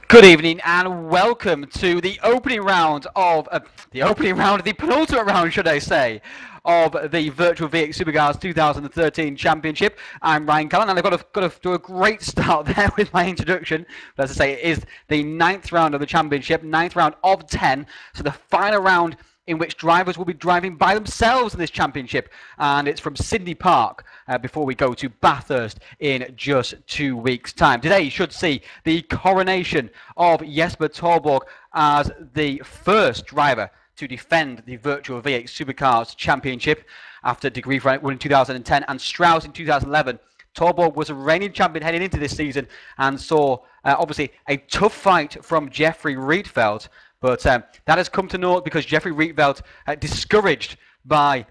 Good evening and welcome to the opening round of the penultimate round, should I say, of the Virtual V8 Supercars 2013 Championship. I'm Ryan Callan, and I've got to do a great start there with my introduction. But as I say, it is the 9th round of the championship, 9th round of 10, so the final round in which drivers will be driving by themselves in this championship, and it's from Sydney Park before we go to Bathurst in just 2 weeks' time. Today you should see the coronation of Jesper Torborg as the first driver to defend the Virtual V8 Supercars Championship after De Grief won in 2010 and Strauss in 2011. Torborg was a reigning champion heading into this season and saw obviously a tough fight from Jeffrey Rietveld. But that has come to naught because Jeffrey Rietveld, discouraged by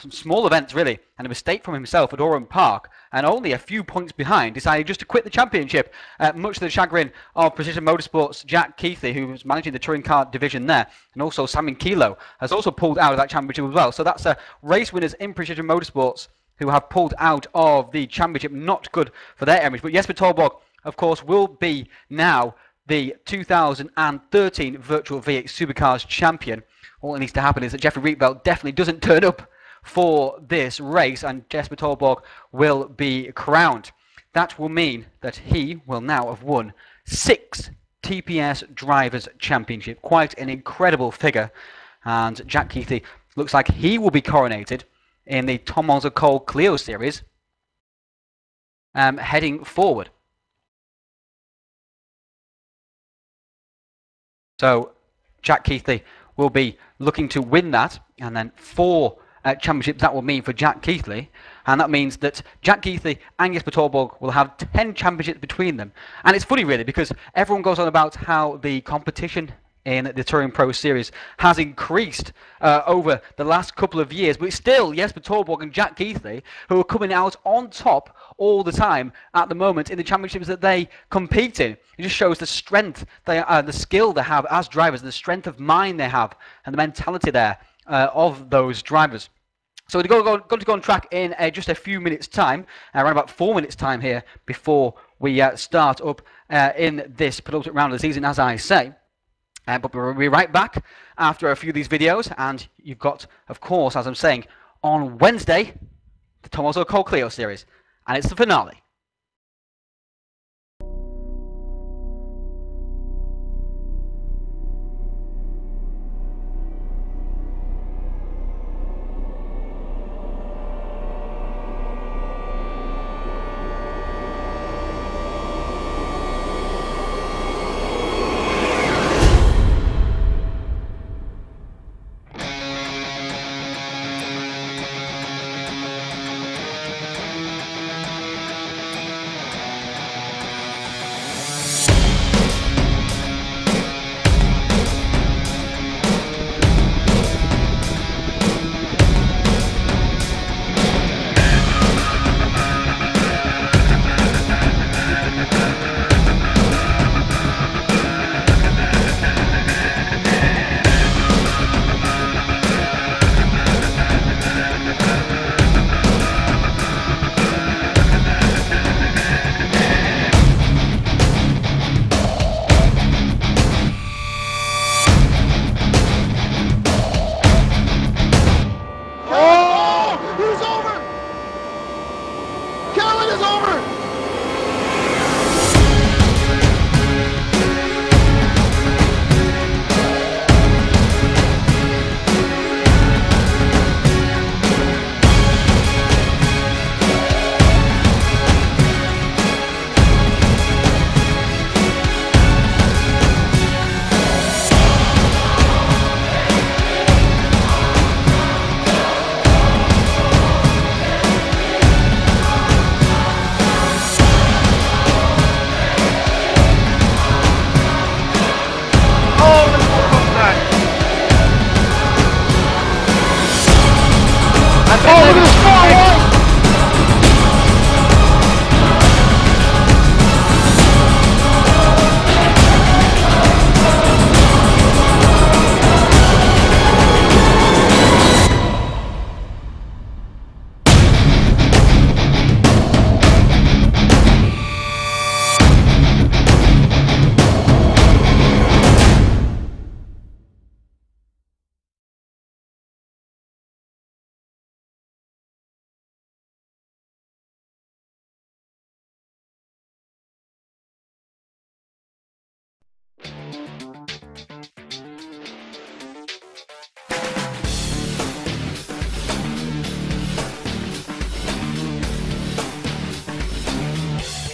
small events really, and a mistake from himself at Oran Park, and only a few points behind, decided just to quit the championship, much to the chagrin of Precision Motorsports' Jack Keithley, who was managing the touring car division there, and also Simon Kilo has also pulled out of that championship as well. So that's race winners in Precision Motorsports who have pulled out of the championship. Not good for their image. But Jesper Torborg, of course, will be now the 2013 Virtual V8 Supercars champion. All that needs to happen is that Jeffrey Rietveld definitely doesn't turn up for this race, and Jesper Torborg will be crowned. That will mean that he will now have won 6 TPS Drivers' Championship. Quite an incredible figure. And Jack Keithley looks like he will be coronated in the Thomas Cole Clio Series heading forward. So Jack Keithley will be looking to win that, and then 4 championships that will mean for Jack Keithley, and that means that Jack Keithley and Jesper Torborg will have 10 championships between them. And it's funny really, because everyone goes on about how the competition in the TouringProSeries has increased over the last couple of years, but it's still Jesper Torborg and Jack Keithley who are coming out on top all the time at the moment in the championships that they compete in. It just shows the strength, the skill they have as drivers, the strength of mind they have, and the mentality there of those drivers. So we're going to go on track in just a few minutes' time, around about 4 minutes' time here before we start up in this penultimate round of the season, as I say. But we'll be right back after a few of these videos, and you've got, of course, as I'm saying, on Wednesday, the Thomas Cole Clio Series, and it's the finale. Callan is over!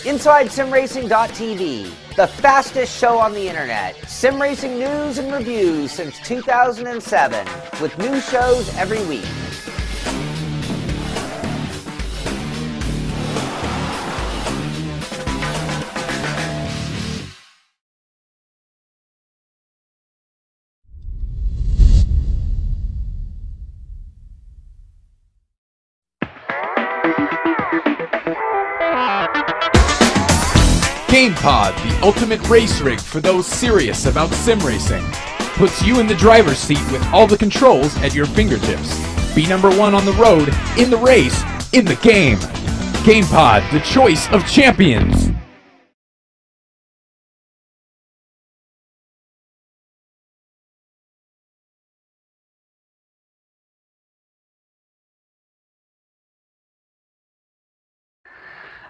InsideSimRacing.tv, the fastest show on the internet. Sim racing news and reviews since 2007, with new shows every week. GamePod, the ultimate race rig for those serious about sim racing. Puts you in the driver's seat with all the controls at your fingertips. Be number one on the road, in the race, in the game. GamePod, the choice of champions.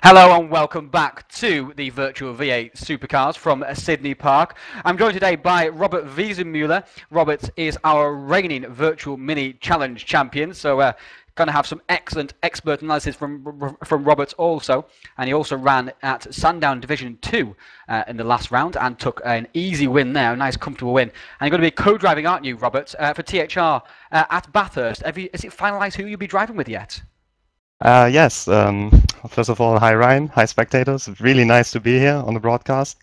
Hello and welcome back to the Virtual V8 Supercars from Sydney Park. I'm joined today by Robert Wiesenmueller. Robert is our reigning Virtual Mini Challenge champion, so going to have some excellent expert analysis from Robert also. And he also ran at Sandown Division 2 in the last round and took an easy win there, a nice comfortable win. And you're going to be co-driving, aren't you, Robert, for THR at Bathurst. Is it finalised who you'll be driving with yet? Yes. First of all, hi Ryan, hi spectators. It's really nice to be here on the broadcast.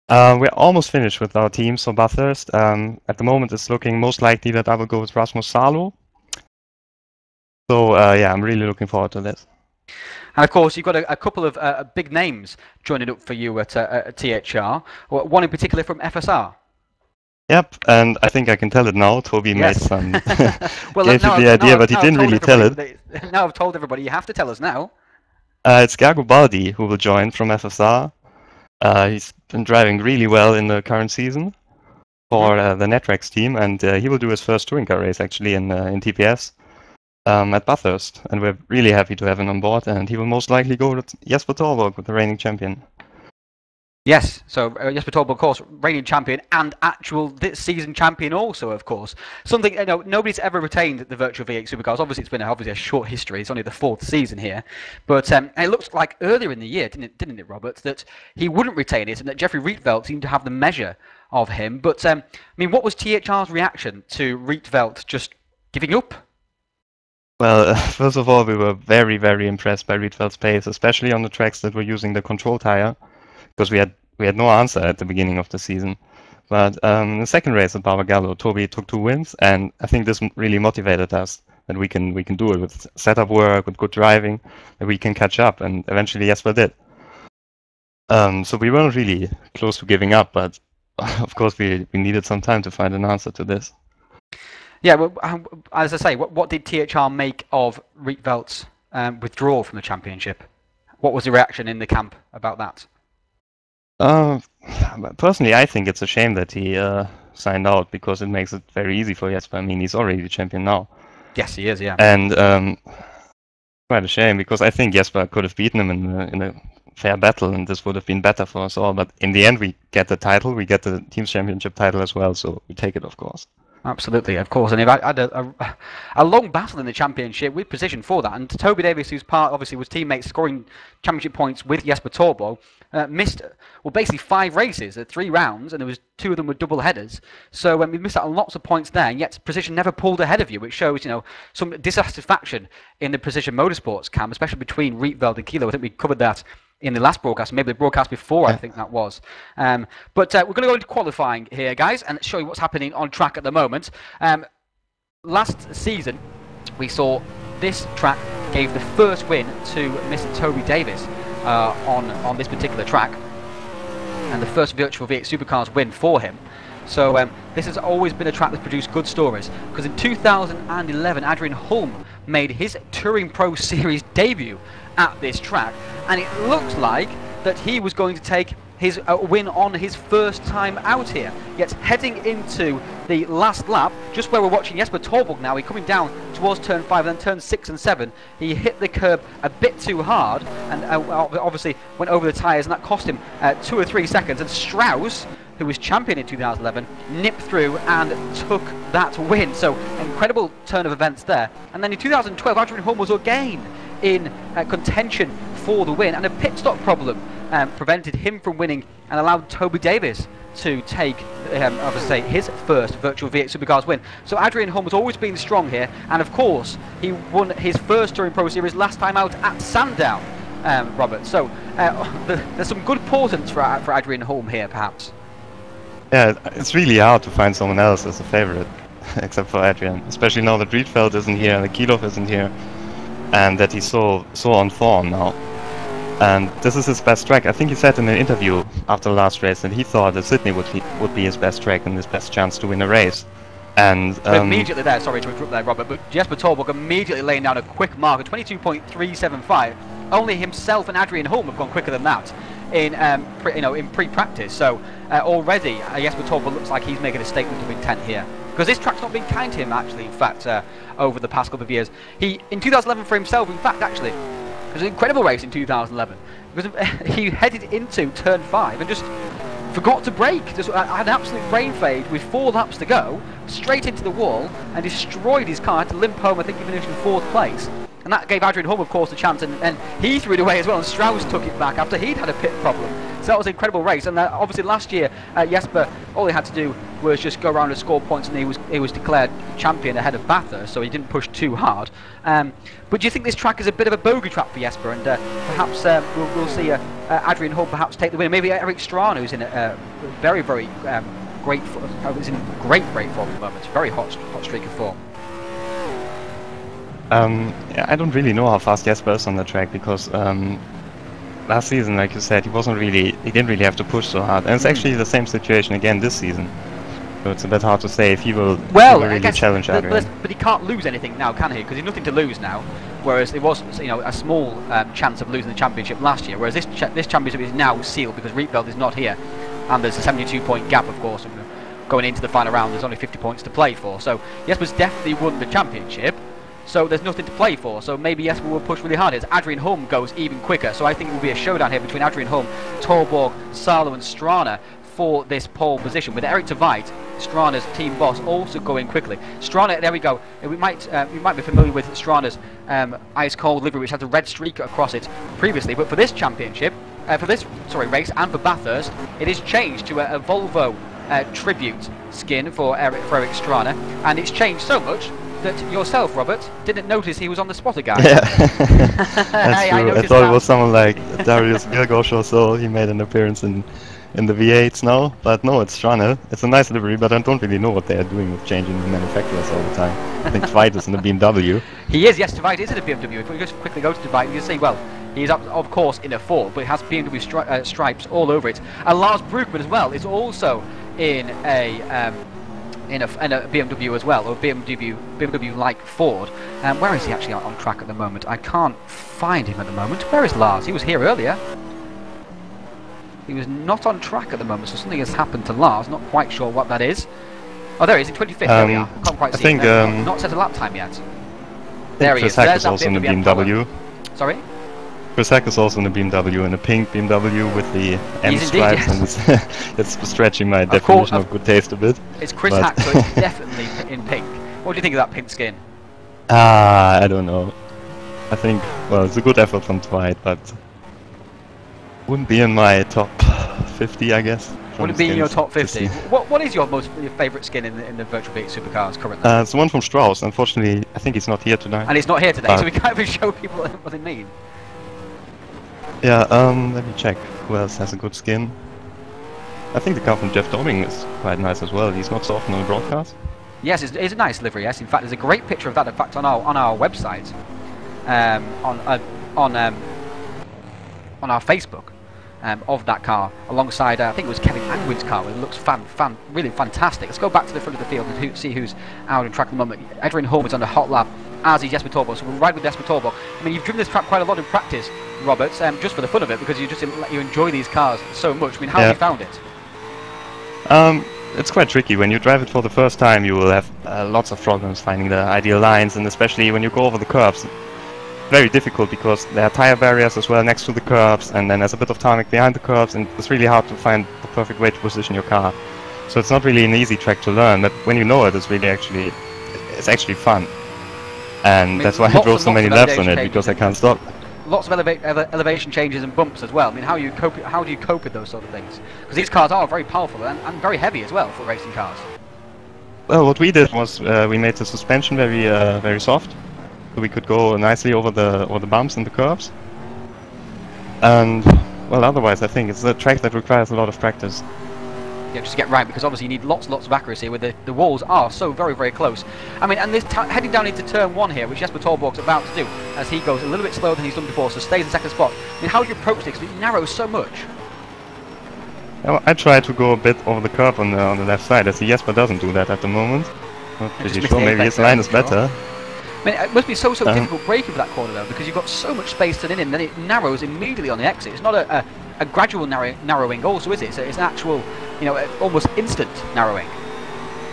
We're almost finished with our team, so Bathurst. At the moment, it's looking most likely that I will go with Rasmus Salo. So yeah, I'm really looking forward to this. And of course, you've got a couple of big names joining up for you at THR. One in particular from FSR. Yep, and I think I can tell it now. Toby made some well, gave you the idea, but he didn't really tell it. Now I've told everybody. You have to tell us now. It's Gago Baldi who will join from FSR. He's been driving really well in the current season for the Netrex team, and he will do his first touring car race actually in TPS at Bathurst. And we're really happy to have him on board, and he will most likely go with Jesper Torborg, with the reigning champion. Yes, so Jesper Torborg, of course, reigning champion and actual this season champion also, of course. Something, you know, nobody's ever retained the Virtual V8 Supercars. Obviously, it's been a short history. It's only the 4th season here. But it looks like earlier in the year, didn't it, Robert, that he wouldn't retain it and that Jeffrey Rietveld seemed to have the measure of him. But, I mean, what was THR's reaction to Rietveld just giving up? Well, first of all, we were very, very impressed by Rietveld's pace, especially on the tracks that were using the control tire. Because we had no answer at the beginning of the season. But in the second race at Barbagallo, Toby took 2 wins, and I think this really motivated us that we can do it with setup work, with good driving, that we can catch up, and eventually Jesper did. So we weren't really close to giving up, but of course we needed some time to find an answer to this. Yeah, well, as I say, what did THR make of Rietveld's withdrawal from the championship? What was the reaction in the camp about that? Personally, I think it's a shame that he signed out, because it makes it very easy for Jesper. I mean, he's already the champion now. Yes, he is, yeah. And quite a shame, because I think Jesper could have beaten him in a fair battle, and this would have been better for us all. But in the end, we get the title, we get the Teams Championship title as well, so we take it, of course. Absolutely, of course, and they've had a long battle in the championship with position for that. And Toby Davis, who's obviously was teammates scoring championship points with Jesper Torborg, missed basically 5 races at 3 rounds, and there was 2 of them were double headers. So we missed out on lots of points there, and yet Precision never pulled ahead of you, which shows some dissatisfaction in the Precision Motorsports camp, especially between Rietveld and Kilo. I think we covered that in the last broadcast, maybe the broadcast before, I think that was. But we're going to go into qualifying here, guys, and show you what's happening on track at the moment. Last season, we saw this track gave the first win to Mr. Toby Davis on this particular track, and the first Virtual V8 Supercars win for him. So this has always been a track that's produced good stories, because in 2011, Adrian Hulme made his TouringProSeries debut at this track, and it looks like that he was going to take his win on his first time out here. Yet heading into the last lap, just where we're watching Jesper Torborg now, he's coming down towards turn 5 and then turn 6 and 7. He hit the curb a bit too hard and obviously went over the tyres, and that cost him 2 or 3 seconds. And Strauss, who was champion in 2011, nipped through and took that win. So incredible turn of events there. And then in 2012, Adrian Hulme was again in contention for the win, and a pit stop problem prevented him from winning and allowed Toby Davis to take, obviously, his first Virtual V8 Supercars win. So Adrian Hulme has always been strong here, and of course, he won his first Touring Pro Series last time out at Sandown, Robert. So there's some good portents for Adrian Hulme here, perhaps. Yeah, it's really hard to find someone else as a favorite, except for Adrian. Especially now that Rietveld isn't here and Akilov isn't here, and that he's so on form now. And this is his best track. I think he said in an interview after the last race that he thought that Sydney would be his best track and his best chance to win a race. And immediately there, sorry to interrupt there, Robert, but Jesper Torborg immediately laying down a quick mark of 22.375. Only himself and Adrian Hulme have gone quicker than that in pre-practice. So already Jesper Torborg looks like he's making a statement of intent here, because this track's not been kind to him actually. In fact, over the past couple of years, in 2011 for himself, in fact, actually. It was an incredible race in 2011 because he headed into turn 5 and just forgot to brake. Just had an absolute brain fade with 4 laps to go, straight into the wall and destroyed his car. Had to limp home. I think he finished in 4th place. And that gave Adrian Hulme, of course, a chance, and he threw it away as well, and Strauss took it back after he'd had a pit problem. So that was an incredible race, and obviously last year, Jesper, all he had to do was just go around and score points, and he was declared champion ahead of Bathurst, so he didn't push too hard. But do you think this track is a bit of a bogey track for Jesper, and perhaps we'll see Adrian Hulme perhaps take the win? Maybe Eric Strana, who's in a very, very great form at the moment, very hot streak of form. Yeah, I don't really know how fast Jesper is on the track, because last season, like you said, he didn't really have to push so hard, and it's actually the same situation again this season. So it's a bit hard to say if he will really challenge Adrian. But he can't lose anything now, can he? Because he's nothing to lose now. Whereas it was, a small chance of losing the championship last year. Whereas this championship is now sealed because Rietveld is not here, and there's a 72-point gap, of course. Going into the final round, there's only 50 points to play for. So Jesper's definitely won the championship. So there's nothing to play for, so maybe Jesper will push really hard as Adrian Hulme goes even quicker. So I think it will be a showdown here between Adrian Hulme, Torborg, Salo and Strana for this pole position, with Eric de Veit, Strana's team boss, also going quickly. Strana, there we go. You might be familiar with Strana's ice cold livery, which has a red streak across it previously, but for this championship, race and for Bathurst, it is changed to a Volvo tribute skin for Eric Strana, and it's changed so much that yourself, Robert, didn't notice he was on the spotter guide. Yeah, that's true. I thought it was someone like Darius Gilgosh or so. He made an appearance in the V8s now, but no, it's Strana. It's a nice livery, but I don't really know what they are doing with changing the manufacturers all the time. I think Tveit is in the BMW. He is, yes, Tveit is in a BMW. If we just quickly go to Tveit, you see, well, he's of course in a Ford, but it has BMW stripes all over it. And Lars Brugman as well is also in a BMW as well, or BMW like Ford. Where is he actually on track at the moment? I can't find him at the moment. Where is Lars? He was here earlier. He was not on track at the moment, so something has happened to Lars. Not quite sure what that is. Oh, there he is, in 25th. There we are. I can't quite see him. Not set a lap time yet. There he is. Chris Hack is also in the BMW. Sorry? Chris Hack is also in the BMW, in a pink BMW with the M stripes, yes. And it's stretching my definition of good taste a bit. It's Chris Hack, so it's definitely in pink. What do you think of that pink skin? I don't know. I think, well, it's a good effort from Tveit, but wouldn't be in my top 50, I guess. Wouldn't be in your top 50? What is your favourite skin in the Virtual V8 Supercars currently? It's the one from Strauss. Unfortunately, I think he's not here tonight. And he's not here today, so we can't even show people what they mean. Yeah, let me check who else has a good skin. I think the car from Jeff Doming is quite nice as well. He's not so often on the broadcast. Yes, it's a nice livery, yes. In fact, there's a great picture of that, in fact, on our website. On our Facebook. Of that car, alongside I think it was Kevin Angwin's car. It looks really fantastic. Let's go back to the front of the field and see who's out on track at the moment. Adrian Hulme is on the hot lap, as is Jesper Torborg. So we'll ride with Jesper Torborg. I mean, you've driven this track quite a lot in practice, Robert, just for the fun of it, because you enjoy these cars so much. I mean, how have you found it? It's quite tricky. When you drive it for the first time, you will have lots of problems finding the ideal lines, and especially when you go over the curbs. Very difficult because there are tire barriers as well next to the curbs, and then there's a bit of tarmac behind the curbs, and it's really hard to find the perfect way to position your car. So it's not really an easy track to learn, but when you know it, it's actually fun. And that's why I drove so many laps on it, because I can't stop. Lots of elevation changes and bumps as well. I mean, how do you cope with those sort of things? Because these cars are very powerful and very heavy as well for racing cars. Well, what we did was we made the suspension very soft, so we could go nicely over the bumps and the curves. And well, otherwise, I think it's a track that requires a lot of practice. Yeah, just to get right, because obviously you need lots of accuracy where the walls are so very close. I mean, and this heading down into turn 1 here, which Jesper Torborg's about to do, as he goes a little bit slower than he's done before, so stays in second spot. I mean, how do you approach this? Because it narrows so much. Well, I try to go a bit over the curve on the left side. I see Jesper doesn't do that at the moment. Not pretty sure. Maybe his line is better. I mean, it must be so difficult braking for that corner though, because you've got so much space to in, and then it narrows immediately on the exit. It's not a gradual narrowing also, is it? So it's an actual, you know, almost instant narrowing.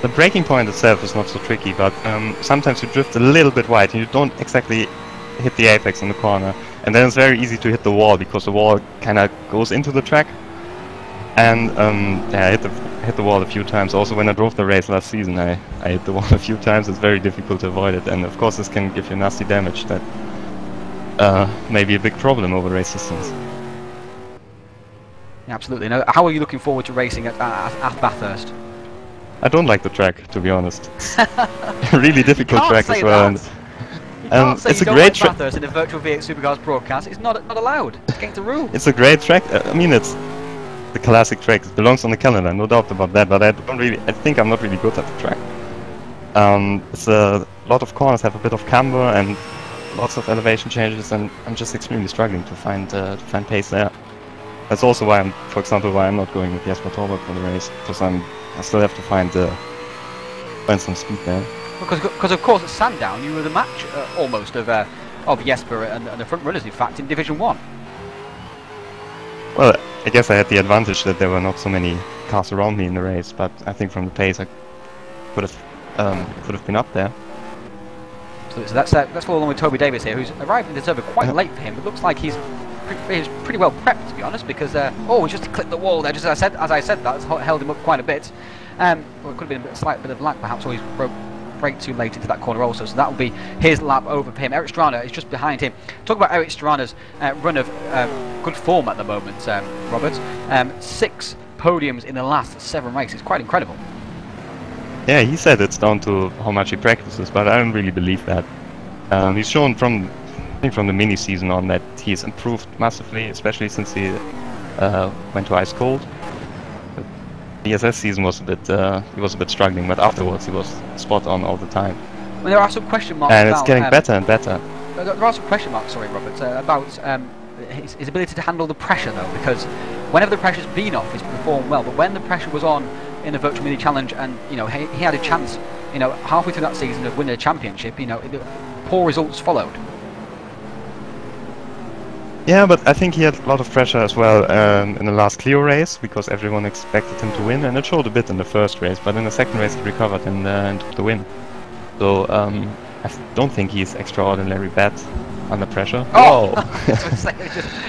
The braking point itself is not so tricky, but sometimes you drift a little bit wide and you don't exactly hit the apex in the corner, and then it's very easy to hit the wall, because the wall kind of goes into the track. And yeah, I hit the wall a few times. Also, when I drove the race last season, I hit the wall a few times. It's very difficult to avoid it, and of course this can give you nasty damage that may be a big problem over race distance. Yeah, absolutely. Now, how are you looking forward to racing at Bathurst? I don't like the track, to be honest. Really difficult track as well. It's a great track. Bathurst in a Virtual V8 Supercars broadcast. It's not allowed. It's against the rules. It's a great track. I mean, it's the classic track. It belongs on the calendar, no doubt about that. But I think I'm not really good at the track. It's a lot of corners have a bit of camber and lots of elevation changes, and I'm just extremely struggling to find pace there. That's also why for example, why I'm not going with Jesper Torborg for the race, because I still have to find some speed there. Because of course at Sandown you were the match almost of Jesper and the front runners, in fact, in Division 1. Well, I guess I had the advantage that there were not so many cars around me in the race, but I think from the pace I could have been up there. So let's follow along with Toby Davis here, who's arrived in the turbo quite late for him. It looks like he's pretty well prepped, to be honest, because he just clipped the wall there. Just as I said, that's held him up quite a bit. Well, it could have been a slight bit of lag perhaps, or he's braked too late into that corner also. So that will be his lap over for him. Eric Strana is just behind him. Talk about Eric Strana's run of good form at the moment, Robert. 6 podiums in the last 7 races. Quite incredible. Yeah, he said it's down to how much he practices, but I don't really believe that. He's shown from the mini season on that he's improved massively, especially since he went to ice cold. The ESS season was he was a bit struggling, but afterwards he was spot on all the time. Well, there are some question marks. And it's getting better and better. There are some question marks, sorry, Robert, about his ability to handle the pressure though, because whenever the pressure's been off, he's performed well, but when the pressure was on in the Virtual Mini Challenge, and he had a chance, halfway through that season of winning a championship, poor results followed. Yeah, but I think he had a lot of pressure as well in the last Clio race, because everyone expected him to win, and it showed a bit in the first race, but in the second race he recovered and took the win. So I don't think he's extraordinarily bad under pressure. Oh!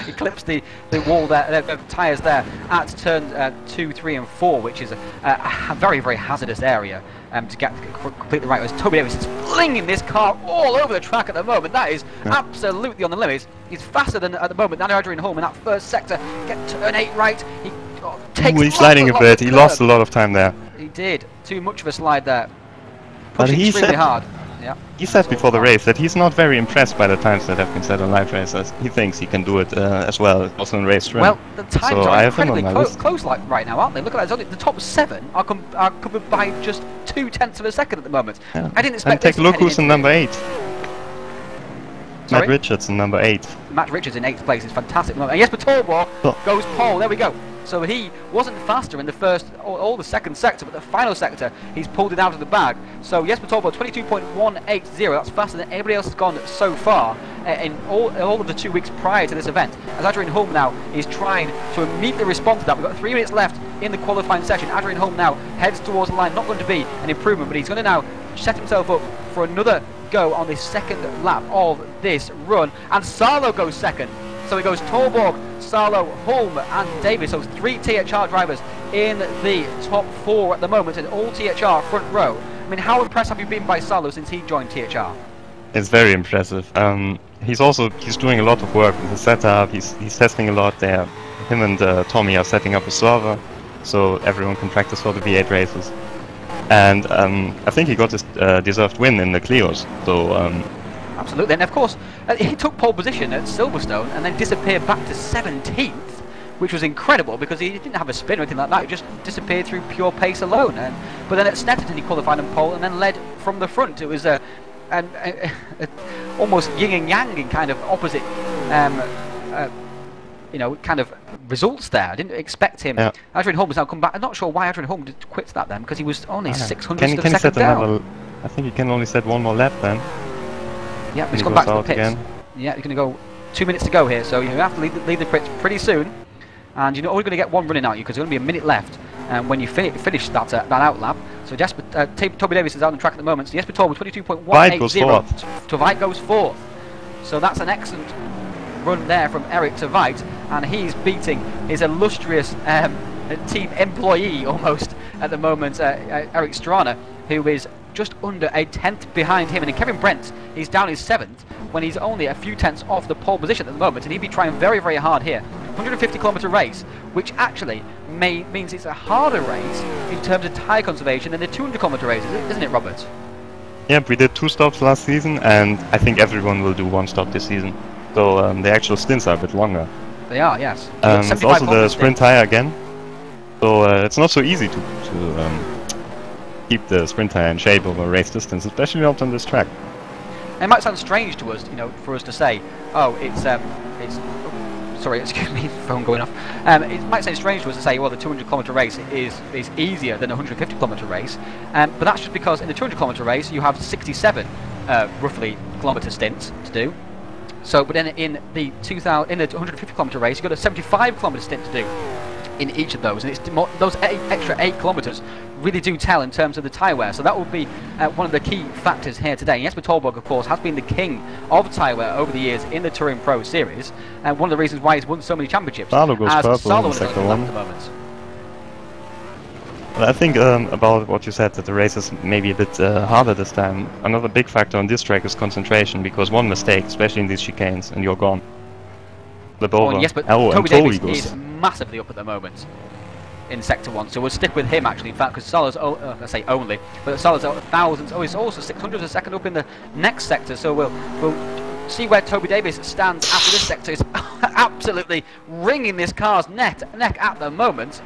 He clips the wall there, the tyres there at turn 2, 3 and 4, which is a very hazardous area to get completely right. As Toby Davis is flinging this car all over the track at the moment. That is absolutely on the limits. He's faster than at the moment than Adrian Holm in that first sector. Get turn 8 right. He takes he's sliding a bit. He lost a lot of time there. He did. Too much of a slide there. But Pushing extremely hard. Yeah. He said before the race that he's not very impressed by the times that have been set on live races. He thinks he can do it as well, also in race trim. Well, the times are incredibly close right now, aren't they? Look at that. Only the top 7 are covered by just 0.2 of a second at the moment. Yeah. I didn't expect this. And take a look who's in number 8. Sorry? Matt Richards in number 8. Matt Richards in 8th place is fantastic. And Jesper Torborg goes pole. There we go. So he wasn't faster in the first, all the second sector, but the final sector, he's pulled it out of the bag. So Jesper Torborg, 22.180, that's faster than anybody else has gone so far in all of the 2 weeks prior to this event. As Adrian Holm now is trying to immediately respond to that. We've got 3 minutes left in the qualifying session. Adrian Holm now heads towards the line, not going to be an improvement, but he's going to now set himself up for another go on the second lap of this run. And Sarlo goes second. So it goes Torborg, Sarlo, Holm and Davis. So 3 THR drivers in the top 4 at the moment, and all THR front row. I mean, how impressed have you been by Salo since he joined THR? It's very impressive. He's doing a lot of work with the setup. He's testing a lot there. Him and Tommy are setting up a server so everyone can practice for the V8 races. And I think he got his deserved win in the Clios. So absolutely, and of course he took pole position at Silverstone and then disappeared back to 17th, which was incredible because he didn't have a spin or anything like that. He just disappeared through pure pace alone. But then at Snetterton he qualified on pole and then led from the front. It was almost yin and yang in kind of opposite kind of results there. I didn't expect him. Yeah. Adrian Holm has now come back. I'm not sure why Adrian Holm quits that then, because he was only 600th of a second down. I think he can only set one more lap then. Yeah, he's gone back to the pits. Again. Yeah, he's going to go 2 minutes to go here, so you have to leave the pits pretty soon. And you're only going to get one running out you because there's going to be a minute left when you finish that out lap. So Toby Davis is out on track at the moment. So Jesper Torben 22.180. Tveit goes fourth. So that's an excellent run there from Eric Tveit, and he's beating his illustrious team employee almost at the moment, Eric Strana, who is just under a tenth behind him. And in Kevin Brent, he's down his 7th when he's only a few tenths off the pole position at the moment, and he'd be trying very, very hard here. 150-kilometre race, which actually means it's a harder race in terms of tyre conservation than the 200-kilometre race, isn't it, Robert? Yep, we did 2 stops last season, and I think everyone will do 1 stop this season. So the actual stints are a bit longer. They are, yes. It's also the sprint tyre again, so it's not so easy to keep the sprint tyre in shape over race distance, especially not on this track. It might sound strange to us, for us to say, oh, it's sorry, excuse me, phone going off. It might sound strange to us to say, well, the 200-kilometre race is easier than a 150-kilometre race, but that's just because in the 200-kilometre race you have 67 roughly kilometre stints to do. So, but then in the 150-kilometre race, you've got a 75-kilometre stint to do in each of those, and it's those extra 8 kilometres really do tell in terms of the tyre wear. So that will be one of the key factors here today. Jesper Torborg, of course, has been the king of tyre wear over the years in the Touring Pro Series, and one of the reasons why he's won so many championships. Salo goes purple in sector 1. At the moment. Well, I think about what you said, that the race is maybe a bit harder this time. Another big factor on this track is concentration, because one mistake, especially in these chicanes, and you're gone. Flip over. Yes, but Toby Davis is massively up at the moment in sector 1, so we'll stick with him actually, in fact, because Salo's, I say only, but Salo's out thousands, he's also 600th a second up in the next sector, so we'll see where Toby Davis stands after this sector. He's absolutely wringing this car's neck at the moment.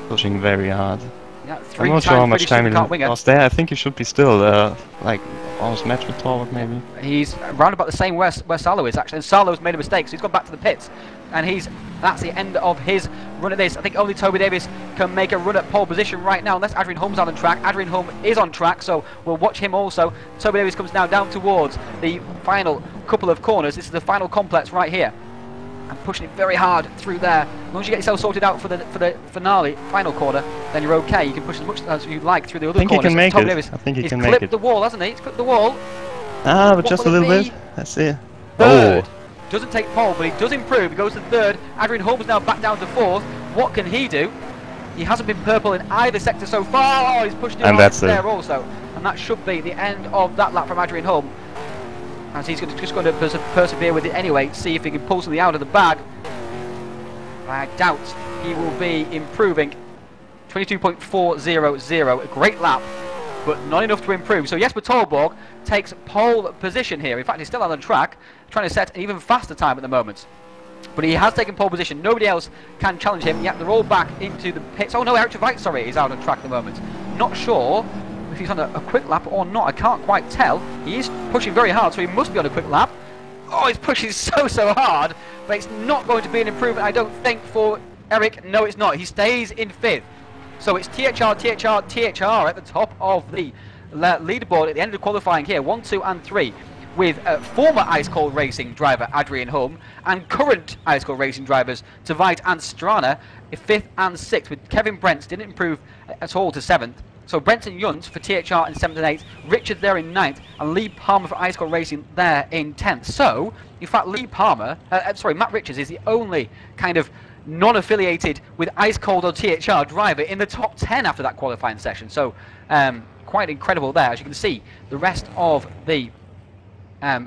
Pushing very hard. Yeah, I'm not sure how much time he lost there. I think he should be still like almost matched with Torvald maybe. He's round about the same where Salo is actually, and Salo's made a mistake, so he's gone back to the pits, and that's the end of his run at this. I think only Toby Davis can make a run at pole position right now, unless Adrian Holm's on track. Adrian Holm is on track, so we'll watch him also. Toby Davis comes now down towards the final couple of corners. This is the final complex right here. And pushing it very hard through there. As long as you get yourself sorted out for the finale, final corner, then you're okay. You can push as much as you like through the other corners. I think he can make Toby it. Davis, I think he can make it. He's clipped the wall, hasn't he? He's clipped the wall. Ah, but just a little bit. Let's see. Third. Doesn't take pole, but he does improve. He goes to third. Adrian Holmes now back down to fourth. What can he do? He hasn't been purple in either sector so far. Oh, he's pushed it on there also. And that should be the end of that lap from Adrian Holm, as he's just going to persevere with it anyway, see if he can pull something out of the bag. I doubt he will be improving. 22.400, a great lap, but not enough to improve. So Jesper Torborg takes pole position here. In fact, he's still on the track, trying to set an even faster time at the moment. But he has taken pole position. Nobody else can challenge him. Yet they're all back into the pits. Oh no, Eric Tveit, sorry, is out on track at the moment. Not sure if he's on a quick lap or not. I can't quite tell. He is pushing very hard, so he must be on a quick lap. Oh, he's pushing so hard, but it's not going to be an improvement, I don't think, for Eric. No, it's not. He stays in 5th. So it's THR at the top of the leaderboard at the end of qualifying here. 1, 2 and 3 with former Ice Cold Racing driver Adrian Holm and current Ice Cold Racing drivers Tveit and Strana 5th and 6th, with Kevin Brents didn't improve at all to 7th. So Brenton Yunt for THR in 7th and 8th, Richard there in 9th, and Lee Palmer for Ice Cold Racing there in 10th. So, in fact, Matt Richards is the only kind of non-affiliated with Ice Cold or THR driver in the top 10 after that qualifying session. So quite incredible there. As you can see, the rest of the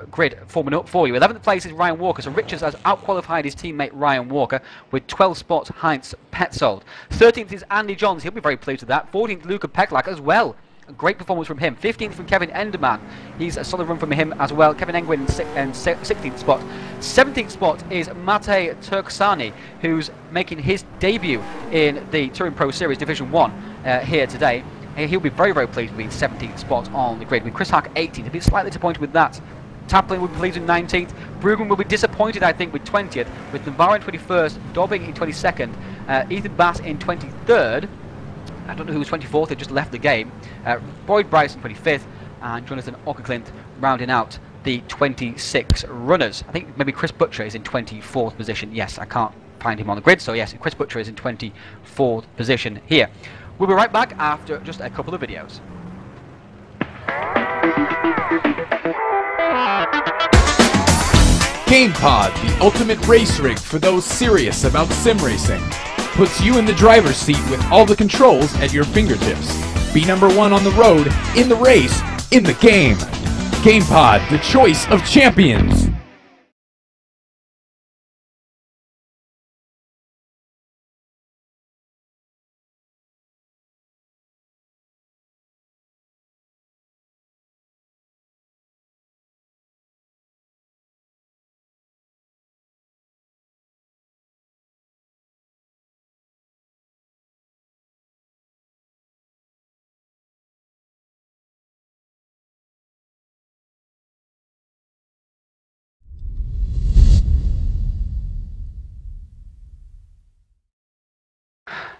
grid forming up for you. 11th place is Ryan Walker, so Richards has outqualified his teammate Ryan Walker with 12 spots Heinz Petzold. 13th is Andy Johns, he'll be very pleased with that. 14th Luca Peklak as well, a great performance from him. 15th from Kevin Enderman, he's a solid run from him as well. Kevin Engwin in 16th spot. 17th spot is Matej Turksani, who's making his debut in the Touring Pro Series Division 1 here today. He'll be very, very pleased with being 17th spot on the grid, with Chris Hack 18th. He'll be slightly disappointed with that. Taplin will be pleased with 19th. Bruggen will be disappointed, I think, with 20th, with Navarro in 21st, Dobbing in 22nd, Ethan Bass in 23rd. I don't know who was 24th, he just left the game. Boyd Bryson 25th, and Jonathan Ockerclint rounding out the 26 runners. I think maybe Chris Butcher is in 24th position. Yes, I can't find him on the grid, so yes, Chris Butcher is in 24th position here. We'll be right back after just a couple of videos. GamePod, the ultimate race rig for those serious about sim racing. Puts you in the driver's seat with all the controls at your fingertips. Be #1 on the road, in the race, in the game. GamePod, the choice of champions.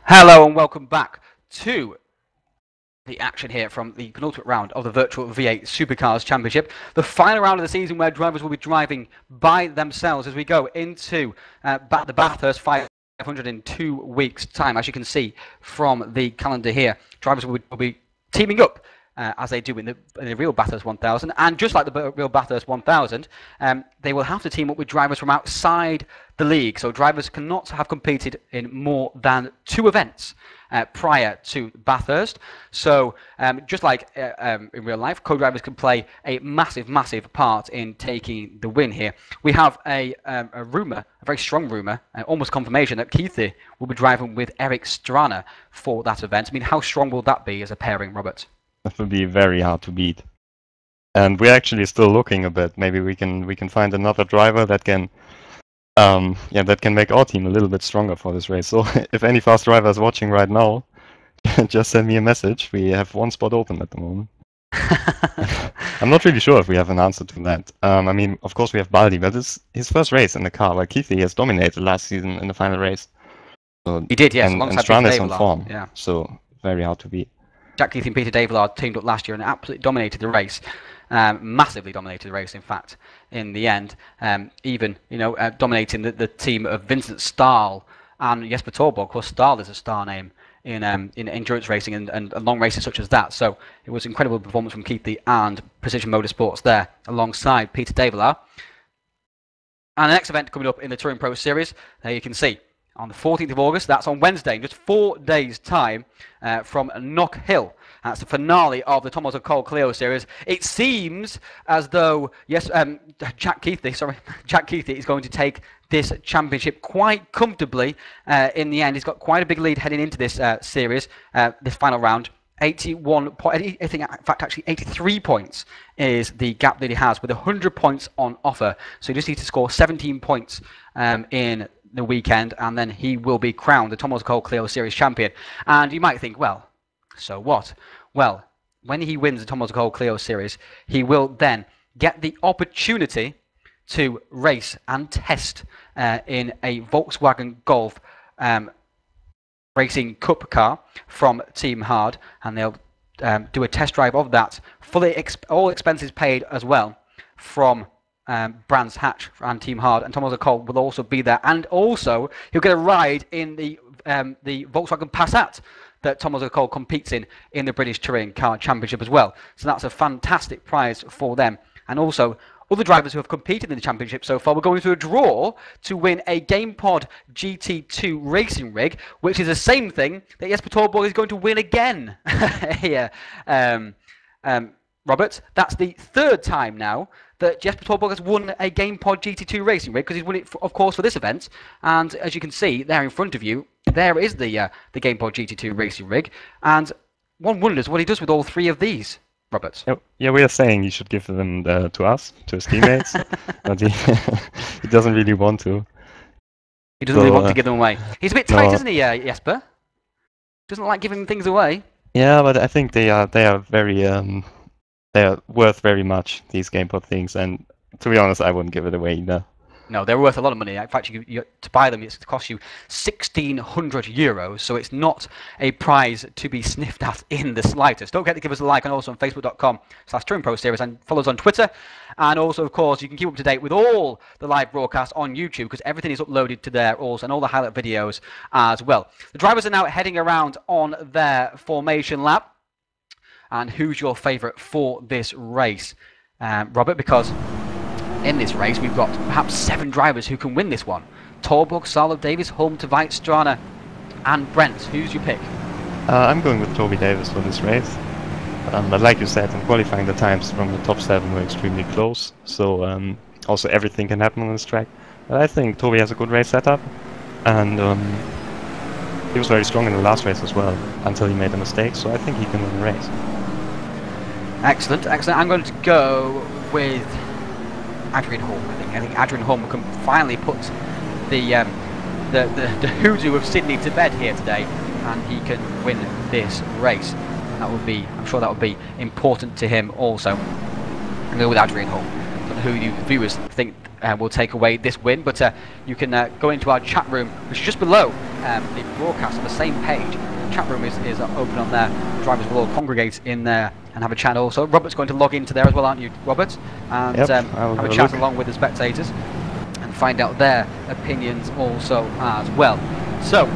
Hello and welcome back to the action here from the penultimate round of the Virtual V8 Supercars Championship. The final round of the season where drivers will be driving by themselves as we go into the Bathurst 500 in 2 weeks' time. As you can see from the calendar here, drivers will be teaming up as they do in the real Bathurst 1000. And just like the real Bathurst 1000, they will have to team up with drivers from outside the league. So drivers cannot have competed in more than 2 events prior to Bathurst. So just like in real life, co-drivers can play a massive, massive part in taking the win here. We have a rumour, a very strong rumour, almost confirmation that Keithy will be driving with Eric Strana for that event. I mean, how strong will that be as a pairing, Robert? That would be very hard to beat. And we're actually still looking a bit. Maybe we can find another driver that can that can make our team a little bit stronger for this race. So if any fast driver is watching right now, just send me a message. We have 1 spot open at the moment. I'm not really sure if we have an answer to that. I mean, of course we have Baldi, but it's his first race in the car. Like Keithy has dominated last season in the final race. So, he did, yes. And alongside Strana is Peter on Davillard, form, yeah. So very hard to beat. Jack Keithy and Peter Davillard teamed up last year and absolutely dominated the race. Massively dominated the race, in fact, in the end. Even, dominating the team of Vincent Stahl and Jesper Torborg. Of course, Stahl is a star name in endurance racing and long races such as that. So it was incredible performance from Keithy and Precision Motorsports there, alongside Peter Davillard. And the next event coming up in the Touring Pro Series, there you can see, on the 14th of August, that's on Wednesday, in just 4 days' time, from Knock Hill. That's the finale of the Thomas Cole Clio Series. It seems as though, yes, Jack Keithy is going to take this championship quite comfortably in the end. He's got quite a big lead heading into this series, this final round. 81 points, I think, in fact, actually 83 points is the gap that he has, with 100 points on offer. So he just needs to score 17 points in the weekend, and then he will be crowned the Thomas Cole Clio Series champion. And you might think, well, so what? Well, when he wins the Thomas Cole Clio Series, he will then get the opportunity to race and test in a Volkswagen Golf Racing Cup car from Team Hard, and they'll do a test drive of that, all expenses paid as well, from Brands Hatch and Team Hard, and Thomas Cole will also be there, and also he'll get a ride in the Volkswagen Passat that Thomas Cole competes in the British Touring Car Championship as well. So that's a fantastic prize for them. And also, other drivers who have competed in the championship so far. We're going through a draw to win a GamePod GT2 racing rig, which is the same thing that Jesper Torborg is going to win again here. Robert, that's the third time now that Jesper Torborg has won a GamePod GT2 racing rig, because he's won it, of course, for this event. And as you can see there in front of you, there is the GamePod GT2 racing rig. And one wonders what he does with all three of these, Robert. Yeah, we are saying he should give them to us, to his teammates, but he doesn't really want to. He doesn't really want to give them away. He's a bit tight, isn't he, Jesper? Doesn't like giving things away. Yeah, but I think they are very they are worth very much, these GamePod things, and to be honest, I wouldn't give it away either. No, they're worth a lot of money. In fact, to buy them, it's cost you €1,600, so it's not a prize to be sniffed at in the slightest. Don't forget to give us a like, and also on Facebook.com/TouringProSeries, and follow us on Twitter. And also, of course, you can keep up to date with all the live broadcasts on YouTube, because everything is uploaded to there also, and all the highlight videos as well. The drivers are now heading around on their formation lap. And who's your favourite for this race, Robert? Because in this race, we've got perhaps 7 drivers who can win this one. Torborg, Salo, Davis, Holm, Tveit, Strana, and Brent. Who's your pick? I'm going with Toby Davis for this race. But like you said, in qualifying, the times from the top 7 were extremely close. So also everything can happen on this track. But I think Toby has a good race setup. And he was very strong in the last race as well, until he made a mistake. So I think he can win the race. Excellent, excellent. I'm going to go with Adrian Holm. I think Adrian Holm can finally put the hoodoo of Sydney to bed here today, and he can win this race. That would be, I'm sure that would be important to him also. I'm going with Adrian Holm. I don't know who you viewers think will take away this win, but you can go into our chat room, which is just below the broadcast on the same page. The chat room is open on there. Drivers will all congregate in there and have a chat also. Robert's going to log into there as well, aren't you, Robert? And yep, have a chat along with the spectators and find out their opinions also as well. So,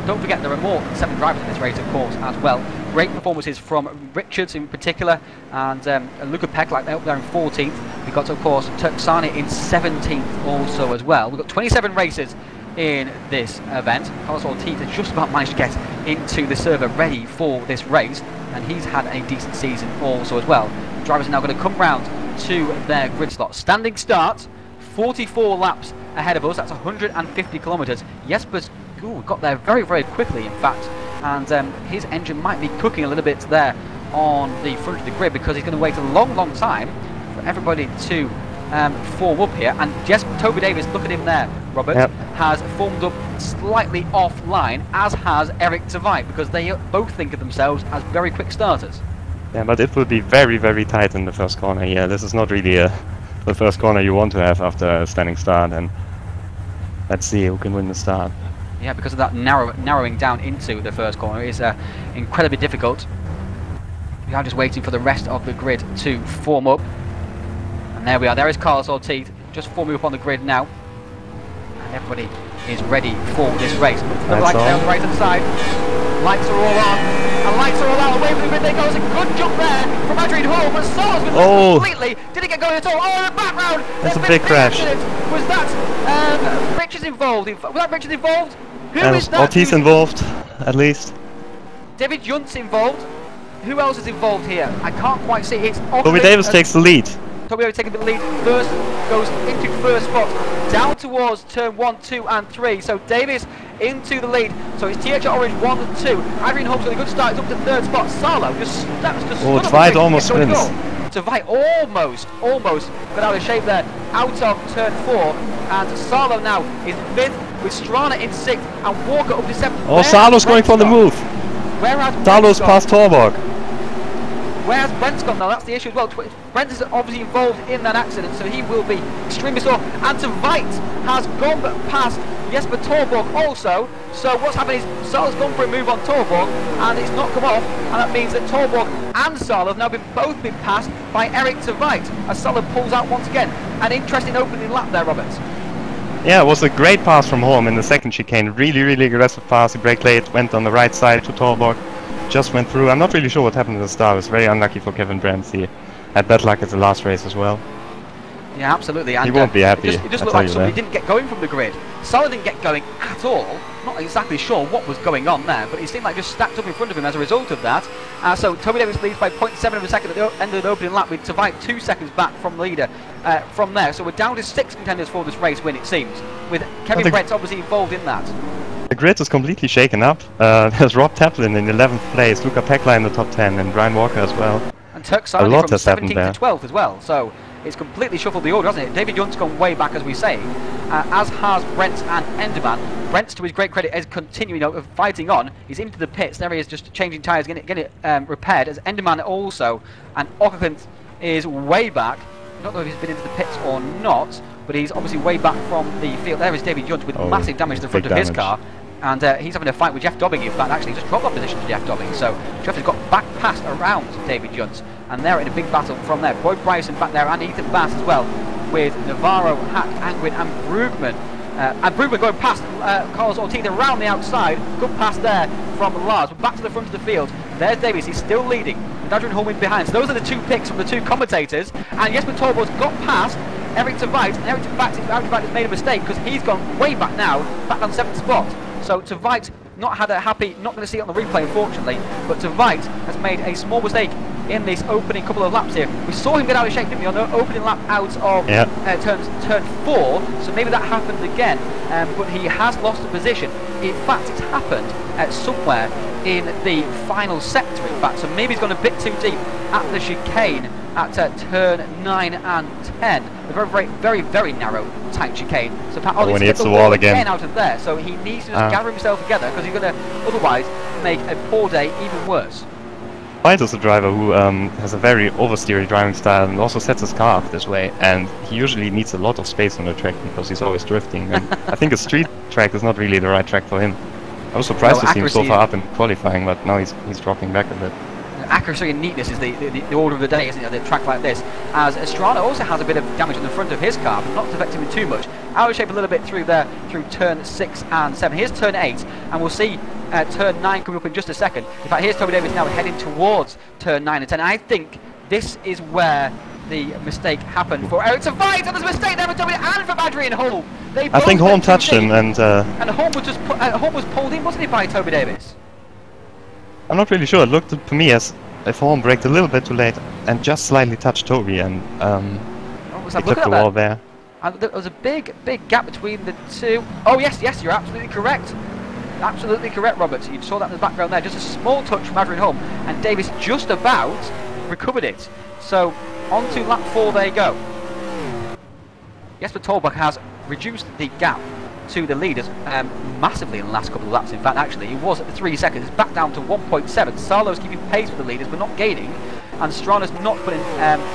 don't forget there are more than 7 drivers in this race, of course, as well. Great performances from Richards in particular, and Luca Peck like up there in 14th. We've got, of course, Turksani in 17th also as well. We've got 27 races in this event. Carlos Ortiz has just about managed to get into the server ready for this race, and he's had a decent season also as well. The drivers are now going to come round to their grid slot. Standing start, 44 laps ahead of us. That's 150 kilometres. Jesper's got there very, very quickly, in fact, and his engine might be cooking a little bit there on the front of the grid, because he's going to wait a long, long time for everybody to form up here. And Toby Davis, look at him there, Robert, yep, has formed up slightly offline, as has Eric Tveit, because they both think of themselves as very quick starters. Yeah, but it will be very, very tight in the first corner here. This is not really the first corner you want to have after a standing start, and let's see who can win the start. Yeah, because of that narrowing down into the first corner is incredibly difficult. We are just waiting for the rest of the grid to form up. And there we are. There is Carlos Ortiz just forming up on the grid now. And everybody is ready for this race. The lights are on the right hand side. Lights are all on. And lights are all out. Away from the grid they go. It's a good jump there from Adrian Holm. But Solo's been completely. Didn't get going at all. Oh, in the background. That's a big crash. Was that Richards involved? Was that Richards involved? Who is that? Ortiz involved, at least. David Junt's involved. Who else is involved here? I can't quite see. It's Toby Davis takes the lead. Toby Davis taking the lead. First goes into first spot, down towards turn 1, 2, and 3. So Davis into the lead. So it's TH Orange 1 and 2. Adrian Holm's got a good start. It's up to third spot. Salo just Tveit almost wins. Tveit almost got out of shape there, out of turn 4, and Salo now is 5th with Strana in 6th and Walker up to 7th. Oh, Salo's going for the move. Salo's past Torborg. Where's Brent's gone now? That's the issue as well. Brent is obviously involved in that accident, so he will be extremely sore. And Tveit has gone past Jesper Torborg also. So what's happened is Salo's gone for a move on Torborg, and it's not come off, and that means that Torborg and Salo have now both been passed by Eric Tveit as Salo pulls out once again. An interesting opening lap there, Robert. Yeah, it was a great pass from Holm in the second chicane. Really, really aggressive pass. He braked late, went on the right side to Torborg, just went through. I'm not really sure what happened at the start. It was very unlucky for Kevin Brandt. He had bad luck at the last race as well. Yeah, absolutely. And, he won't be happy. It just looked like somebody didn't get going from the grid. Salah didn't get going at all. Not exactly sure what was going on there, but it seemed like just stacked up in front of him as a result of that. So Toby Davis leads by 0.7 of a second at the end of the opening lap, with Tveit 2 seconds back from the leader from there. So we're down to 6 contenders for this race win, it seems, with Kevin Brent's obviously involved in that. The grid is completely shaken up. There's Rob Taplin in 11th place, Luca Pekla in the top 10, and Ryan Walker as well. And Turk Sani from 17th to 12th as well. So it's completely shuffled the order, hasn't it? David Junt's gone way back, as we say, as has Brent and Enderman. Brent, to his great credit, is continuing fighting on. He's into the pits. There he is, just changing tyres, getting it repaired. As Enderman also, and Ockerklint is way back. I don't know if he's been into the pits or not, but he's obviously way back from the field. There is David Junt with massive damage to the front of his car. And he's having a fight with Jeff Dobbing, in fact. Actually, he just dropped off position to Jeff Dobbing. So Jeff has got back past around David Junt. And they're in a big battle from there. Boyd Bryson back there, and Ethan Bass as well, with Navarro, Hack, Angwin, and Brugman. And Brugman going past Carlos Ortiz around the outside. Good pass there from Lars. We're back to the front of the field. There's Davis. He's still leading. And Adrian Holm in behind. So those are the 2 picks from the 2 commentators. And Jesper Torborg's got past Eric Tveit. And Eric Tveit has made a mistake, because he's gone way back now, back on 7th spot. So Tveit not had a happy, not going to see it on the replay unfortunately, but Tveit has made a small mistake in this opening couple of laps here. We saw him get out of shape, didn't we, on the opening lap out of turn 4, so maybe that happened again, but he has lost the position. In fact, it's happened somewhere in the final sector, in fact, so maybe he's gone a bit too deep at the chicane at turn 9 and 10. A very narrow, tight chicane. So Pat Ollie hits the wall again out of there, so he needs to just gather himself together, because he's going to otherwise make a poor day even worse. Tveit is a driver who has a very oversteery driving style and also sets his car up this way, and he usually needs a lot of space on the track because he's always drifting, and I think a street track is not really the right track for him. I was surprised to see him so far up in qualifying, but now he's dropping back a bit. Accuracy and neatness is the order of the day, isn't it, at a track like this. As Estrada also has a bit of damage on the front of his car, but not to affect him too much. Out of shape a little bit through there, through turn 6 and 7. Here's turn 8, and we'll see turn 9 coming up in just a second. In fact, here's Toby Davis now heading towards turn 9 and 10. I think this is where the mistake happened for Eric Tveit, and there's a mistake there for Toby and from Adrian Holm. I think Holm touched him, and Holm was just Holm was pulled in, wasn't he, by Toby Davis? I'm not really sure. It looked to me as if Holm braked a little bit too late and just slightly touched Toby, and he took the wall there. And there was a big gap between the two. Oh yes, you're absolutely correct. Absolutely correct, Robert. You saw that in the background there. Just a small touch from Adrian Holm, and Davis just about recovered it. So on to lap 4 they go. Jesper Torborg has reduced the gap to the leaders massively in the last couple of laps. In fact, actually, he was at 3 seconds. It's back down to 1.7. Salo's keeping pace with the leaders, but not gaining. And Strana's not putting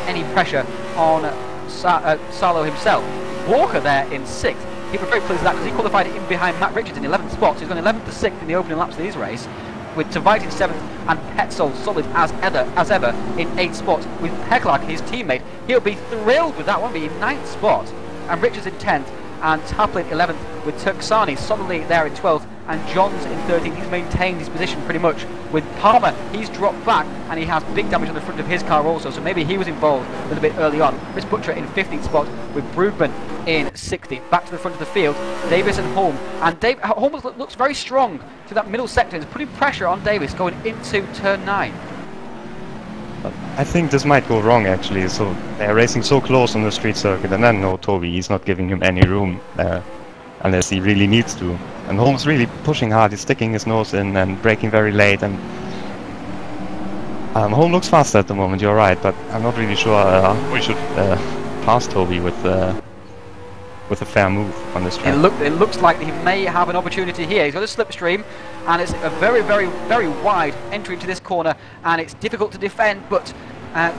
any pressure on Salo himself. Walker there in 6th. People are very pleased with that, because he qualified in behind Matt Richards in 11th spot. So he's gone 11th to 6th in the opening laps of his race, with Tveit in 7th and Petzold solid as ever in 8th spot. With Pekla, his teammate, he'll be thrilled with that one, being 9th spot. And Richards in 10th, and Taplin 11th, with Turksani solidly there in 12th, and Johns in 13th. He's maintained his position pretty much. With Palmer, he's dropped back, and he has big damage on the front of his car also, so maybe he was involved a little bit early on. Chris Butcher in 15th spot, with Brugman in 60th. Back to the front of the field, Davis and Holm. And Holm looks very strong to that middle sector. He's putting pressure on Davis going into turn 9. I think this might go wrong, actually. So they're racing so close on the street circuit, and then Toby, he's not giving him any room unless he really needs to. And Holmes really pushing hard. He's sticking his nose in and braking very late. And Holm looks faster at the moment. You're right, but I'm not really sure we should pass Toby with a fair move on this track. It looks like he may have an opportunity here. He's got a slipstream, and it's a very wide entry into this corner, and it's difficult to defend, but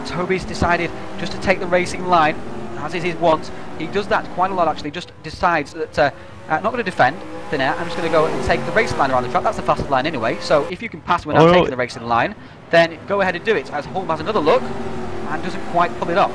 Toby's decided just to take the racing line, as is his wont. He does that quite a lot, actually. Just decides that not going to defend thin air. I'm just going to go and take the racing line around the track. That's the fastest line anyway, so if you can pass when I'm taking the racing line, then go ahead and do it, as Holm has another look and doesn't quite pull it off.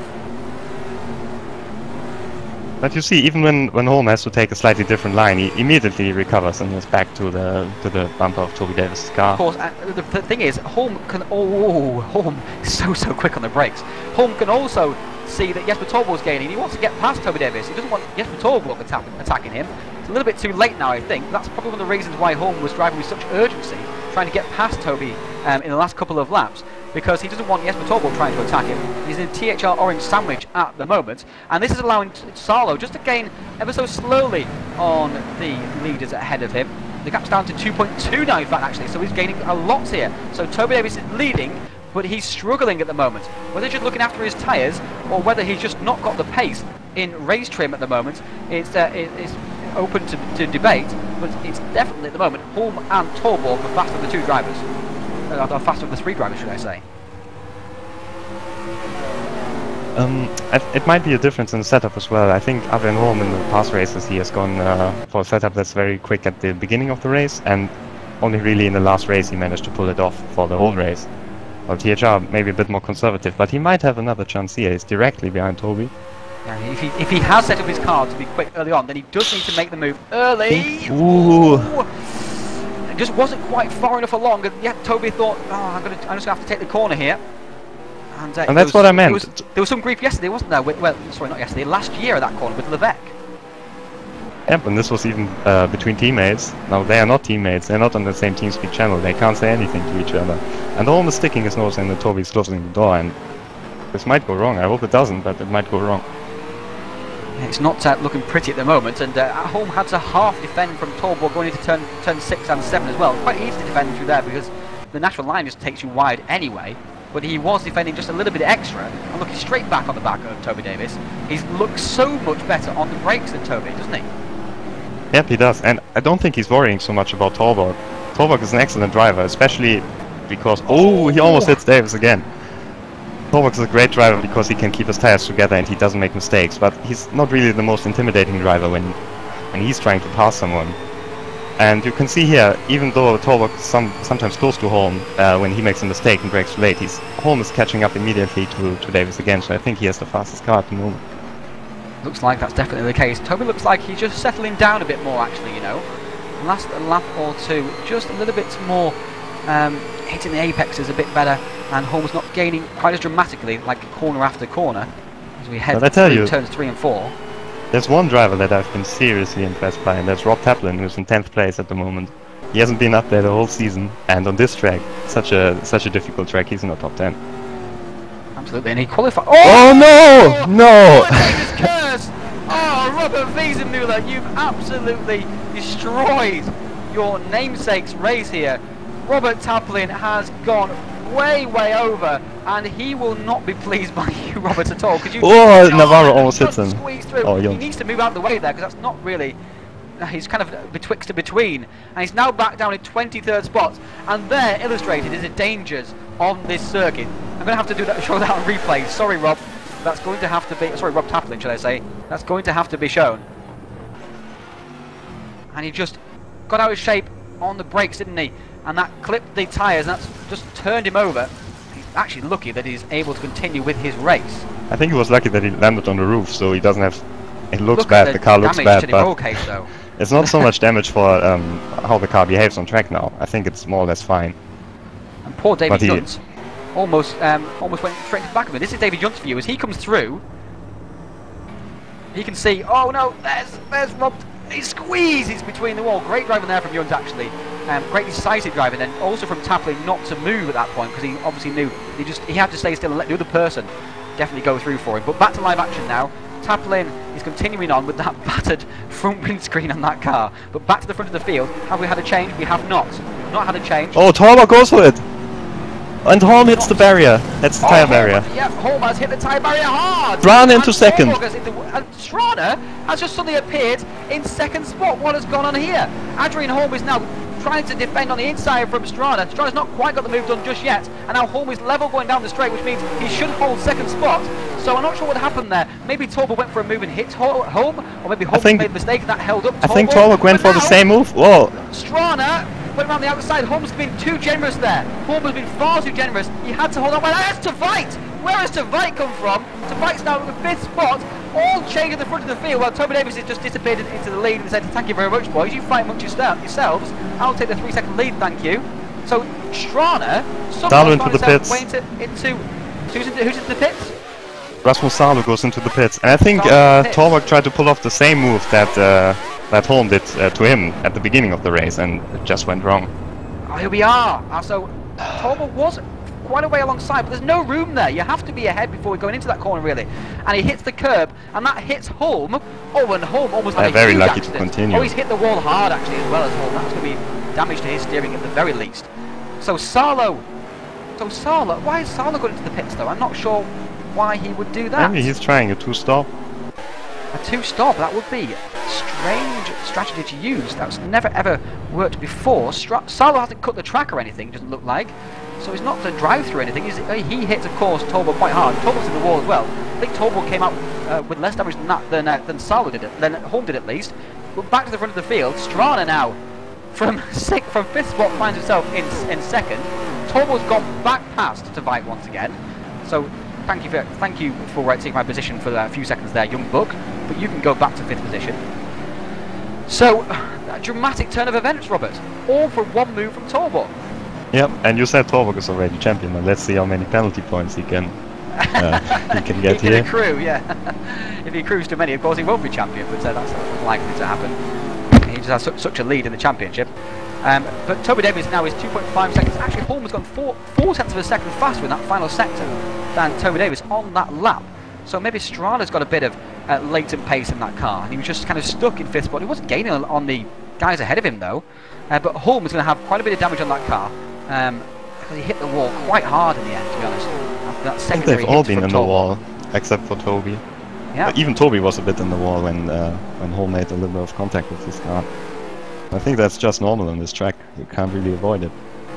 But you see, even when Holm has to take a slightly different line, he immediately recovers and is back to the bumper of Toby Davis' car. Of course, the thing is, Holm can... Oh, Holm is so quick on the brakes. Holm can also see that Jesper Torborg's gaining. He wants to get past Toby Davis. He doesn't want Jesper Torborg attacking him. It's a little bit too late now, I think. That's probably one of the reasons why Holm was driving with such urgency, trying to get past Toby in the last couple of laps, because he doesn't want Jesper Torborg trying to attack him. He's in THR orange sandwich at the moment, and this is allowing Salo just to gain ever so slowly on the leaders ahead of him. The gap's down to 2.2 now, in fact, actually, so he's gaining a lot here. So Toby Davis is leading, but he's struggling at the moment. Whether he's just looking after his tyres, or whether he's just not got the pace in race trim at the moment, it's open to debate, but it's definitely at the moment Holm and Torborg are faster than the two drivers. Are faster than the three drivers, should I say. It might be a difference in the setup as well. I think other than Holm in the past races, he has gone for a setup that's very quick at the beginning of the race, and only really in the last race he managed to pull it off for the whole race. Well, THR maybe a bit more conservative, but he might have another chance here. He's directly behind Toby. Yeah, if he has set up his car to be quick early on, then he does need to make the move early. Ooh. It just wasn't quite far enough along, and yeah, Toby thought, oh, I'm just going to have to take the corner here. And that's what I meant. There was some grief yesterday, wasn't there? Well, sorry, not yesterday, last year at that corner with Levesque. Yep, and this was even between teammates. Now they are not teammates, they're not on the same TeamSpeak channel, they can't say anything to each other. And Holm is sticking his nose in and Toby's closing the door, and this might go wrong. I hope it doesn't, but it might go wrong. It's not looking pretty at the moment, and Holm had to half defend from Torborg going into turn 6 and 7 as well. Quite easy to defend through there because the natural line just takes you wide anyway. But he was defending just a little bit extra and looking straight back on the back of Toby Davis. He looks so much better on the brakes than Toby, doesn't he? Yep, he does, and I don't think he's worrying so much about Torborg. Torborg is an excellent driver, especially because... Oh, he almost hits Davis again. Torborg is a great driver because he can keep his tires together and he doesn't make mistakes, but he's not really the most intimidating driver when he's trying to pass someone. And you can see here, even though Torborg is sometimes close to Holm, when he makes a mistake and brakes too late, Holm is catching up immediately to Davis again, so I think he has the fastest car at the moment. Looks like that's definitely the case. Toby looks like he's just settling down a bit more, actually, you know. Last lap or two, just a little bit more hitting the apexes a bit better, and Holm's not gaining quite as dramatically, like corner after corner, as we head through turns 3 and 4. There's one driver that I've been seriously impressed by, and that's Rob Taplin, who's in 10th place at the moment. He hasn't been up there the whole season, and on this track, such a difficult track, he's in the top 10. Absolutely, and he qualified. Oh no! No! Curse! Oh, Robert Wiesenmueller, you've absolutely destroyed your namesake's race here. Robert Taplin has gone way over, and he will not be pleased by you, Robert, at all. You Navarro almost hits him. Oh, he needs to move out of the way there, because that's not really... He's kind of betwixt and between, and he's now back down in 23rd spot, and there illustrated is the dangers on this circuit. I'm going to have to show that on replay. Sorry, Rob. That's going to have to be... Sorry, Rob Taplin, should I say. That's going to have to be shown. And he just got out of shape on the brakes, didn't he? And that clipped the tyres, and that's just turned him over. He's actually lucky that he's able to continue with his race. I think he was lucky that he landed on the roof, so he doesn't have... It looks bad, the car looks bad, but case, though. It's not so much damage for how the car behaves on track now. I think it's more or less fine. And poor David Juntz almost went straight to the back of him. This is David Juntz for you. As he comes through, he can see, oh no, there's Rob. He squeezes between the wall. Great driving there from Juntz, actually. Great decisive driving, and also from Taplin not to move at that point, because he obviously knew he had to stay still and let the other person definitely go through for him. But back to live action now. Taplin is continuing on with that battered front windscreen on that car. But back to the front of the field. Have we had a change? We have not. We've not had a change. Oh, Torborg goes for it! And Holm hits the barrier. That's the tyre barrier. Yeah, Holm has hit the tyre barrier hard! Brown into second. And Strana has just suddenly appeared in second spot. What has gone on here? Adrian Holm is now trying to defend on the inside from Strana. Strana's not quite got the move done just yet, and now Holm is level going down the straight, which means he should hold second spot. So I'm not sure what happened there. Maybe Torborg went for a move and hit Holm, or maybe Holm made a mistake and that held up Torborg. I think Torborg went for the same move. Whoa! Strana went around the outside. Holm's been too generous there. Holm has been far too generous. He had to hold on. Well, that's Tveit. Where has Tveit come from? Tveit's now in the 5th spot. all change at the front of the field while Toby Davis has just disappeared into the lead and said, thank you very much, boys. You fight amongst yourselves. I'll take the 3-second lead, thank you. So Strana, Salo into the pits. Who's into the pits? Rasmus Salo goes into the pits. And I think Torborg tried to pull off the same move that Holm did to him at the beginning of the race, and it just went wrong. Oh, here we are. So Torborg was quite a way alongside, but there's no room there. You have to be ahead before we're going into that corner, really. And he hits the curb, and that hits Holm. Oh, and Holm almost had a very huge lucky accident. to continue. Oh, he's hit the wall hard, actually, as well as Holm. That's going to be damage to his steering at the very least. So Salo, why is Salo going into the pits, though? I'm not sure why he would do that. Maybe he's trying a two-stop. A two-stop, that would be a strange strategy to use. That's never ever worked before. Salo hasn't cut the track or anything, doesn't look like. So he's not going to drive through anything. He hits, of course, Torborg quite hard. Torborg's in the wall as well. I think Torborg came out with less damage than that than Salo did, than Holm did at least. But back to the front of the field. Strana now, from 5th spot, finds himself in second. Torborg's gone back past to Veit once again. So thank you for taking my position for a few seconds there, young buck. But you can go back to 5th position. So a dramatic turn of events, Robert. All for one move from Torborg. Yep, and you said Torborg is already champion, and let's see how many penalty points he can get here. Accrue, yeah. If he accrues too many, of course he won't be champion, but that's unlikely to happen. He just has such a lead in the championship. But Toby Davis now is 2.5 seconds. Actually, Holm has gone 4 tenths of a second faster in that final sector than Toby Davis on that lap. So maybe Strana's got a bit of latent pace in that car, and he was just kind of stuck in 5th spot. He wasn't gaining on the guys ahead of him, though. But Holm is going to have quite a bit of damage on that car. Because he hit the wall quite hard in the end, to be honest. That I think they've all been in the wall, except for Toby. Yeah. Even Toby was a bit in the wall when Holm made a little bit of contact with his car. I think that's just normal on this track. You can't really avoid it.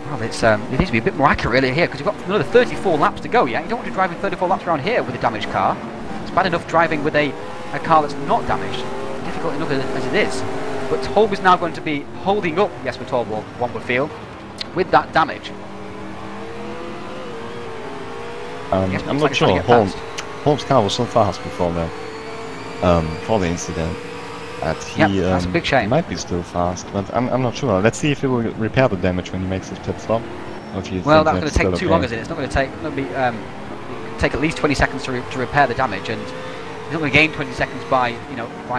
Well, it needs to be a bit more accurate really here, because you've got another 34 laps to go, yeah? You don't want to be driving 34 laps around here with a damaged car. It's bad enough driving with a car that's not damaged. Difficult enough as it is. But Holm is now going to be holding up Jesper Torborg, one would feel, with that damage. I'm not sure. Holm's car was so fast before the incident that that's a big shame. He might be still fast, but I'm not sure. Let's see if he will repair the damage when he makes his pit stop. Or if well, that's going to take too long, isn't it? It's not going to take at least 20 seconds to repair the damage, and he's not going to gain 20 seconds by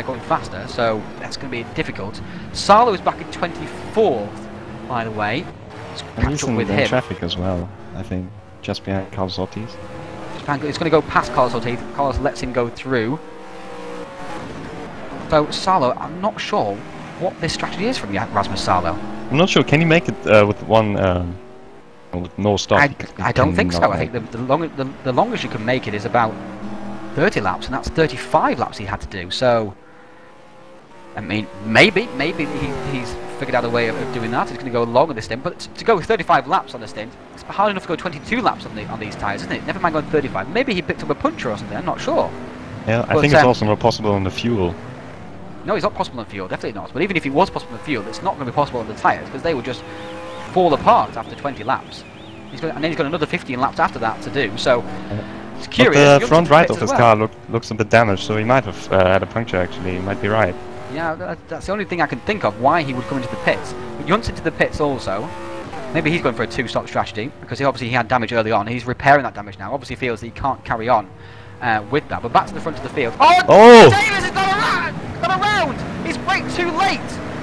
going faster. So that's going to be difficult. Salo is back in 24th, by the way. And he's in traffic as well, I think, just behind Carlos Ortiz. It's going to go past Carlos Ortiz. Carlos lets him go through. So Salo, I'm not sure what this strategy is from Rasmus Salo. I'm not sure. Can he make it with one with no stop? I don't think so. I think the longest you can make it is about 30 laps, and that's 35 laps he had to do. So, I mean, maybe he's figured out a way of doing that. He's going to go longer this stint, but to go 35 laps on the stint, it's hard enough to go 22 laps on these tyres, isn't it? Never mind going 35. Maybe he picked up a puncher or something. I'm not sure. Yeah, I think it's also not possible on the fuel. No, it's not possible on fuel, definitely not. But even if it was possible on fuel, it's not going to be possible on the tyres, because they would just fall apart after 20 laps. And then he's got another 15 laps after that to do, so it's curious. But the front right of his car looks a bit damaged, so he might have had a puncture actually, he might be right. Yeah, that's the only thing I can think of why he would come into the pits. But Junt's into the pits also. Maybe he's going for a two-stop strategy, because he had damage early on. He's repairing that damage now. Obviously feels that he can't carry on with that. But back to the front of the field. Oh! Davis has got around! He's braked too late!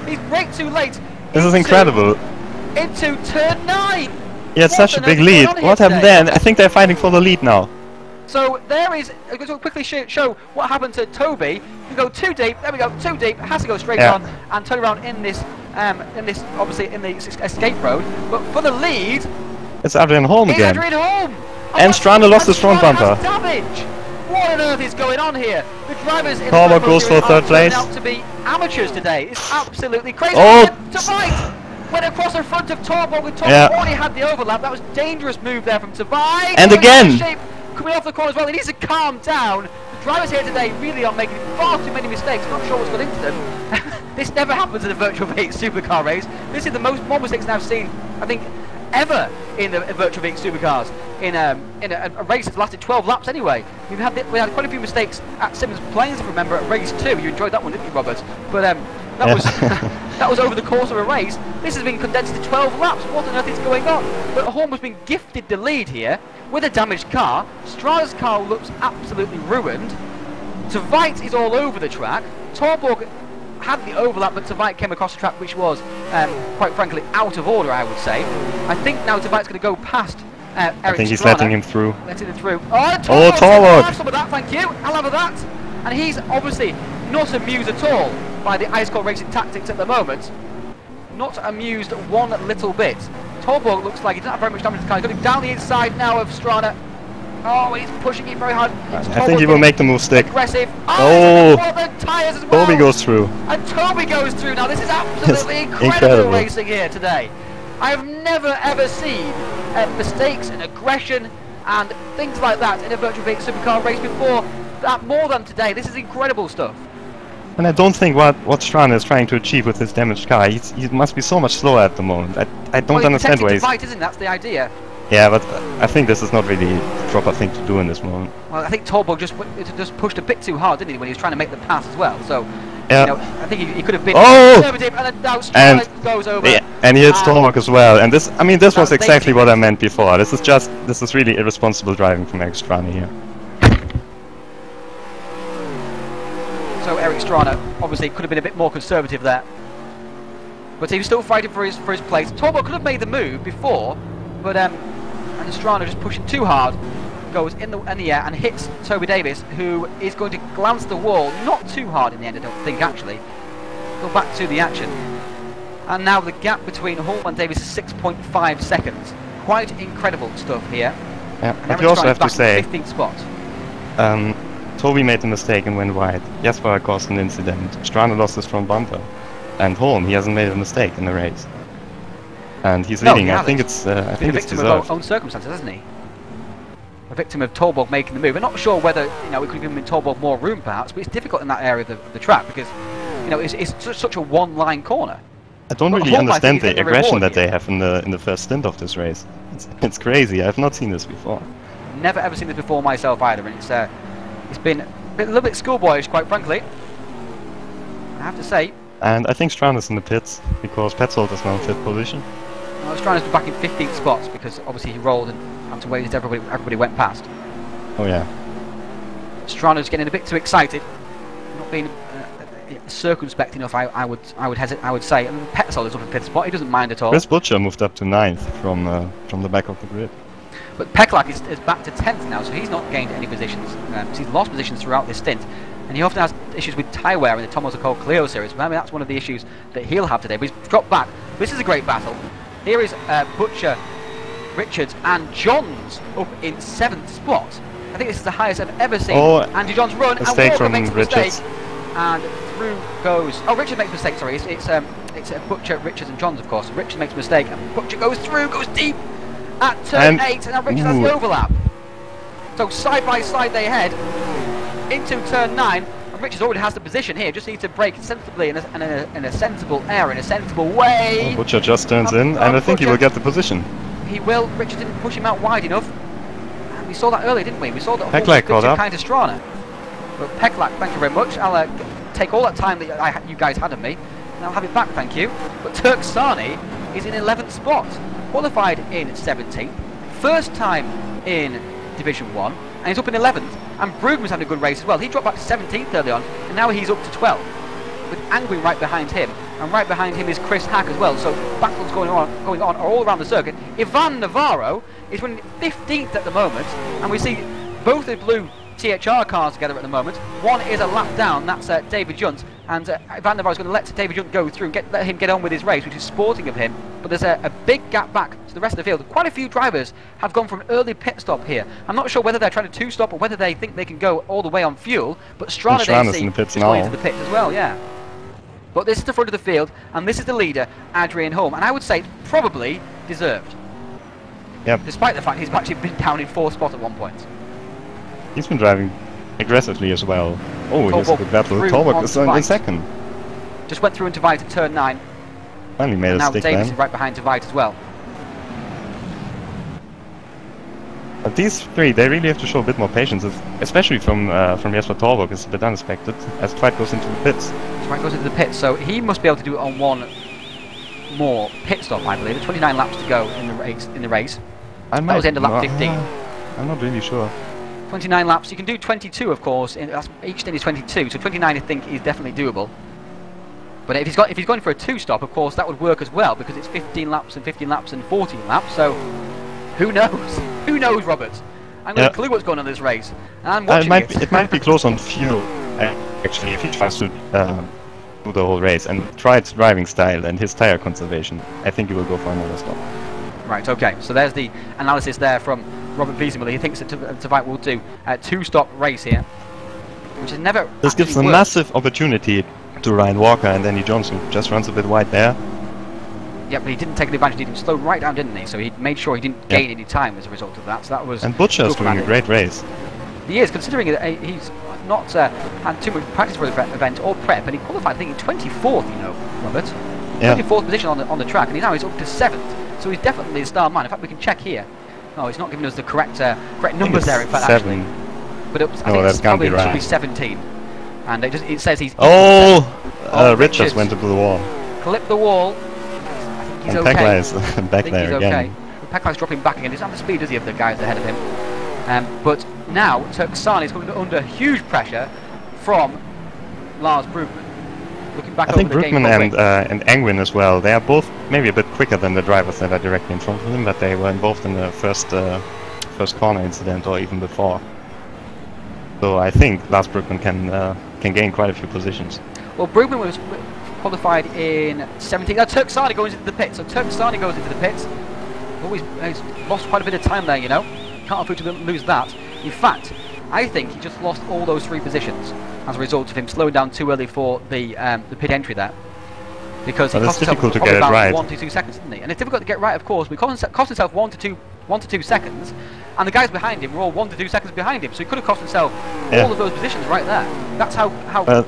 He's braked too late! This is incredible! Into turn 9! He had such a big lead. What happened then? I think they're fighting for the lead now. So there is, I'm going to quickly show what happened to Toby. We go too deep, there we go, too deep, has to go straight on and turn around in this, obviously in the escape road. But for the lead, it's Adrian Holm again. Adrian Holm! And Strana lost his front bumper. Damage! What on earth is going on here? The drivers in Torborg goes for third place. Out to be amateurs today. It's absolutely crazy. Oh! To fight! Went across in front of Torborg with Torborg already had the overlap. That was a dangerous move there from Tavai. And again! Coming off the corner as well. He needs to calm down. The drivers here today really are making far too many mistakes. I'm not sure what's got into them. This never happens in a Virtual V8 Supercar race. This is the more mistakes I've seen, I think, ever in the Virtual V8 Supercars in a race that's lasted 12 laps anyway. We had quite a few mistakes at Simmons Plains, if you remember, at race 2. You enjoyed that one, didn't you, Robert? But that was that was over the course of a race. This has been condensed to 12 laps. What on earth is going on? But Horn has been gifted the lead here with a damaged car. Strada's car looks absolutely ruined. Tveit is all over the track. Torborg had the overlap, but Tveit came across the track, which was, quite frankly, out of order, I would say. I think now Tveit's going to go past Eric I think he's Strada. letting him through. Letting him through. Oh, Torborg! I'll have some of that, thank you. I'll have that. And he's obviously not amused at all by the ice cold racing tactics at the moment. Not amused one little bit. Torborg looks like he doesn't have very much damage to the car. He's going down the inside now of Strada. Oh, he's pushing it very hard. I think he will make the move stick. Aggressive. Oh! The tyres as well. Toby goes through. And Toby goes through. Now this is absolutely incredible, incredible racing here today. I have never ever seen mistakes and aggression and things like that in a Virtual V8 Supercar race before. That more than today. This is incredible stuff. And I don't think what Strada is trying to achieve with his damaged car. He must be so much slower at the moment. I don't understand why he's... Fight, isn't that's the idea. Yeah, but I think this is not really the proper thing to do in this moment. Well, I think Torborg just pushed a bit too hard, didn't he, when he was trying to make the pass as well. So, yeah. you know, I think he could have been conservative, and now Strada goes over. Yeah, and he hits Torborg as well. And this, I mean, this was exactly what I meant before. This is really irresponsible driving from Eric Strada here. So Eric Strada obviously could have been a bit more conservative there, but he was still fighting for his place. Torborg could have made the move before, but and Strada just pushing too hard, goes in the air and hits Toby Davis, who is going to glance the wall, not too hard in the end, I don't think actually. Go back to the action, and now the gap between Hall and Davis is 6.5 seconds. Quite incredible stuff here. Yeah, but you also have to say, 15th spot. Toby made a mistake and went wide. Jasper caused an incident. Strada lost his front bumper. And Holm, he hasn't made a mistake in the race. And he's leading. I think it's I think it's deserved. of own circumstances, hasn't he? A victim of Torborg making the move. I'm not sure whether, you know, we could have given Torborg more room perhaps, but it's difficult in that area of the track because, you know, it's such a one-line corner. I don't really understand the aggression that they have in the first stint of this race. It's crazy. I've not seen this before. Never ever seen this before myself either, and it's been a little bit schoolboyish, quite frankly, I have to say. And I think Strada's in the pits, because Petzold is now in 5th position. Well, Strada's back in 15th spots, because obviously he rolled and had to wait until everybody went past. Oh yeah. Strada's getting a bit too excited, not being circumspect enough, I would say. And Petzold is up in 5th spot, he doesn't mind at all. Chris Butcher moved up to 9th from the back of the grid. But Peklak is back to 10th now, so he's not gained any positions. He's lost positions throughout this stint. And he often has issues with tyre wear in the Thomas Cole Clio series. But I mean, that's one of the issues that he'll have today. But he's dropped back. This is a great battle. Here is Butcher, Richards and Johns up in 7th spot. I think this is the highest I've ever seen. Oh, Andy Johns run, and Walker makes a mistake. And through goes... Oh, Richard makes a mistake, sorry. It's Butcher, Richards and Johns, of course. Richard makes a mistake, and Butcher goes through, goes deep. At turn 8, and now Richards has the overlap. So side by side they head into turn 9, and Richards already has the position here. Just needs to brake sensibly in a sensible air, in a sensible way. Oh, Butcher just turns in, and I think he will get the position. He will. Richards didn't push him out wide enough. And we saw that earlier, didn't we? We saw that Peklak caught up. Kind of Strada. But Peklak, thank you very much. I'll take all that time that you guys had of me, and I'll have it back, thank you. But Turk Sani is in 11th spot. Qualified in 17th, first time in Division 1, and he's up in 11th. And Brugman's having a good race as well. He dropped back to 17th early on, and now he's up to 12th, with Angwin right behind him, and right behind him is Chris Hack as well. So battles going on all around the circuit. Ivan Navarro is running 15th at the moment, and we see both the blue THR cars together at the moment. One is a lap down, that's David Junt, and Ivan Navarro is going to let David Junt go through and let him get on with his race, which is sporting of him. But there's a big gap back to the rest of the field. Quite a few drivers have gone for an early pit stop here. I'm not sure whether they're trying to two-stop or whether they think they can go all the way on fuel, but Strada they see is going into the pits as well, yeah. But this is the front of the field, and this is the leader, Adrian Holm, and I would say probably deserved. Yep. Despite the fact he's actually been down in 4th spot at one point. He's been driving aggressively as well. Oh, here's a good battle. Torborg is in 2nd. Just went through into Tveit at turn 9. Finally made a stick Davis then. is right behind Tveit as well. But these three, they really have to show a bit more patience, especially from Jesper Torborg. It's a bit unexpected, as Twite goes into the pits. Twite goes into the pits, so he must be able to do it on one more pit stop, I believe. 29 laps to go in the race. That was the end of lap 15. I'm not really sure. 29 laps. You can do 22, of course. Each stint is 22, so 29 I think is definitely doable. But if he's going for a two-stop, of course, that would work as well, because it's 15 laps and 15 laps and 14 laps. So who knows? Who knows, Robert? I've got a clue what's going on in this race. And I'm watching it might be close on fuel, actually, if he tries to do the whole race. And Twite's driving style and his tire conservation, I think he will go for another stop. Right, okay. So there's the analysis there from Robert Wiesenmueller. He thinks that Tveit will do a two-stop race here, which has never. This gives a massive opportunity to Ryan Walker and Danny Johnson, who just runs a bit wide there. Yeah, but he didn't take the advantage. He didn't slow right down, didn't he? So he made sure he didn't gain any time as a result of that. So that was. And Butcher's doing a great race. He is, considering that he's not had too much practice for the event or prep, and he qualified, I think, in 24th. You know, Robert. Yeah. 24th position on the track, and now he's up to 7th. So he's definitely a star man. In fact, we can check here. No, it's not giving us the correct numbers there. In fact, 7. actually, but I think that's probably right. should be 17. And it says he's. Richards went into the wall. Clipped the wall. I think he's and okay. Pekla is back there again. Pekla is dropping back again. He doesn't have the speed, does he, of the guys ahead of him? But now Turksan is coming under huge pressure from Lars Brugman. Looking back I think Brugman and Engwin as well. They are both maybe a bit quicker than the drivers that are directly in front of him, but they were involved in the first corner incident or even before. So I think Lars Brugman can gain quite a few positions. Well, Brugman was qualified in 17. Turksani goes into the pits. So Turksani goes into the pits. He's lost quite a bit of time there, you know. Can't afford to lose that. In fact, I think he just lost all those 3 positions as a result of him slowing down too early for the pit entry there. Because he cost himself probably about 1 to 2 seconds, didn't he? And it's difficult to get right, of course. But he cost himself 1 to 2 seconds, and the guys behind him were all 1 to 2 seconds behind him. So he could have cost himself all of those positions right there. That's how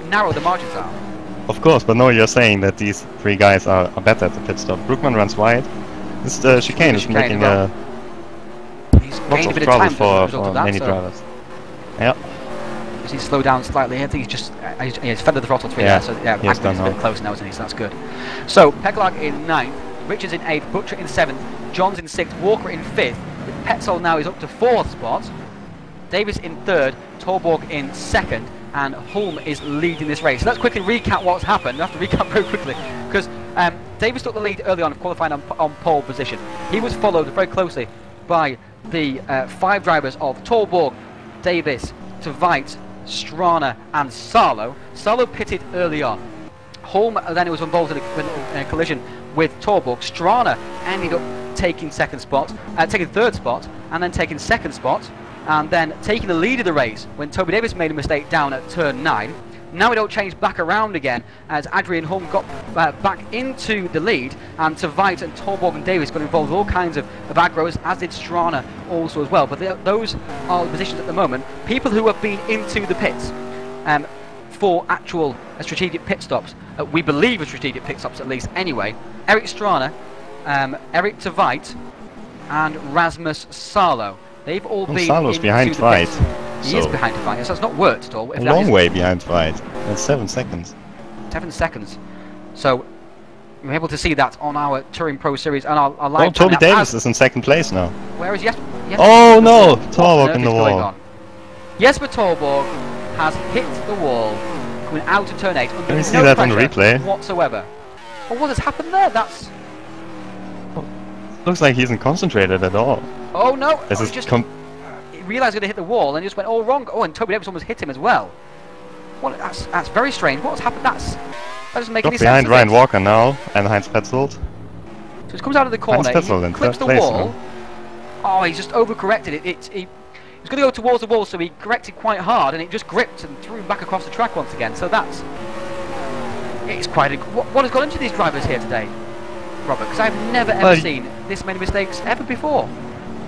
narrow the margins are. Of course, but no, you're saying that these 3 guys are better at the pit stop. Brugman runs wide. This chicane is making lots of trouble for many drivers. Yeah. He's slowed down slightly. I think he's just he's feathered the throttle 3 there. So yeah, Ackman's a bit close now, isn't he? So that's good. So Peklag in 9th, Richards in 8th, Butcher in 7th, Johns in 6th, Walker in 5th. Petzold now is up to 4th spot. Davis in 3rd, Torborg in 2nd, and Hulm is leading this race. So let's quickly recap what's happened. I have to recap very quickly because Davis took the lead early on, qualifying on pole position. He was followed very closely by the 5 drivers of Torborg, Davis, Tveit, Strana and Salo. Salo pitted early on. Hulm then was involved in a collision with Torborg. Strana ended up taking 3rd spot, and then taking 2nd spot, and then taking the lead of the race when Toby Davis made a mistake down at turn 9. Now it all changed back around again as Adrian Hulm got back into the lead, and Tveit and Torborg and Davis got involved with all kinds of aggros, as did Strana also as well. But those are the positions at the moment. People who have been into the pits for actual strategic pit stops, we believe are strategic pit stops at least anyway. Eric Strana, Eric Tveit and Rasmus Salo. They've all been Salo's behind Tveit. He is behind Tveit, so it's not worked at all. A long way behind Tveit. That's 7 seconds. 7 seconds. So we're able to see that on our TouringProSeries and our live. Toby Davis is in 2nd place now. Where is Jesper? Oh no! Torborg in the wall. Jesper Torborg has hit the wall coming out of turn 8 under no see that on the replay whatsoever. Well, what has happened there? That's. Looks like he isn't concentrated at all. Oh no! He realised he was going to hit the wall and just went all wrong. Oh, and Toby Davis almost hit him as well. Well, that's very strange. What's happened? That doesn't make any sense. Behind Ryan Walker now and Heinz Petzold. So he comes out of the corner, he clips the wall. Oh, he's just overcorrected it. He was going to go towards the wall, so he corrected quite hard, and it just gripped and threw him back across the track once again. So it's quite what has gone into these drivers here today, Robert? Because I've never ever seen this many mistakes ever before.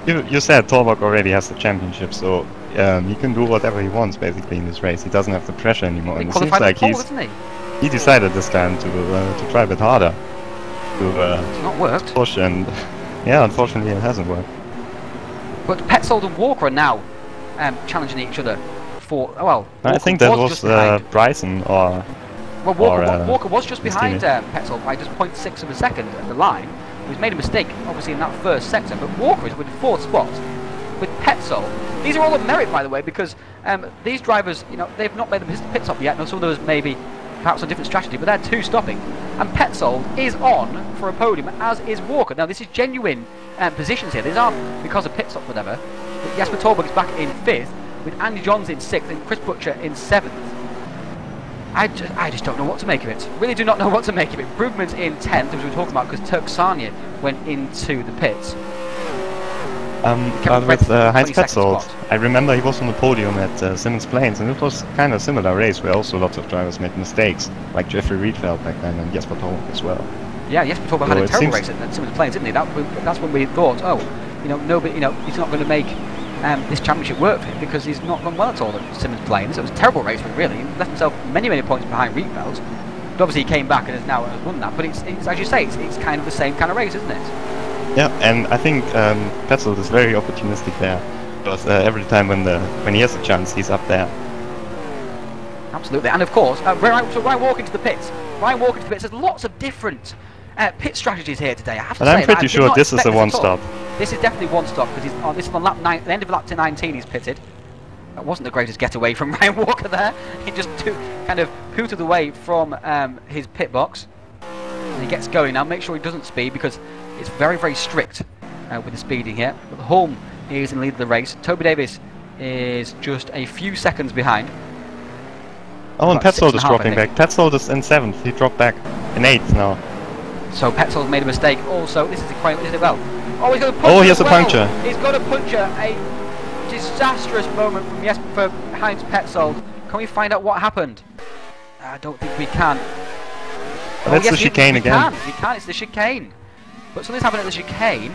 You said Torborg already has the championship, so he can do whatever he wants basically in this race. He doesn't have the pressure anymore. He and it seems like he decided this time to try a bit harder. It's not worked. Push, and yeah, unfortunately it hasn't worked. But Petzold and Walker are now challenging each other for, well, I think that was Bryson or... Well, Walker was just behind Petzold by just 0.6 of a second at the line. He's made a mistake, obviously, in that first sector, but Walker is with 4th spot. With Petzold, these are all on merit, by the way, because these drivers, you know, they've not made the pit stop yet. Now, some of those maybe perhaps on different strategy, but they're 2 stopping. And Petzold is on for a podium, as is Walker. Now, this is genuine positions here. These aren't because of pit stop, whatever. But Jesper Torborg is back in 5th, with Andy Johns in 6th and Chris Butcher in 7th. I just don't know what to make of it. Really do not know what to make of it. Brugman's in 10th, as we were talking about, because Turk Sarnia went into the pits. But with Heinz Petzold, I remember he was on the podium at Simmons Plains, and it was kind of a similar race where also lots of drivers made mistakes, like Jeffrey Riedfeld back then and Jesper Torborg as well. Yeah, Jesper Torborg had a terrible race at Simmons Plains, didn't he? That's when we thought, oh, you know, nobody, you know, he's not going to make this championship work for him because he's not gone well at all at Simmons Plains. It was a terrible race for him, really. He left himself many points behind Riedfeld. But obviously he came back and has now won that. But it's as you say, it's kind of the same kind of race, isn't it? Yeah, and I think Petzold is very opportunistic there, because every time when he has a chance, he's up there. Absolutely, and of course, Ryan walking to the pits. There's lots of different pit strategies here today. I have to say, I'm pretty sure this is a one-stop. This is definitely one stop because this is on lap 9, the end of lap 19. He's pitted. That wasn't the greatest getaway from Ryan Walker there. He just kind of hooted away from his pit box. And he gets going now. Make sure he doesn't speed because it's very strict with the speeding here. But the Holm is in the lead of the race. Toby Davis is just a few seconds behind. Oh, and Petzold is dropping back. Petzold is in 7th. He dropped back in 8th now. So Petzold made a mistake. Also, this is quite well. Oh, he's got a puncture. Oh, he has a puncture. He's got a puncture. A disastrous moment for Heinz Petzold. Can we find out what happened? I don't think we can. Oh, that's the chicane again. We can. It's the chicane. But something's happened at the chicane,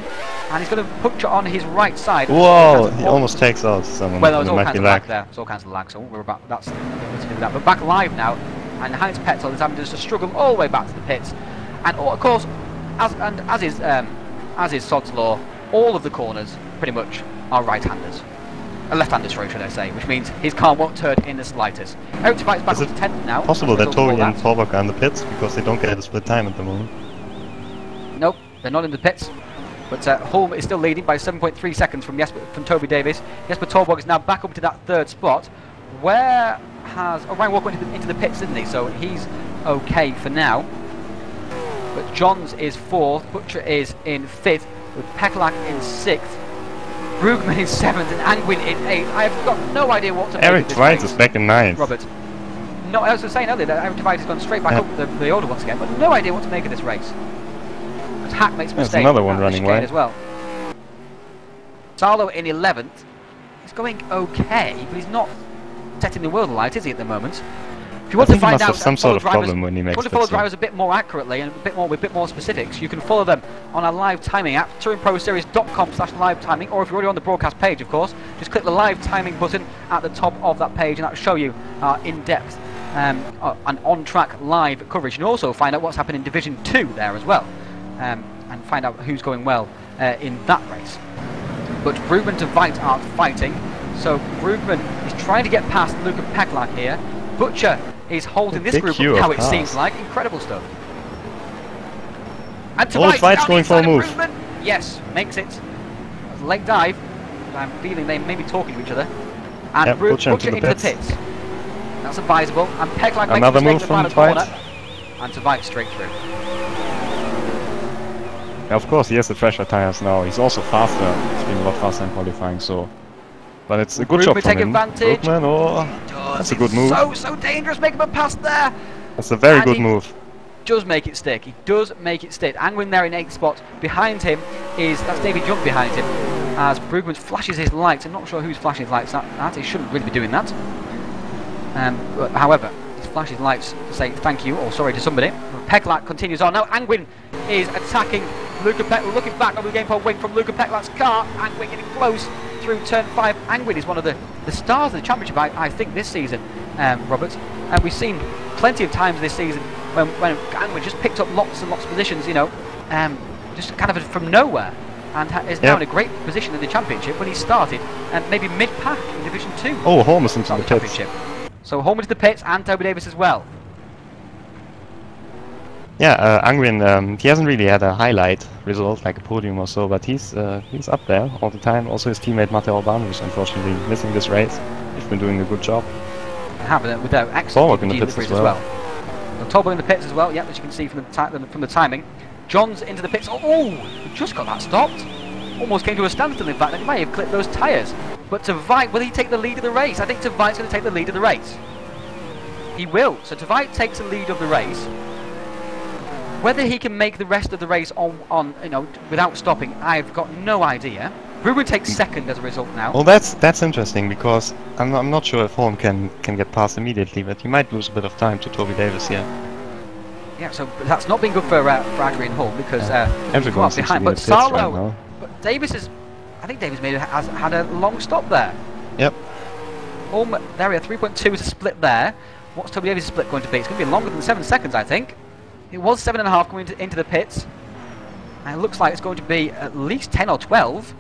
and he's got a puncture on his right side. Whoa! He almost takes out someone. Well, there's all kinds of lag there. There's all kinds of lag. So we're about. That's to do with that. But back live now, and Heinz Petzold is having just to struggle all the way back to the pits. And of course, as is Sod's Law, all of the corners pretty much are right-handers. Left-handers, sorry, should I say, which means his car won't turn in the slightest. Eric Tvite's back up to 10th now. Possible that Toby and Torborg are in the pits because they don't get a split time at the moment. Nope, they're not in the pits. But Holm is still leading by 7.3 seconds from Toby Davis. Jesper Torborg is now back up to that 3rd spot. Where has... Oh, Ryan Walker went into the pits, didn't he? So he's okay for now. But Johns is 4th, Butcher is in 5th, with Peklak in 6th, Brugman in 7th, and Angwin in 8th. I have got no idea what to make Eric of this Tvite race. is back in 9th. Robert. No, I was saying earlier that Eric Tvite has gone straight back up the order once again, but no idea what to make of this race. Because Hack makes a mistake. There's another one running wide as well. Sarlo in 11th. He's going okay, but he's not setting the world alight, is he, at the moment? If you want to find out some sort of problem when he makes if you want to follow drivers a bit more accurately and with a bit more specifics, you can follow them on our live timing app, TouringProSeries.com/live timing, or if you're already on the broadcast page, of course, just click the live timing button at the top of that page, and that'll show you our in-depth and on-track live coverage. You can also find out what's happening in Division 2 there as well, and find out who's going well in that race. But Brugman to Veit are fighting, so Brugman is trying to get past Luca Peklak here. Butcher is holding this group up now, it seems like. Incredible stuff. And to Veit's going for a move. Brugman. Yes, makes it. That's a late dive. I'm feeling they may be talking to each other. And Butcher into the pits. That's advisable. And Peklak makes a mistake in the corner. And to Veit straight through. Yeah, of course, he has the fresher tires now. He's also faster. He's been a lot faster in qualifying, so... But it's a good job from him. Brugman, that's a good move. So dangerous, make him a pass there. That's a very good move. Does make it stick. He does make it stick. Angwin there in 8th spot. Behind him that's David Jump behind him. As Brugman flashes his lights. I'm not sure who's flashing his lights. He shouldn't really be doing that. But however, he flashes lights to say thank you or sorry to somebody. Peklak continues on. Now Angwin is attacking Luca Peklak. Looking back over the game pole wing from Luca Peklak's car. Angwin getting close through turn 5. Angwin is one of the stars of the championship, I think, this season, Robert. And we've seen plenty of times this season when Angwin just picked up lots and lots of positions, you know, just kind of from nowhere. and is now in a great position in the championship when he started maybe mid-pack in Division 2. Oh, Holmes into the pits. So Holmes into the pits and Toby Davis as well. Yeah, Angwin, he hasn't really had a highlight result like a podium or so, but he's up there all the time. Also his teammate Matteo Albano is unfortunately missing this race. He's been doing a good job. With their excellent in the pits as well. Tolbo in the pits as well, yep, as you can see from the timing. John's into the pits. Oh, just got that stopped. Almost came to a standstill, in fact, and he might have clipped those tyres. But Tveit, will he take the lead of the race? I think Tveit's going to take the lead of the race. He will. So Tveit takes the lead of the race. Whether he can make the rest of the race on without stopping, I've got no idea. Rerun takes second as a result now. Well, that's interesting because I'm not sure if Holm can get past immediately, but he might lose a bit of time to Toby Davis here. Yeah, so that's not been good for Adrian Holm because everyone's behind. But Sarlo, but Davis is. I think Davis has had a long stop there. Yep. Holm, there we are. 3.2 is a split there. What's Toby Davis' split going to be? It's going to be longer than 7 seconds, I think. It was 7.5 going into the pits. And it looks like it's going to be at least 10 or 12.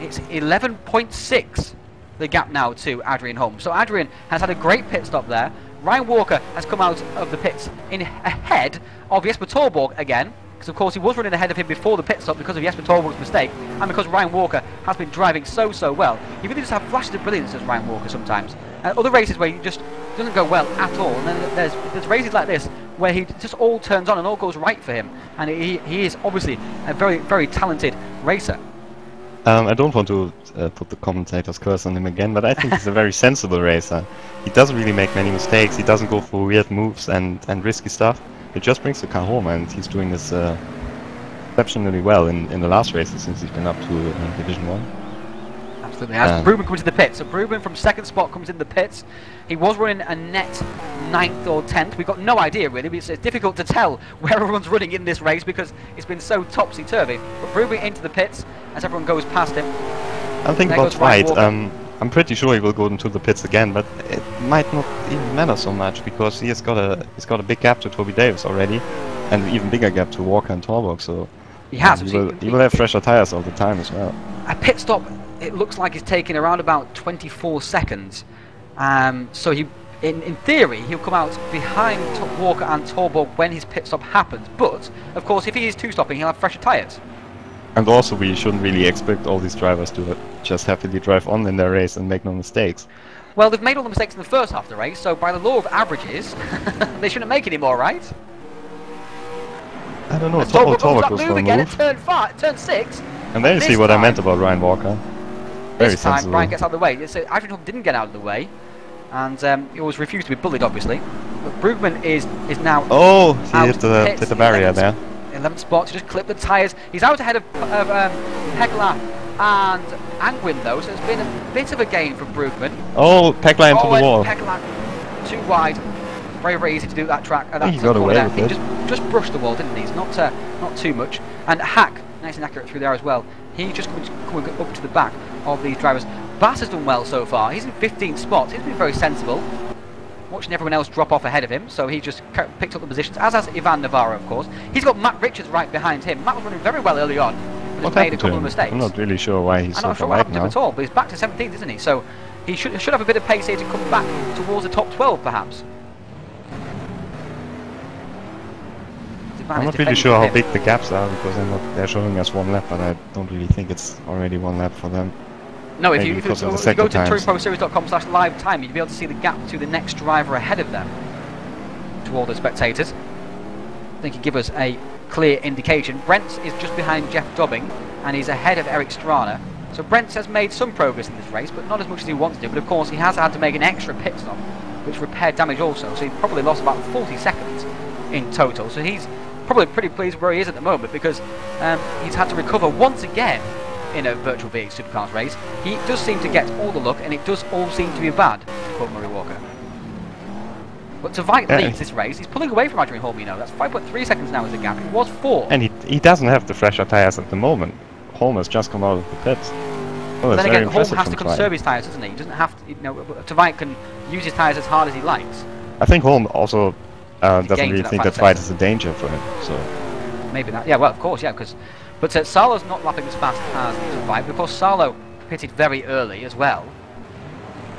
It's 11.6, the gap now to Adrian Holm. So Adrian has had a great pit stop there. Ryan Walker has come out of the pits ahead of Jesper Torborg again. Because of course he was running ahead of him before the pit stop because of Jesper Torborg's mistake. And because Ryan Walker has been driving so well. You really just have flashes of brilliance as Ryan Walker sometimes. Other races where he just doesn't go well at all. And then there's races like this where he just all turns on and all goes right for him. And he is obviously a very talented racer. I don't want to put the commentator's curse on him again, but I think he's a very sensible racer. He doesn't really make many mistakes, he doesn't go for weird moves and risky stuff. He just brings the car home, and he's doing this exceptionally well in the last races since he's been up to Division 1. Absolutely. As Brubin comes to the pits, so Brubin from second spot comes in the pits. He was running a net 9th or 10th. We've got no idea really. It's difficult to tell where everyone's running in this race because it's been so topsy-turvy. But Brubin into the pits as everyone goes past him. I think about right. I'm pretty sure he will go into the pits again, but it might not even matter so much because he's got a big gap to Toby Davis already, and an even bigger gap to Walker and Torborg. So he has. He will have fresher tires all the time as well. A pit stop, it looks like, is taking around about 24 seconds. So he, in theory, he'll come out behind Walker and Torborg when his pit stop happens. But of course, if he is two-stopping, he'll have fresher tires. And also, we shouldn't really expect all these drivers to just happily drive on in their race and make no mistakes. Well, they've made all the mistakes in the first half of the race, so by the law of averages, they shouldn't make any more, right? I don't know. Torborg goes for a again at turn 6. And there you see what I meant about Ryan Walker. Very sensible. This time, Ryan gets out of the way. So Adrian Holm didn't get out of the way, and he always refused to be bullied, obviously. But Brugman is now. Oh, he hit the barrier there. 11th spot to just clip the tyres. He's out ahead of Pekla and Angwin though, so it's been a bit of a gain from Brugman. Oh, Pekla into the wall. Pekla too wide. Very easy to do that track. He got away with it. He just brushed the wall, didn't he? It's not too much. And Hack, nice and accurate through there as well. He just coming up to the back of these drivers. Bass has done well so far. He's in 15th spots. He's been very sensible. Watching everyone else drop off ahead of him, so he just picked up the positions, as has Ivan Navarro, of course. He's got Matt Richards right behind him. Matt was running very well early on, but has made a couple of mistakes. I'm not really sure why he's so far back now. I'm not sure what happened to him at all, but he's back to 17th, isn't he? So he should have a bit of pace here to come back towards the top 12, perhaps. I'm not really sure how big the gaps are, because they're showing us 1 lap, but I don't really think it's already 1 lap for them. No, if you go to TouringProSeries.com/live time, you'll be able to see the gap to the next driver ahead of them, to all the spectators. I think it give us a clear indication. Brent is just behind Jeff Dobbing, and he's ahead of Eric Strana. So Brent has made some progress in this race, but not as much as he wants to. But of course, he has had to make an extra pit stop, which repaired damage also. So he probably lost about 40 seconds in total. So he's probably pretty pleased where he is at the moment, because he's had to recover once again in a Virtual V8 Supercars race. He does seem to get all the luck, and it does all seem to be bad, to quote Murray Walker. But Tveit leads this race. He's pulling away from Adrian Holm, you know. That's 5.3 seconds now as a gap. It was 4. And he doesn't have the fresher tyres at the moment. Holm has just come out of the pits. Oh, then again, Holm has to conserve his tyres, doesn't he? He doesn't have to, you know, Tveit can use his tyres as hard as he likes. I think Holm also doesn't really think that Tveit is a danger for him, so... Maybe that, yeah, well, of course, yeah, because But Salo's not lapping as fast as White. Of course, Salo pitted very early as well,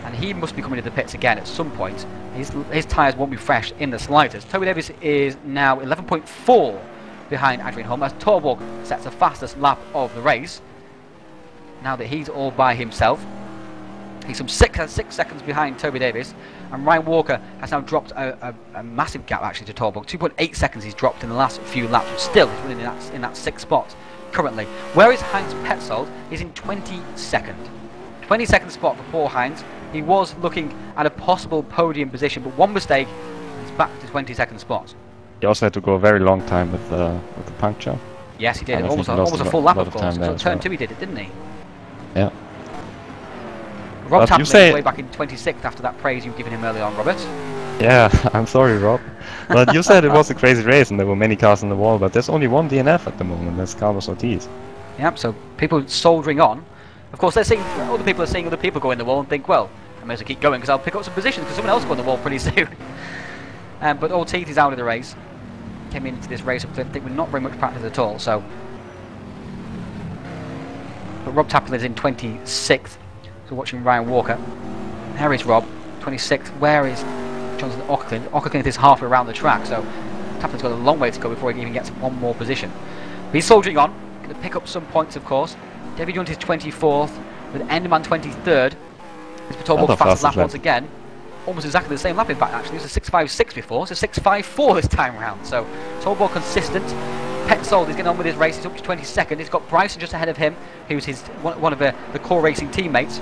and he must be coming to the pits again at some point. His tyres won't be fresh in the slightest. Toby Davis is now 11.4 behind Adrian Holm as Torborg sets the fastest lap of the race. Now that he's all by himself, he's some 6 seconds behind Toby Davis, and Ryan Walker has now dropped a massive gap actually to Torborg. 2.8 seconds he's dropped in the last few laps, but still he's running in that 6th spot currently. Whereas Heinz Petzold is in 22nd. 22nd spot for poor Heinz. He was looking at a possible podium position, but one mistake and he's back to 22nd spot. He also had to go a very long time with the puncture. Yes, he did. And Almost a full lap, of course. So turn 2 he did it, didn't he? Yeah. Rob Taplin is way back in 26th after that praise you've given him earlier on, Robert. Yeah, I'm sorry, Rob. But you said it was a crazy race and there were many cars on the wall, but there's only one DNF at the moment, that's Carlos Ortiz. Yep, so people soldiering on. Of course, other people are seeing other people go in the wall and think, well, I may as well keep going because I'll pick up some positions because someone else will go in the wall pretty soon. But Ortiz is out of the race. Came into this race, I think, with not very much practice at all. So, but Rob Taplin is in 26th. So watching Ryan Walker. There is Rob, 26th. Where is Johnson Ockerklin? Ockerklin is halfway around the track, so Taplin's got a long way to go before he even gets one more position. But he's soldiering on, going to pick up some points, of course. David Jones is 24th, with Enderman 23rd. It's Torborg's fastest lap once again. Almost exactly the same lap, in fact, actually. It was a 6.56 before, so 6.54 this time around. So, Torborg consistent. Petzold is getting on with his race. He's up to 22nd. He's got Bryson just ahead of him, who's his one of the core racing teammates.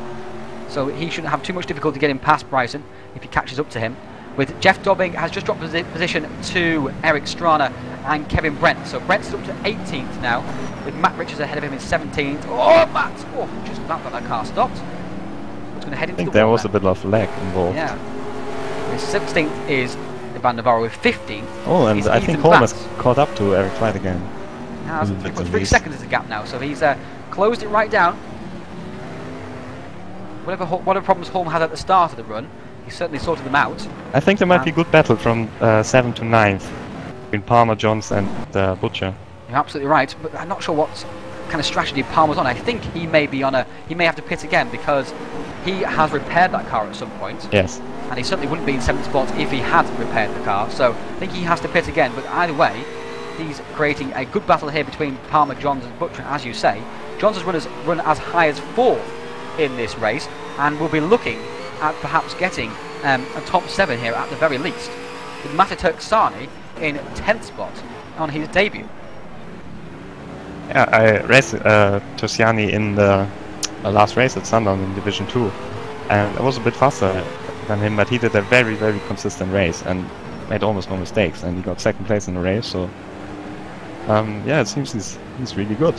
So he shouldn't have too much difficulty getting past Bryson if he catches up to him. With Jeff Dobbing has just dropped position to Eric Strana and Kevin Brent. So Brent's up to 18th now, with Matt Richards ahead of him in 17th. Oh, Matt! Oh, just about got that car stopped. It's going to head into I think the there wall was now. a bit of lag involved. Yeah. His 16th is Ivan Navarro with 15th. Oh, and I think Holm has caught up to Eric White again. Now, 3 seconds is the gap now, so he's closed it right down. Whatever problems Holm had at the start of the run, he certainly sorted them out. I think there might be good battle from 7th to 9th between Palmer, Johns and Butcher. You're absolutely right, but I'm not sure what kind of strategy Palmer's on. I think he may be on he may have to pit again because he has repaired that car at some point. Yes. And he certainly wouldn't be in 7th spot if he had repaired the car. So I think he has to pit again. But either way, he's creating a good battle here between Palmer, Johns and Butcher, as you say. Johns has run as high as 4th in this race, and will be looking at perhaps getting a top 7 here at the very least, with Mata Turksani in 10th spot on his debut. Yeah, I raced Tosiani in the last race at Sundown in Division 2, and I was a bit faster than him, but he did a very, very consistent race and made almost no mistakes, and he got 2nd place in the race. So yeah, it seems he's really good,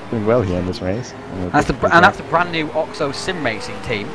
doing well here in this race. And that's the brand new Oxo Sim Racing team.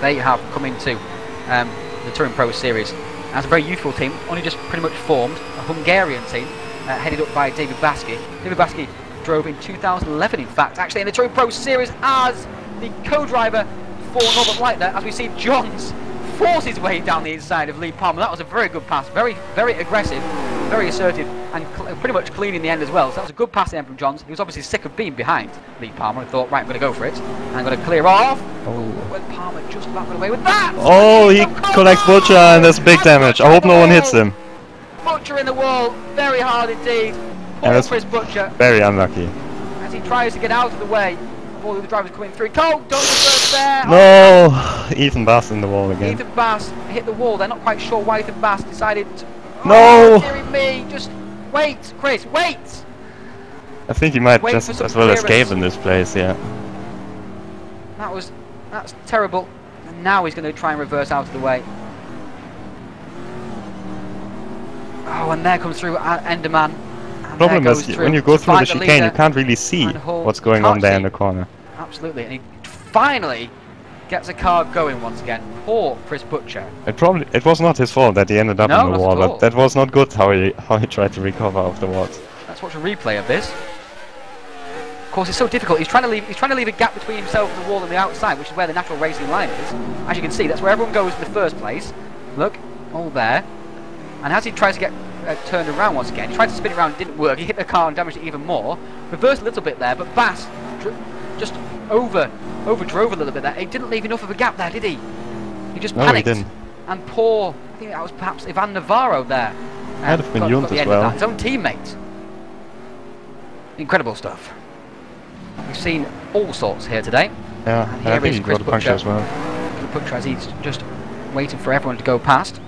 They have come into the Touring Pro Series as a very youthful team, only just pretty much formed, a Hungarian team headed up by David Baski. David Baski drove in 2011, in fact, actually in the Touring Pro Series as the co-driver for Norbert Leitner, as we see Johns force his way down the inside of Lee Palmer. That was a very good pass, very, very aggressive, very assertive, and pretty much clean in the end as well. So that was a good pass in from Johns. He was obviously sick of being behind Lee Palmer and thought, right, I'm going to go for it. And I'm going to clear off. Oh, well, Palmer just about got away with that. Oh, he collects Butcher and there's big damage. I hope no one hits him. Butcher in the wall, very hard indeed. Poor Chris Butcher. Very unlucky. As he tries to get out of the way of all the drivers coming through. Cole, don't reverse there. No, oh. Ethan Bass in the wall again. Ethan Bass hit the wall. They're not quite sure why Ethan Bass decided to... No! Oh, dearie me, just wait, Chris, wait! I think he might just as well escape in this place, yeah. That's terrible. And now he's going to try and reverse out of the way. Oh, and there comes through Enderman. Problem is, when you go through the chicane, you can't really see what's going on there in the corner. Absolutely, and he finally gets a car going once again. Poor Chris Butcher. It was not his fault that he ended up in the wall, but that was not good how he tried to recover afterwards. Let's watch a replay of this. Of course, it's so difficult. He's trying to leave a gap between himself and the wall on the outside, which is where the natural racing line is. As you can see, that's where everyone goes in the first place. Look, all there. And as he tries to get turned around once again, he tried to spin it around, it didn't work. He hit the car and damaged it even more. Reversed a little bit there, but Bass just overdrove a little bit there. He didn't leave enough of a gap there, did he? He just panicked. No, he didn't. And poor, I think that was perhaps Ivan Navarro there. Might have been Junt as well. His own teammate. Incredible stuff. We've seen all sorts here today. Yeah, and I think he got a puncture as well. Puncture as he's just waiting for everyone to go past.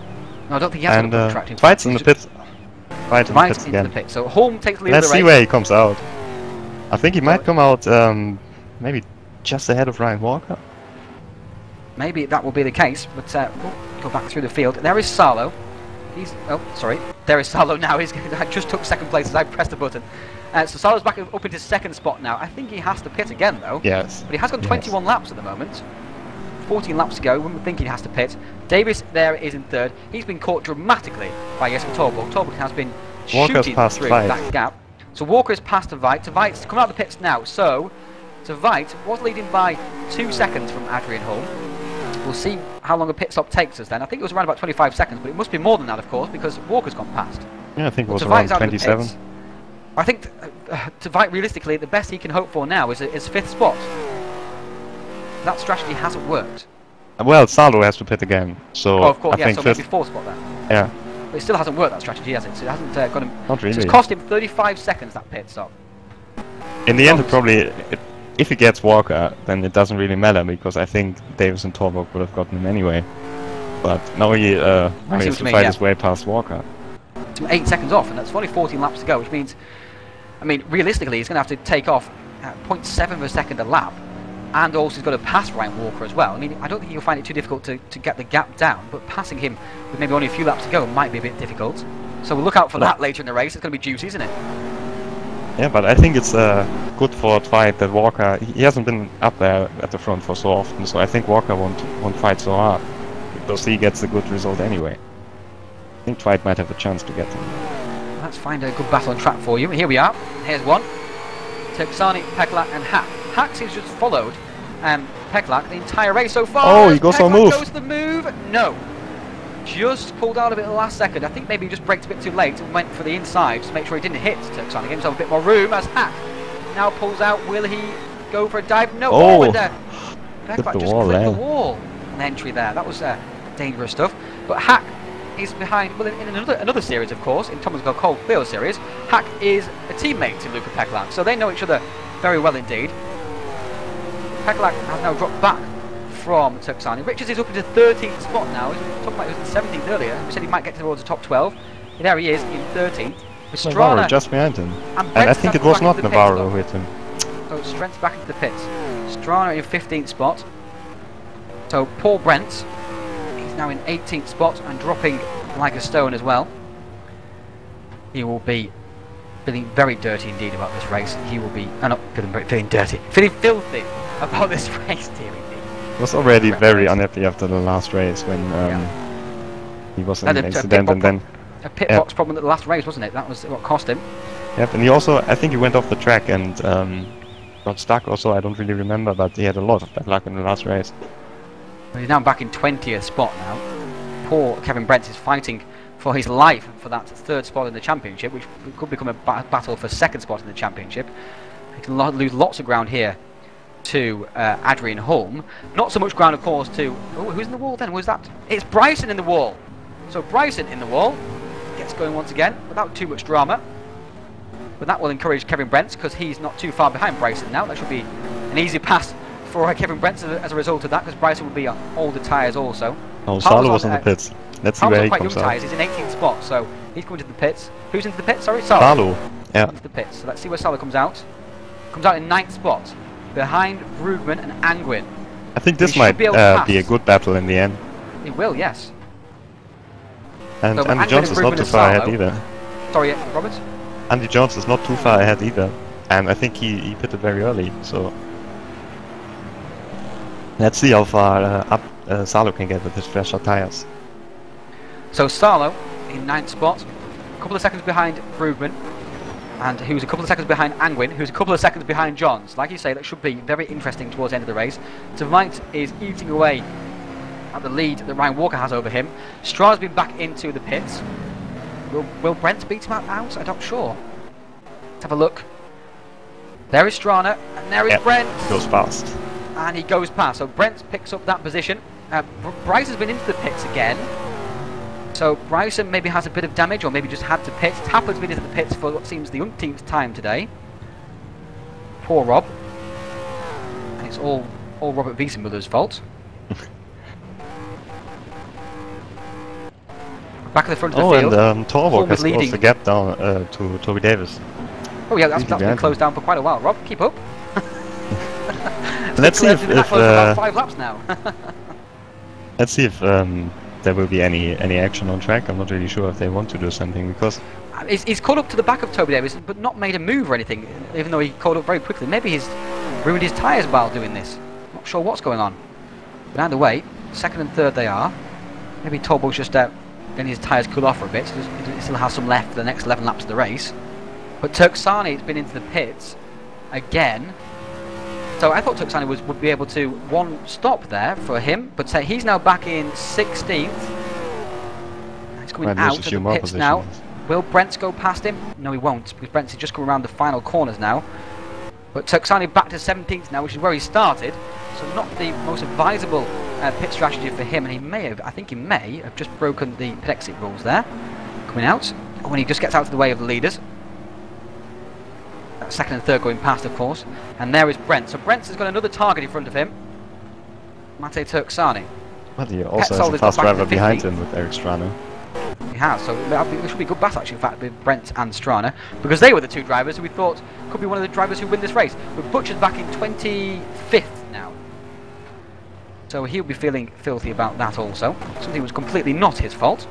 No, I don't think he has And got a puncture. Fights in the pits. Fight in the pits into again. the pit. So Holm takes the lead Let's of the see race. where he comes out. I think he might come out maybe just ahead of Ryan Walker. Maybe that will be the case, but we'll go back through the field. There is Salo. There is Salo now. I just took second place as I pressed the button. So Salo's back up into second spot now. I think he has to pit again though. Yes. But he has got 21 laps at the moment. 14 laps to go. When we think he has to pit. Davis there is in third. He's been caught dramatically by Jesper Torborg. Torborg has been shooting through that gap. So Walker is past to Veit. Veit's coming out of the pits now. So Veit was leading by 2 seconds from Adrian Holm. We'll see how long a pit stop takes us then. I think it was around about 25 seconds, but it must be more than that, of course, because Walker's gone past. Yeah, I think it was around 27. I think to Veit, realistically, the best he can hope for now is 5th spot. That strategy hasn't worked. Well, Salo has to pit again, so of course, I think so 5th. maybe 4th spot then. Yeah. But it still hasn't worked, that strategy, has it? So it hasn't got him. Not really. So it's cost him 35 seconds, that pit stop. In the end, it probably, if he gets Walker, then it doesn't really matter, because I think Davis and Torborg would have gotten him anyway. But now he has to fight his way past Walker. To 8 seconds off, and that's only 14 laps to go, which means, I mean, realistically, he's going to have to take off at 0.7 of a second a lap, and also he's got to pass Ryan Walker as well. I mean, I don't think he'll find it too difficult to get the gap down, but passing him with maybe only a few laps to go might be a bit difficult. So we'll look out for that later in the race. It's going to be juicy, isn't it? Yeah, but I think it's good for Dwight that Walker, he hasn't been up there at the front for so often, so I think Walker won't fight so hard, because he gets a good result anyway. I think Dwight might have a chance to get him. Let's find a good battle on track for you. Here we are. Here's one. Teksani, Peklak and Hack. Hack seems to have followed Peklak the entire race so far. Oh, he goes for a move. Goes to the move. No. Just pulled out a bit at the last second. I think maybe he just braked a bit too late and went for the inside to make sure he didn't hit Teksani. Give himself a bit more room as Hack now pulls out. Will he go for a dive? No. Oh, and Peklak just clipped the wall on the entry there. That was dangerous stuff. But Hack is behind, well, in another series, of course, in Thomas Cole Field series. Hack is a teammate to Luca Peklak, so they know each other very well indeed. Peklak has now dropped back from Teksani. Richards is up into 13th spot now. We were talking about he was in 17th earlier. We said he might get towards the top 12. And there he is in 13th. Navarro just behind him. And I think it was not Navarro who hit him. So Strent's back into the pits. Strana in 15th spot. So Paul Brent, he's now in 18th spot and dropping like a stone as well. He will be feeling very dirty indeed about this race. He will be not feeling dirty, feeling filthy about this race, dear indeed. He was already very unhappy after the last race when he was in an accident and then a pit box problem at the last race, wasn't it? That was what cost him. Yep, and he also, I think he went off the track and got stuck also, I don't really remember, but he had a lot of bad luck in the last race. Well, he's now back in 20th spot now. Poor Kevin Brent is fighting for his life for that 3rd spot in the championship, which could become a battle for 2nd spot in the championship. He can lose lots of ground here to Adrian Holm. Not so much ground, of course, to... Oh, who's in the wall then? Who's that? It's Bryson in the wall. So Bryson in the wall gets going once again without too much drama. But that will encourage Kevin Brent because he's not too far behind Bryson now. That should be an easy pass for Kevin Brent as a result of that, because Bryson will be on older tyres also. Oh, Salo was on the pits. Let's see where he comes out. Tyres. He's in 18th spot, so he's coming to the pits. Who's into the pits? Sorry, Salo. Yeah. Into the pits. So let's see where Salo comes out. Comes out in 9th spot, behind Brugman and Angwin. I think this might be a good battle in the end. It will, yes. And so, Andy Jones is not too far ahead either. Sorry, Robert? Andy Jones is not too far ahead either. And I think he pitted very early, so... Let's see how far up Salo can get with his fresher tyres. So Salo in 9th spot, a couple of seconds behind Brugman, and who's a couple of seconds behind Angwin, who's a couple of seconds behind Johns. Like you say, that should be very interesting towards the end of the race. Devite is eating away at the lead that Ryan Walker has over him. Stra's been back into the pits. Will Brent beat him out? I'm not sure. Let's have a look. There is Strana, and there is Brent. Goes fast. And he goes past. So Brent picks up that position. Bryce has been into the pits again. So Bryson maybe has a bit of damage, or maybe just had to pit. Tapper's been into the pits for what seems the umpteenth time today. Poor Rob. And it's all Robert Wiesenmuller's fault. Back at the front of the field. And Torborg has closed the gap down to Toby Davis. Oh yeah, that's been closed down for quite a while. Rob, keep up. Let's see if about 5 laps now. let's see if there will be any action on track. I'm not really sure if they want to do something, because he's caught up to the back of Toby Davis, but not made a move or anything. Even though he caught up very quickly, maybe he's ruined his tyres while doing this. Not sure what's going on. But either way, second and third they are. Maybe Torborg's just letting his tyres cool off for a bit, so he still has some left for the next 11 laps of the race. But Turksani has been into the pits again. So I thought Turksani would be able to one stop there for him, but he's now back in 16th. He's coming out of the pits now. Will Brent go past him? No, he won't, because Brent's just coming around the final corners now. But Turksani back to 17th now, which is where he started. So not the most advisable pit strategy for him, and he may have, I think he may have just broken the pit exit rules there. Coming out, when he just gets out of the way of the leaders. Second and third going past, of course. And there is Brent. So Brent has got another target in front of him. Mate Turksani. Well, he also has a fast driver behind him with Eric Strana. He has, so it should be a good battle actually, in fact, with Brent and Strana, because they were the two drivers who we thought could be one of the drivers who win this race. But Butcher's back in 25th now. So he'll be feeling filthy about that also. Something was completely not his fault.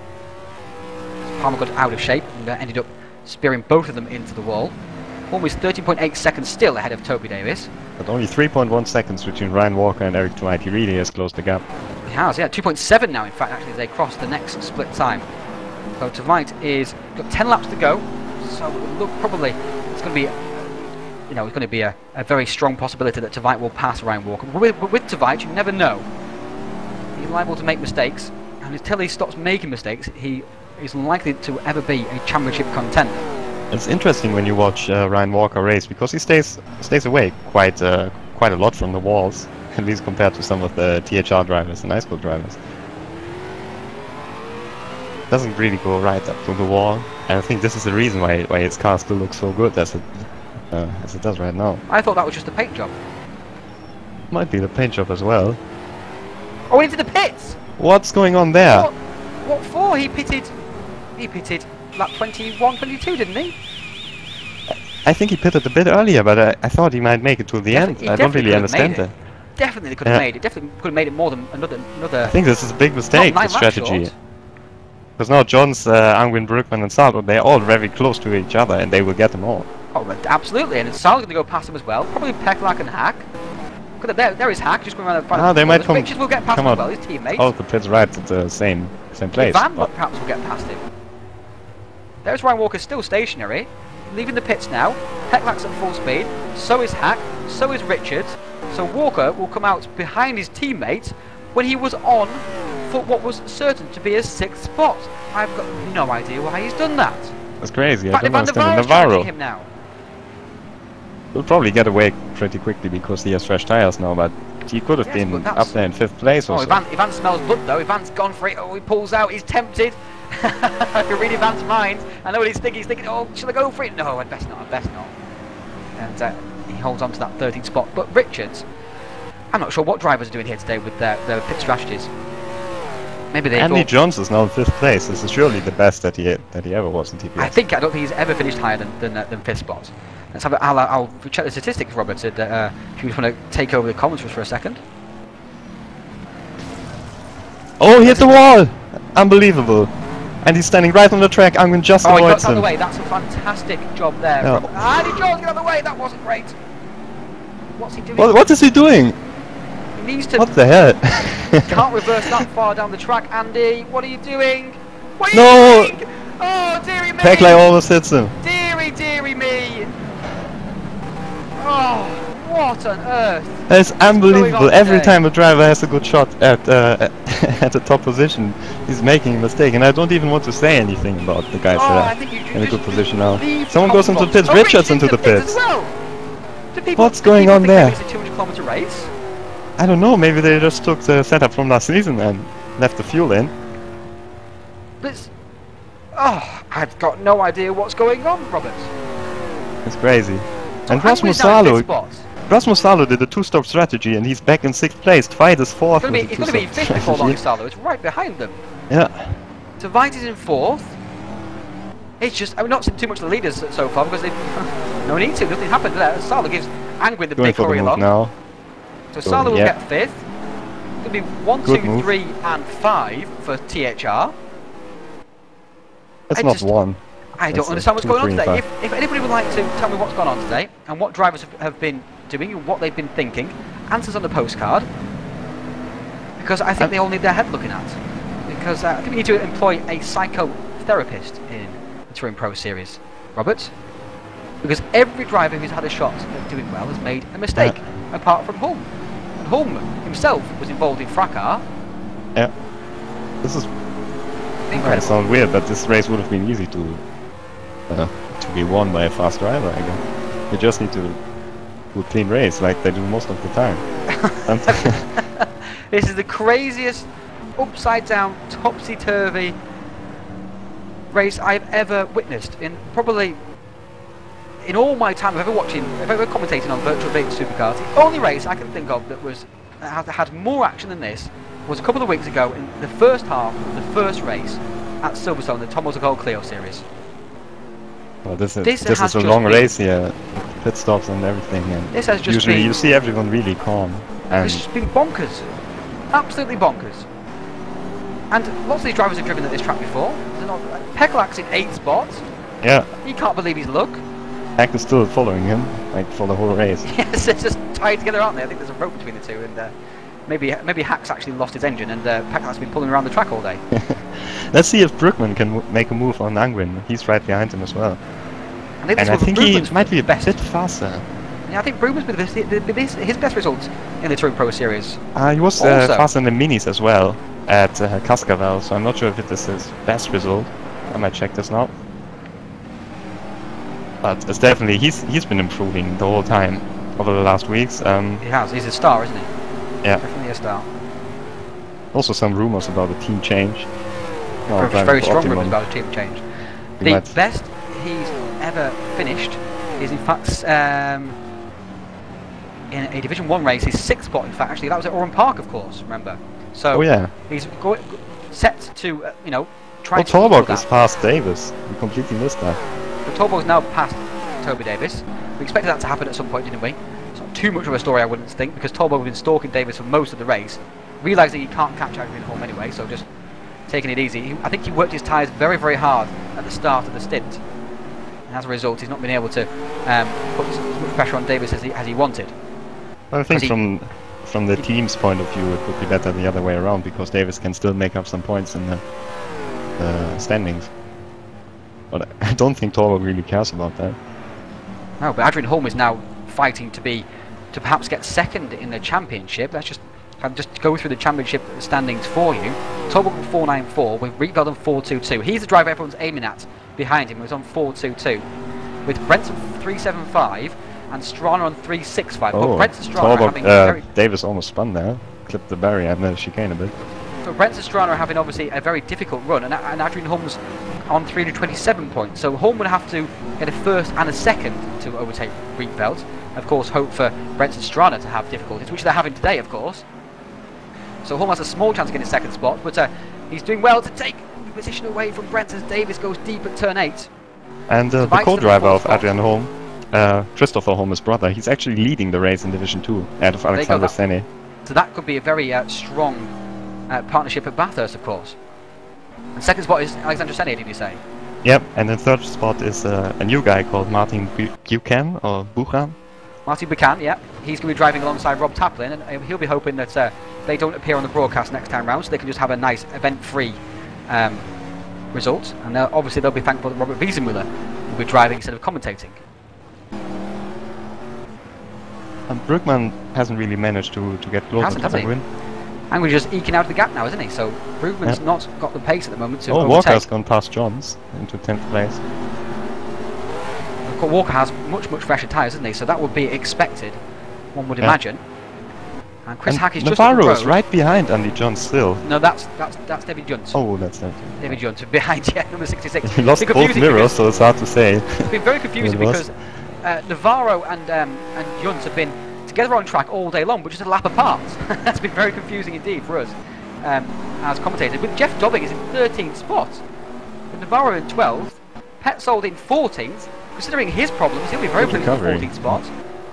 Palmer got out of shape and ended up spearing both of them into the wall. Almost 13.8 seconds still ahead of Toby Davis. But only 3.1 seconds between Ryan Walker and Eric Dwight. He really has closed the gap. He has, yeah. 2.7 now, in fact, actually, as they cross the next split time. So Dwight is got 10 laps to go. So look, probably it's going to be, it's going to be a very strong possibility that Dwight will pass Ryan Walker. With Dwight, you never know. He's liable to make mistakes, and until he stops making mistakes, he is unlikely to ever be a championship contender. It's interesting when you watch Ryan Walker race, because he stays away quite a lot from the walls, at least compared to some of the THR drivers and ice boat drivers. Doesn't really go right up to the wall, and I think this is the reason why his car still looks so good as it does right now. I thought that was just a paint job. Might be the paint job as well. Oh, into the pits! What's going on there? What for? He pitted lap 21, 22, didn't he? I think he pitted a bit earlier, but I thought he might make it to the end. I don't really understand that. Definitely could have made it. Definitely could have made it more than another. I think this is a big mistake, the strategy. Because now Johns, Angwin, Brookman and Salo, they're all very close to each other, and they will get them all. Oh, absolutely, and Salo's going to go past him as well. Probably Peklak and Hack. There is Hack, just going around the front. Ah, they might come. Richards will get past him as well, his teammate. Oh, the pit's right at the same place. Van perhaps will get past him. There's Ryan Walker still stationary, leaving the pits now. Peklak's at full speed, so is Hack, so is Richards. So Walker will come out behind his teammate when he was on for what was certain to be a 6th spot. I've got no idea why he's done that. That's crazy. I don't understand. Navarro him now. He'll probably get away pretty quickly because he has fresh tires now, but he could have been up there in 5th place or so. Ivan smells blood though. Ivan's gone for it. Oh, he pulls out. He's tempted. I can read Ivan's mind. I know what he's thinking. He's thinking, oh, should I go for it? No, I'd best not. And he holds on to that 13th spot. But Richards, I'm not sure what drivers are doing here today with their pit strategies. Maybe they. Andy Johns is now in 5th place. This is surely the best that he ever was in TPS. I don't think he's ever finished higher than 5th spot. Let's have I'll check the statistics, Robert. If you just want to take over the commentaries for a second. Oh, he hit the wall! Unbelievable. And he's standing right on the track. I'm going to just avoid him. Oh, he got out of the way. That's a fantastic job there. No. Andy Jones, get out of the way. That wasn't great. What's he doing? What is he doing? He needs to. What the hell? Can't reverse that far down the track, Andy. What are you doing? What are you doing? Oh, dearie me. Peckley almost hits him. Dearie me. Oh, What on earth? It's unbelievable. Every today? time a driver has a good shot at at the top position, he's making a mistake, and I don't even want to say anything about the guys that are in a good position now. Someone goes into the pits. Richard's into the pits. What's going on there? It's a 200-kilometer race. I don't know. Maybe they just took the setup from last season and left the fuel in. But it's, oh, I've got no idea what's going on, Robert. It's crazy. So and Rasmus Salo did a two-stop strategy, and he's back in 6th place. Twice is 4th. It's going to be 5th before long, Salo. It's right behind them. Yeah. So Veit is in 4th. It's just, I'm not seeing too much of the leaders so far because they've no need to. Nothing happened there. Salo gives Angwin the big hurry along. Now. So Salo will get 5th. It's going to be 1, 2, 3, and 5 for THR. It's not 1. I don't understand what's going on today. If anybody would like to tell me what's gone on today and what drivers have been doing and what they've been thinking, answers on the postcard. Because I think they all need their head looking at. Because I think we need to employ a psychotherapist in the Touring Pro Series. Robert? Because every driver who's had a shot at doing well has made a mistake, apart from Hulme. And Hulme himself was involved in fracas. Yeah. This is... It sounds weird, but this race would have been easy to be won by a fast driver, I guess. You just need to do a clean race like they do most of the time. This is the craziest, upside-down, topsy-turvy race I've ever witnessed in probably in all my time of ever commentating on Virtual V8 Supercars. The only race I can think of that had more action than this was a couple of weeks ago in the first half of the first race at Silverstone, the Thomas Gold Clio Series. Well, this is a long race here, pit stops and everything, and this has just usually you see everyone really calm. And it's just been bonkers, absolutely bonkers. And lots of these drivers have driven at this track before. Pekelak's in 8th spot. Yeah. He can't believe his luck. Hack is still following him, like for the whole race. Yes, they're just tied together, aren't they? I think there's a rope between the two, and maybe Hack's actually lost his engine, and Pekelak's been pulling around the track all day. Let's see if Brookman can make a move on Angwin. He's right behind him as well. And I think he might be a bit faster. Yeah, I think Brookman's been his best results in the Touring Pro Series. He was faster in the minis as well at Cascavel, so I'm not sure if it is his best result. I might check this now. But it's definitely, he's been improving the whole time over the last weeks. He has. He's a star, isn't he? Yeah. Definitely a star. Also some rumours about a team change. Very strong rumours about a team change. The best he's ever finished is in fact in a Division 1 race, his 6th spot in fact. Actually, that was at Oran Park, of course, remember? So he's set to, try to... Torborg is past Davis. We completely missed that. But Torborg's now past Toby Davis. We expected that to happen at some point, didn't we? It's not too much of a story, I wouldn't think, because Torborg has been stalking Davis for most of the race. Realising he can't catch Adrian Hulme anyway, so just taking it easy. I think he worked his tyres very, very hard at the start of the stint. And as a result, he's not been able to put as much pressure on Davis as he wanted. I think from the team's point of view, it would be better the other way around, because Davis can still make up some points in the standings. But I don't think Torborg really cares about that. No, but Adrian Hulme is now fighting to perhaps get 2nd in the championship. Let's just go through the championship standings for you. Torborg 494 with Rietveld on 422. He's the driver everyone's aiming at behind him. He was on 422 with Brent on 375 and Strana on 365. Oh, Brent and Strana Torborg, Davis almost spun there, clipped the barrier and the chicane a bit. So Brent and Strana are having obviously a very difficult run, and Adrian Hulme's on 327 points. So Hulme would have to get a 1st and a 2nd to overtake Rietveld. Of course, hope for Brent and Strana to have difficulties, which they're having today, of course. So Hulme has a small chance of getting 2nd spot, but he's doing well to take the position away from Brent as Davis goes deep at turn 8. And the co-driver of Adrian Hulme, Christopher Hulme's brother, he's actually leading the race in Division 2 out of Alexander Sene. So that could be a very strong partnership at Bathurst, of course. And 2nd spot is Alexander Sene, did you say? Yep, and the 3rd spot is a new guy called Martin Buchan, or Buchan. Martin Buchan, yeah. He's going to be driving alongside Rob Taplin, and he'll be hoping that they don't appear on the broadcast next time round, so they can just have a nice event-free result. And obviously they'll be thankful that Robert Wiesenmueller will be driving instead of commentating. Brugman hasn't really managed to get closer to the win. And we're just eking out the gap now, isn't he? So Brugman's not got the pace at the moment to overtake. Walker's gone past Johns into 10th place. Of course, Walker has much fresher tyres, isn't he? So that would be expected, one would imagine. And Chris Hack is just on the road. Navarro's right behind Andy Johns still. No, that's David Juntz. Oh, that's that. David Juntz behind, yeah, number 66. He lost both mirrors, so it's hard to say. It's been very confusing because Navarro and Juntz have been together on track all day long, but just a lap apart. That's been very confusing indeed for us as commentators. With Jeff Dobbing is in 13th spot, with Navarro in 12th, Petzold in 14th. Considering his problems, he'll be very pleased with the 14th spot.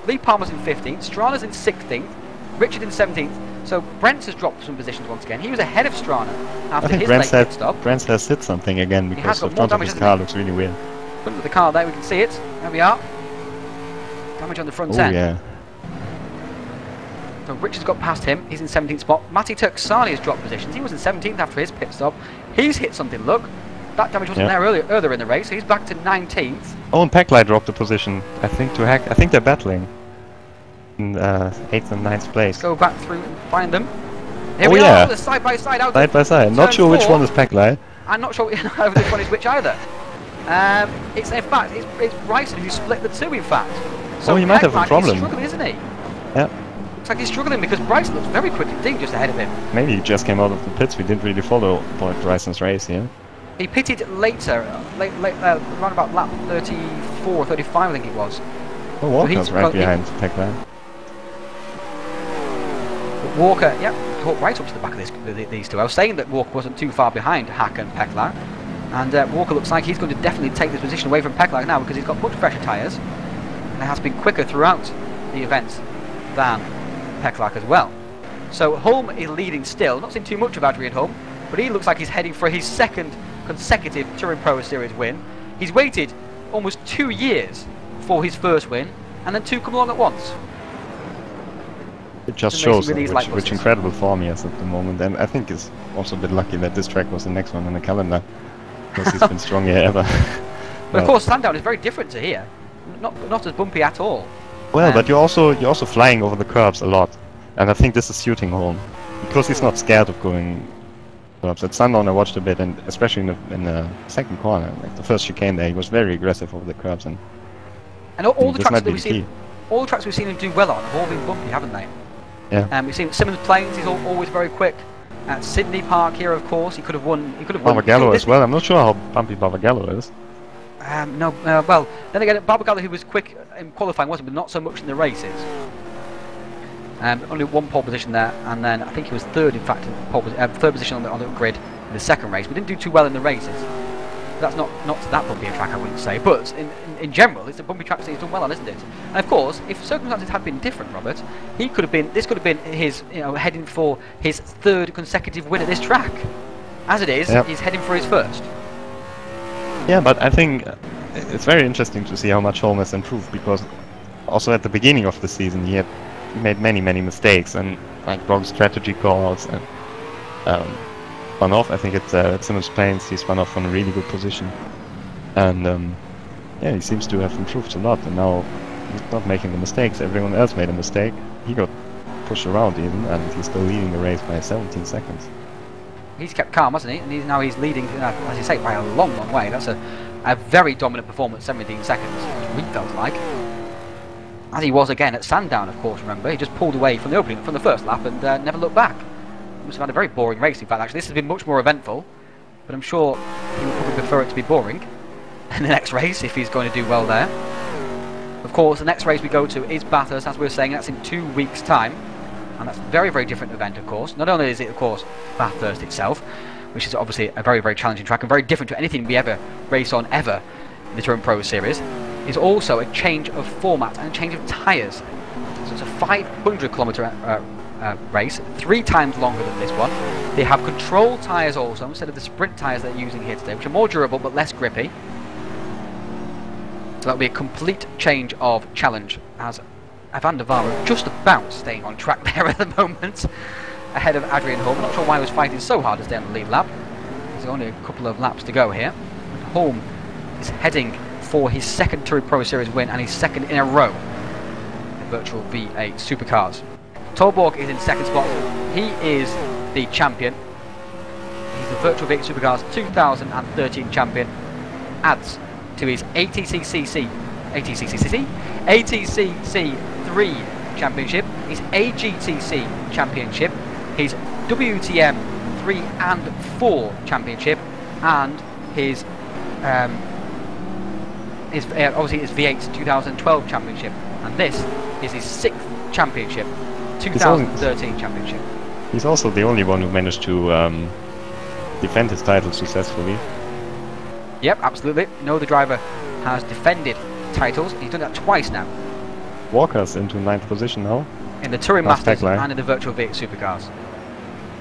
Lee Palmer's in 15th, Strana's in 16th, Richard in 17th. So Brent has dropped some positions once again. He was ahead of Strana after his late pit stop. Brent has hit something again because the front of his car looks really weird. Front of the car there, we can see it. There we are. Damage on the front end. Yeah. So Richard's got past him. He's in 17th spot. Matti Turksani has dropped positions. He was in 17th after his pit stop. He's hit something. Look, that damage wasn't there earlier in the race. So he's back to 19th. Oh, and Peckley dropped the position. I think to Hack. I think they're battling in 8th and 9th place. Let's go back through and find them. Here we are. The side by side out. Side by side. Not sure which one is Peckley. I'm not sure which one is which either. It's in fact it's Bryson who split the two. In fact. So he might have a problem. He's struggling, isn't he? Yeah. Looks like he's struggling because Bryson looks very quick indeed just ahead of him. Maybe he just came out of the pits. We didn't really follow Bryson's race here. He pitted later, around about lap 34, 35 I think it was. Oh, Walker's right behind Peckley. Walker, caught right up to the back of these two. I was saying that Walker wasn't too far behind Hack and Peckley. And Walker looks like he's going to definitely take this position away from Peckley now because he's got much fresher tyres. And has been quicker throughout the events than Peckley as well. So Hulme is leading still. Not seen too much of Adrian Hulme, but he looks like he's heading for his second consecutive Touring Pro Series win. He's waited almost 2 years for his first win, and then two come along at once. It just shows which incredible form he has at the moment, and I think it's also a bit lucky that this track was the next one in the calendar, because he's been strong here ever. But of course, Sandown is very different to here. Not as bumpy at all. Well, but you're also flying over the curbs a lot, and I think this is suiting Hulme because he's not scared of going curbs. At Sandown, I watched a bit, and especially in the second corner, like the first chicane there, he was very aggressive over the curbs, and all the tracks that we've seen him do well on have all been bumpy, haven't they? Yeah. We've seen Simmons Plains. He's always very quick. At Sydney Park here, of course, he could have won. Barbagallo as well. I'm not sure how bumpy Barbagallo is. Well, then again, Barbagallo, who was quick in qualifying, wasn't, but not so much in the races. Only one pole position there, and then I think he was third, in fact, in third position on the grid in the second race. We didn't do too well in the races. That's not that bumpy a track, I wouldn't say, but in general, it's a bumpy track that he's done well on, isn't it? And of course, if circumstances had been different, Robert, this could have been his, heading for his third consecutive win at this track. As it is, he's heading for his first. Yeah, but I think it's very interesting to see how much Hulme has improved, because also at the beginning of the season he made many mistakes and like wrong strategy calls and spun off. I think it's at Simmons Plains he spun off from a really good position, and he seems to have improved a lot, and now he's not making the mistakes. Everyone else made a mistake. He got pushed around even, and he's still leading the race by 17 seconds. He's kept calm, hasn't he? And he's leading, as you say, by a long way. That's a very dominant performance, 17 seconds, it felt like. As he was again at Sandown, of course, remember. He just pulled away from the first lap and never looked back. He must have had a very boring race, in fact, actually. This has been much more eventful, but I'm sure he would probably prefer it to be boring in the next race if he's going to do well there. Of course, the next race we go to is Bathurst, as we were saying. That's in 2 weeks' time. And that's a very different event, of course. Not only is it, of course, Bathurst itself, which is obviously a very challenging track and very different to anything we ever race on ever in the Touring Pro Series, is also a change of format and a change of tyres. So it's a 500-kilometre race, 3 times longer than this one. They have control tyres also, instead of the sprint tyres they're using here today, which are more durable but less grippy. So that'll be a complete change of challenge, as Van der Vaart just about staying on track there at the moment, ahead of Adrian Hulme. I'm not sure why he was fighting so hard to stay on the lead lap. There's only a couple of laps to go here. Hulme is heading for his second Touring Pro Series win and his second in a row. Virtual V8 Supercars. Torborg is in second spot. He is the champion. He's the Virtual V8 Supercars 2013 champion. Adds to his ATCCC 3 championship, his AGTC championship, his WTM 3 and 4 championship, and his obviously his V8 2012 championship, and this is his 6th championship, 2013 championship. He's also the only one who managed to defend his title successfully. Yep, absolutely. No other driver has defended titles. He's done that twice now. Walker's into 9th position now. In the Touring Masters and in the Virtual V8 Supercars.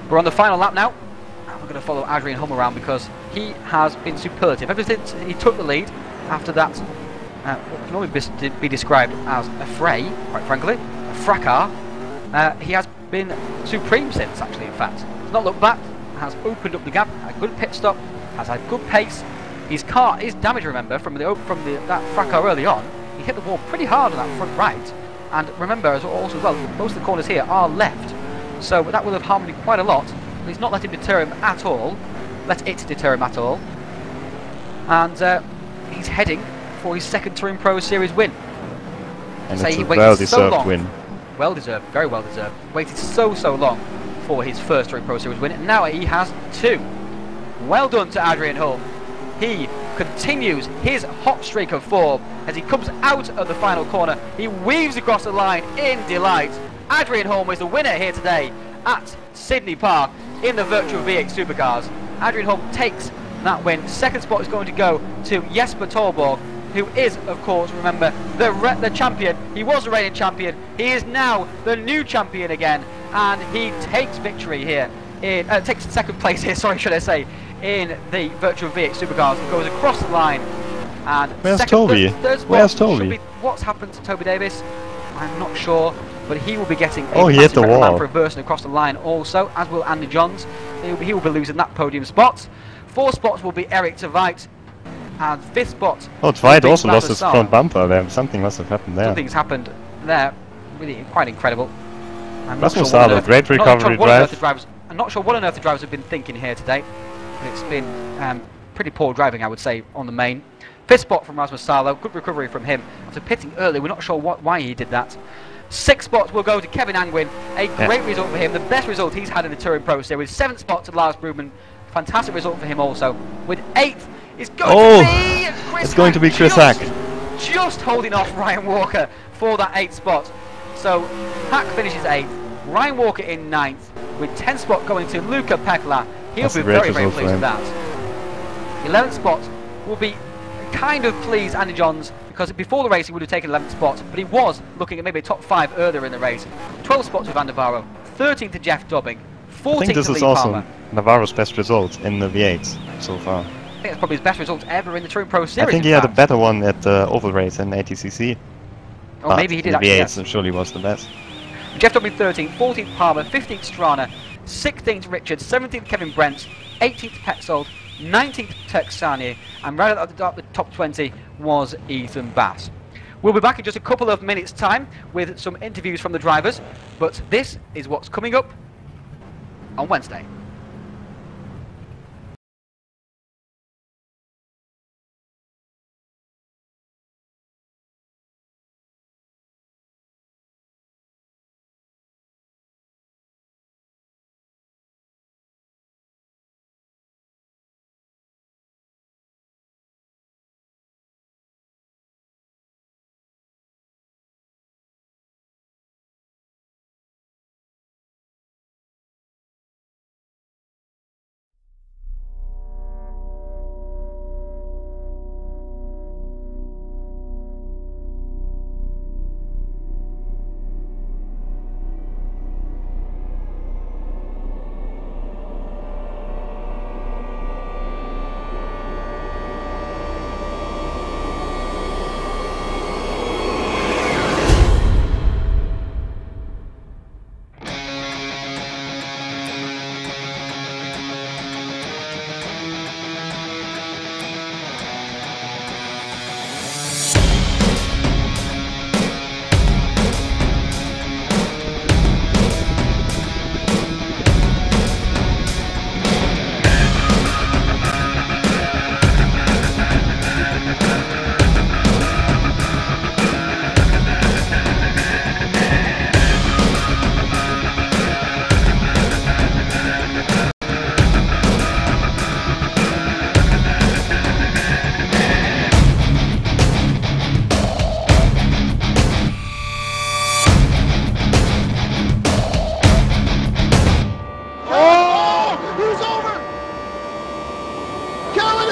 We're on the final lap now. And we're going to follow Adrian Hulme around because he has been superlative. Ever since he took the lead after that, what can only be described as a fray, quite frankly, a fracas, he has been supreme since, actually, in fact. He's not looked back, has opened up the gap, had a good pit stop, has had good pace. His car is damaged, remember, from that fracas early on. He hit the wall pretty hard on that front right, and remember also as well, most of the corners here are left, so that will have harmed him quite a lot. But he's not let it deter him at all, and he's heading for his 2nd TouringProSeries win. And it's a well-deserved win. Well deserved, very well deserved. Waited so long for his first TouringProSeries win, and now he has 2. Well done to Adrian Hulme. He continues his hot streak of form as he comes out of the final corner. He weaves across the line in delight. Adrian Hulme is the winner here today at Sydney Park in the Virtual V8 Supercars. Adrian Hulme takes that win. 2nd spot is going to go to Jesper Torborg, who is, of course, remember, the champion. He was the reigning champion. He is now the new champion again, and he takes victory here. Takes 2nd place here, sorry, should I say, in the Virtual V8 Supercars. It goes across the line. And where's Toby? Where's Toby? What's happened to Toby Davis? I'm not sure, but he will be getting he hit the wall for bursting across the line also, as will Andy Johns. He will be losing that podium spot. 4 spots will be Eric Tveit, and 5th spot. Oh, Tveit also lost his front bumper there. Something must have happened there. Something's happened there. Really quite incredible. Wiesenmueller, great recovery drive. I'm not sure what on earth the drivers have been thinking here today. It's been pretty poor driving, I would say, on the main. 5th spot from Rasmus Salo, good recovery from him after pitting early. We're not sure why he did that. 6th spot will go to Kevin Angwin, a great result for him, the best result he's had in the TouringProSeries. 7th spot to Lars Brugman, fantastic result for him also. With 8th, it's going to be Chris Hack. Just holding off Ryan Walker for that 8th spot. So Hack finishes 8th, Ryan Walker in 9th, with 10th spot going to Luca Pekla. He'll be very pleased with that. 11th spot will be kind of pleased Andy Johns, because before the race he would have taken 11th spot, but he was looking at maybe a top 5 earlier in the race. 12th spot to Van Navarro, 13th to Jeff Dobbing, 14th I think this to is Lee also Palmer. Navarro's best result in the V8s so far. I think that's probably his best result ever in the TouringProSeries. I think he had a better one at the oval race in ATCC. Oh, maybe he did actually. The V8s yes. surely was the best. Jeff Dobbing 13th, 14th Palmer, 15th Strana, 16th Richard, 17th Kevin Brent, 18th Petzold, 19th Texani, and right at the top 20 was Ethan Bass. We'll be back in just a couple of minutes' time with some interviews from the drivers, but this is what's coming up on Wednesday.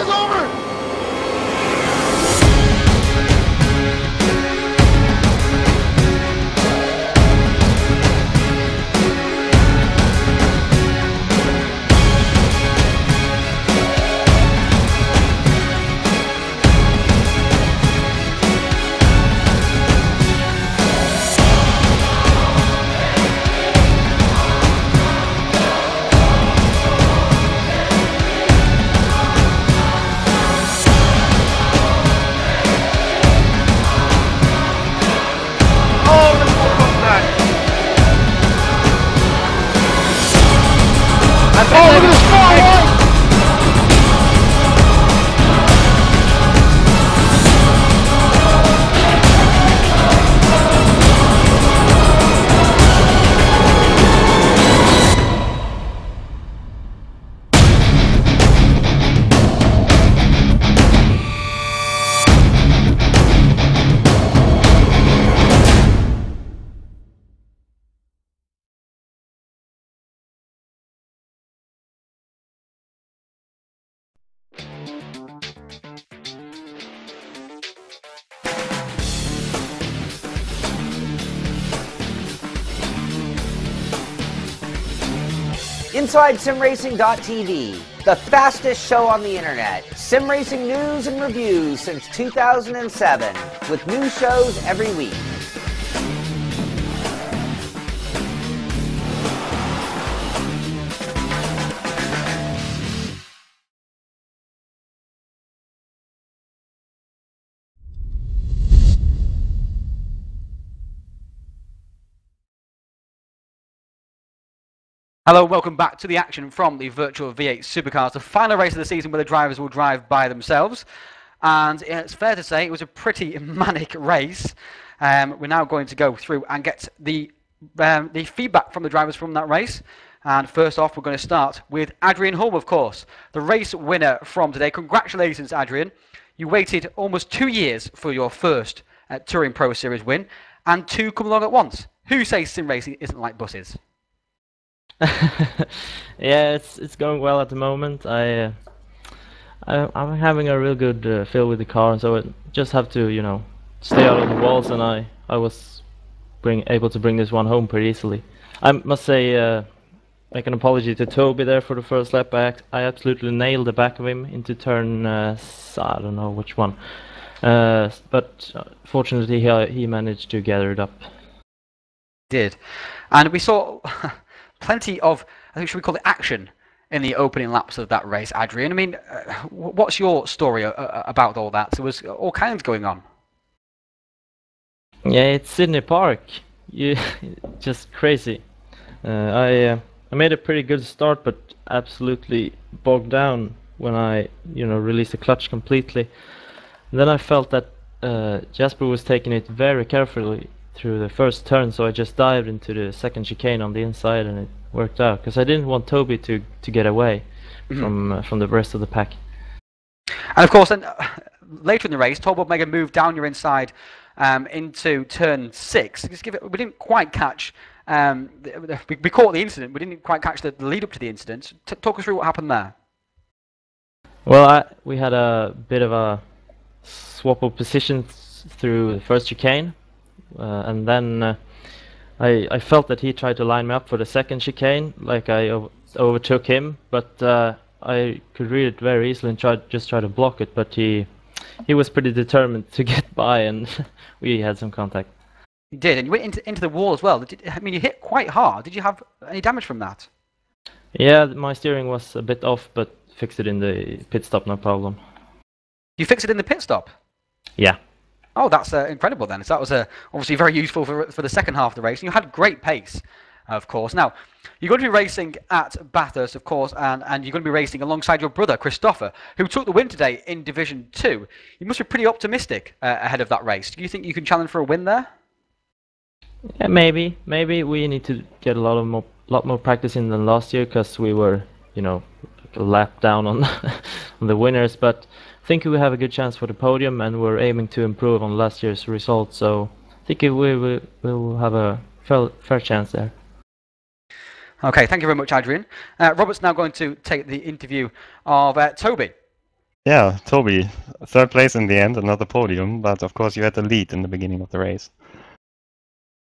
is over! Inside SimRacing.tv, the fastest show on the internet. Sim racing news and reviews since 2007, with new shows every week. Hello, welcome back to the action from the Virtual V8 Supercars, the final race of the season where the drivers will drive by themselves. And it's fair to say it was a pretty manic race. We're now going to go through and get the feedback from the drivers from that race. And first off, we're going to start with Adrian Holm, of course, the race winner from today. Congratulations, Adrian. You waited almost 2 years for your first Touring Pro Series win, and two come along at once. Who says sim racing isn't like buses? Yeah, it's going well at the moment. I'm having a real good feel with the car, so I just have to, you know, stay out of the walls, and I was able to bring this one home pretty easily. I must say, make an apology to Toby there for the first lap. I absolutely nailed the back of him into turn I don't know which one, but fortunately he managed to gather it up. Did, and we saw plenty of, I think, should we call it action in the opening laps of that race, Adrian? I mean, what's your story about all that? There was all kinds going on. Yeah, it's Sydney Park. Just crazy. I made a pretty good start, but absolutely bogged down when I, released the clutch completely. And then I felt that Jasper was taking it very carefully through the first turn, so I just dived into the second chicane on the inside, and it worked out because I didn't want Toby to get away from the rest of the pack. And of course, then later in the race, Toby made a move down your inside into turn 6. We didn't quite catch. We caught the incident. We didn't quite catch the lead up to the incident. Talk us through what happened there. Well, we had a bit of a swap of positions through the first chicane. And then I felt that he tried to line me up for the second chicane, like I overtook him, but I could read it very easily and try to block it, but he was pretty determined to get by, and we had some contact. You did, and you went into the wall as well. I mean, you hit quite hard. Did you have any damage from that? Yeah, my steering was a bit off, but fixed it in the pit stop, no problem. You fixed it in the pit stop? Yeah. Oh, that's incredible then. So that was obviously very useful for the second half of the race. And you had great pace, of course. Now, you're going to be racing at Bathurst, of course, and you're going to be racing alongside your brother, Christopher, who took the win today in Division 2. You must be pretty optimistic ahead of that race. Do you think you can challenge for a win there? Yeah, maybe. Maybe we need to get a lot more practice in than last year, because we were, a lap down on on the winners, but I think we have a good chance for the podium, and we're aiming to improve on last year's results, so I think we will have a fair chance there. Okay, thank you very much, Adrian. Robert's now going to take the interview of Toby. Yeah, Toby, third place in the end, another podium, but of course you had the lead in the beginning of the race.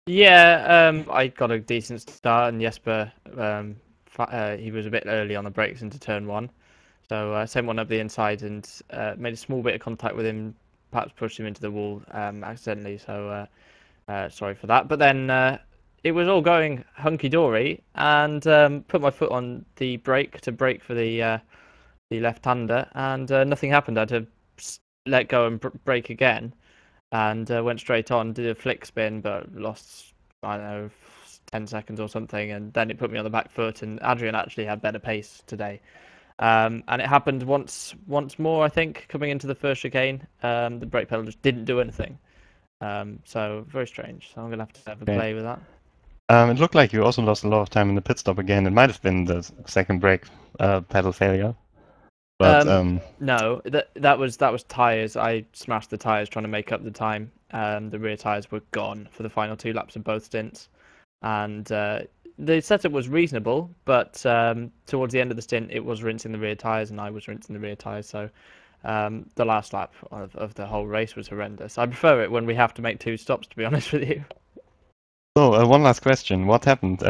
Yeah, I got a decent start, and Jesper, he was a bit early on the brakes into turn one, so I sent one up the inside and made a small bit of contact with him, perhaps pushed him into the wall accidentally. So sorry for that. But then it was all going hunky dory, and put my foot on the brake to brake for the left-hander, and nothing happened. I had to let go and brake again, and went straight on, did a flick spin, but lost, I don't know, 10 seconds or something, and then it put me on the back foot, and Adrian actually had better pace today. And it happened once more, I think, coming into the first chicane. The brake pedal just didn't do anything. So very strange. So I'm going to have a play with that. It looked like you also lost a lot of time in the pit stop again. It might have been the second brake pedal failure. But no, that was tires. I smashed the tires trying to make up the time. The rear tires were gone for the final 2 laps of both stints, and the setup was reasonable. But towards the end of the stint, it was rinsing the rear tires, and I was rinsing the rear tires. So the last lap of the whole race was horrendous. I prefer it when we have to make 2 stops, to be honest with you. So one last question: what happened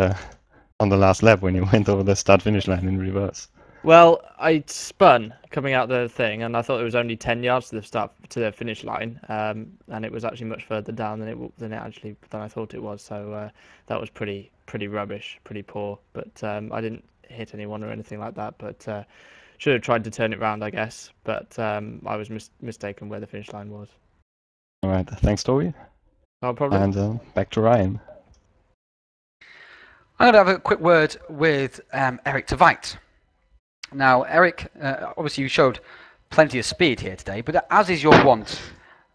on the last lap when you went over the start-finish line in reverse? Well, I spun coming out the thing, and I thought it was only 10 yards to the finish line, and it was actually much further down than I thought it was. So that was pretty rubbish, pretty poor. But I didn't hit anyone or anything like that. But should have tried to turn it round, I guess. But I was mistaken where the finish line was. All right, thanks, Toby. No problem. And back to Ryan. I'm going to have a quick word with Eric de Veit. Now, Eric, obviously you showed plenty of speed here today, but as is your wont,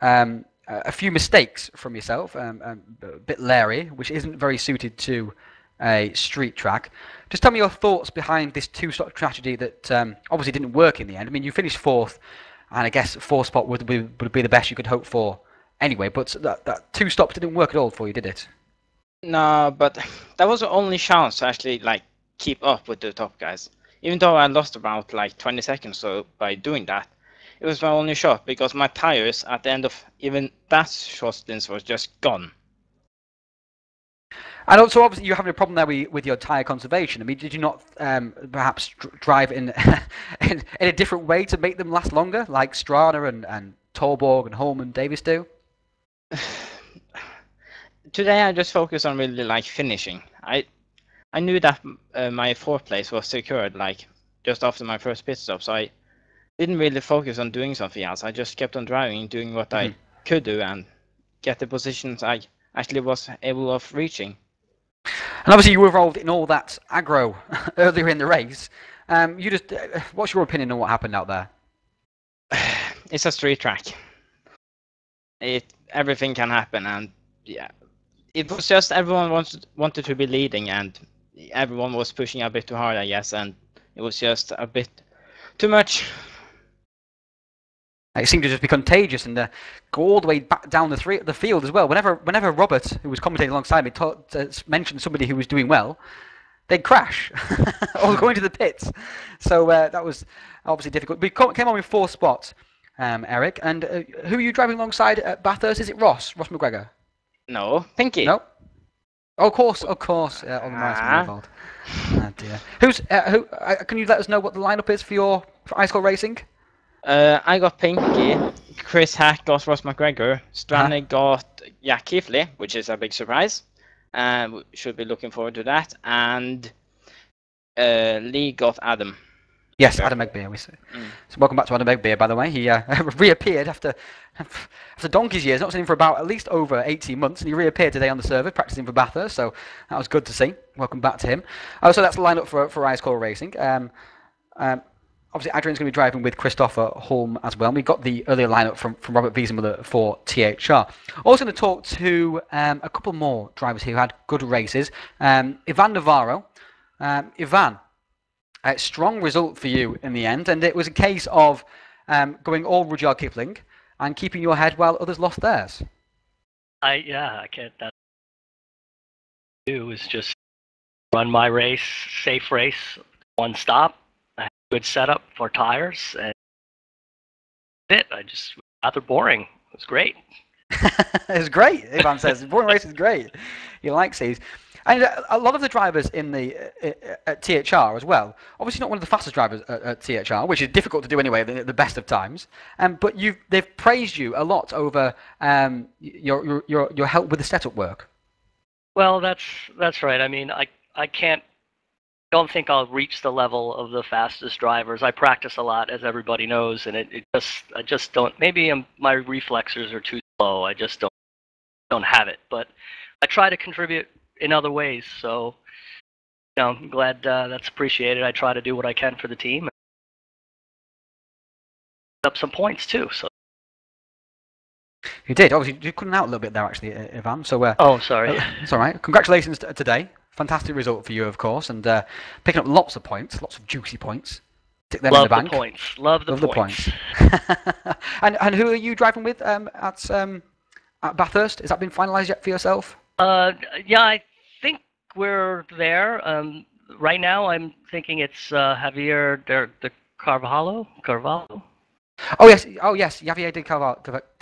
a few mistakes from yourself, a bit leery, which isn't very suited to a street track. Just tell me your thoughts behind this 2-stop strategy that obviously didn't work in the end. I mean, you finished 4th, and I guess 4th spot would be the best you could hope for anyway, but that 2 stops didn't work at all for you, did it? No, but that was the only chance to actually keep up with the top guys. Even though I lost about 20 seconds so by doing that, it was my only shot because my tires at the end of even that short stint was just gone. And also, obviously, you're having a problem there with your tyre conservation. I mean, did you not perhaps drive in in a different way to make them last longer, like Strana and Torborg and Holman Davis do? Today I just focused on really finishing. I knew that my 4th place was secured just after my first pit stop, so I didn't really focus on doing something else. I just kept on driving, doing what I could do, and get the positions I actually was able of reaching. And obviously, you were involved in all that aggro earlier in the race. What's your opinion on what happened out there? It's a street track. Everything can happen, and yeah, it was just everyone wanted to be leading, and everyone was pushing a bit too hard, I guess, and it was just a bit too much. It seemed to just be contagious and go all the way back down the field as well. Whenever Robert, who was commentating alongside me, mentioned somebody who was doing well, they'd crash or go into the pits. So that was obviously difficult. We came on with 4th spot, Eric. And who are you driving alongside at Bathurst? Is it Ross McGregor? No, Pinky. No. Oh, of course. All the mice are involved. Oh dear. Can you let us know what the lineup is for Ice Cold Racing? I got Pinky. Chris Hack got Ross McGregor. Strana got Jack Keithley, which is a big surprise. We should be looking forward to that. And Lee got Adam. Yes, Adam Egbeer. So welcome back to Adam Egbeer, by the way. He reappeared after donkey's years, not seen him for about at least over 18 months, and he reappeared today on the server, practicing for Bathurst, so that was good to see. Welcome back to him. So that's the lineup for Ice Cold Racing. Obviously, Adrian's going to be driving with Christopher Holm as well. We've got the earlier lineup from Robert Wiesenmueller for THR. Also going to talk to a couple more drivers who had good races. Ivan Navarro. Ivan, a strong result for you in the end, and it was a case of going all Rudyard Kipling and keeping your head while others lost theirs. I can't. That do is just run my race, safe race, one stop. I had a good setup for tires, and it. Rather boring. It was great. It's great, Ivan says. Boring race is great. He likes these. And a lot of the drivers in the at THR as well, obviously not one of the fastest drivers at THR, which is difficult to do anyway at the best of times. But they've praised you a lot over your help with the setup work. Well, that's right. I mean, I don't think I'll reach the level of the fastest drivers. I practice a lot, as everybody knows, and I just don't. Maybe my reflexes are too slow. I just don't have it. But I try to contribute in other ways. So, I'm glad that's appreciated. I try to do what I can for the team. Up some points too. So. You did. Obviously, you cut out a little bit there, actually, Ivan. So. Oh, sorry. It's all right. Congratulations today. Fantastic result for you, of course, and picking up lots of points, lots of juicy points. Stick them in the bank. Love the points. And who are you driving with at Bathurst? Has that been finalised yet for yourself? Yeah, I think we're there. Right now, I'm thinking it's Javier de Carvalho. Oh yes, Javier de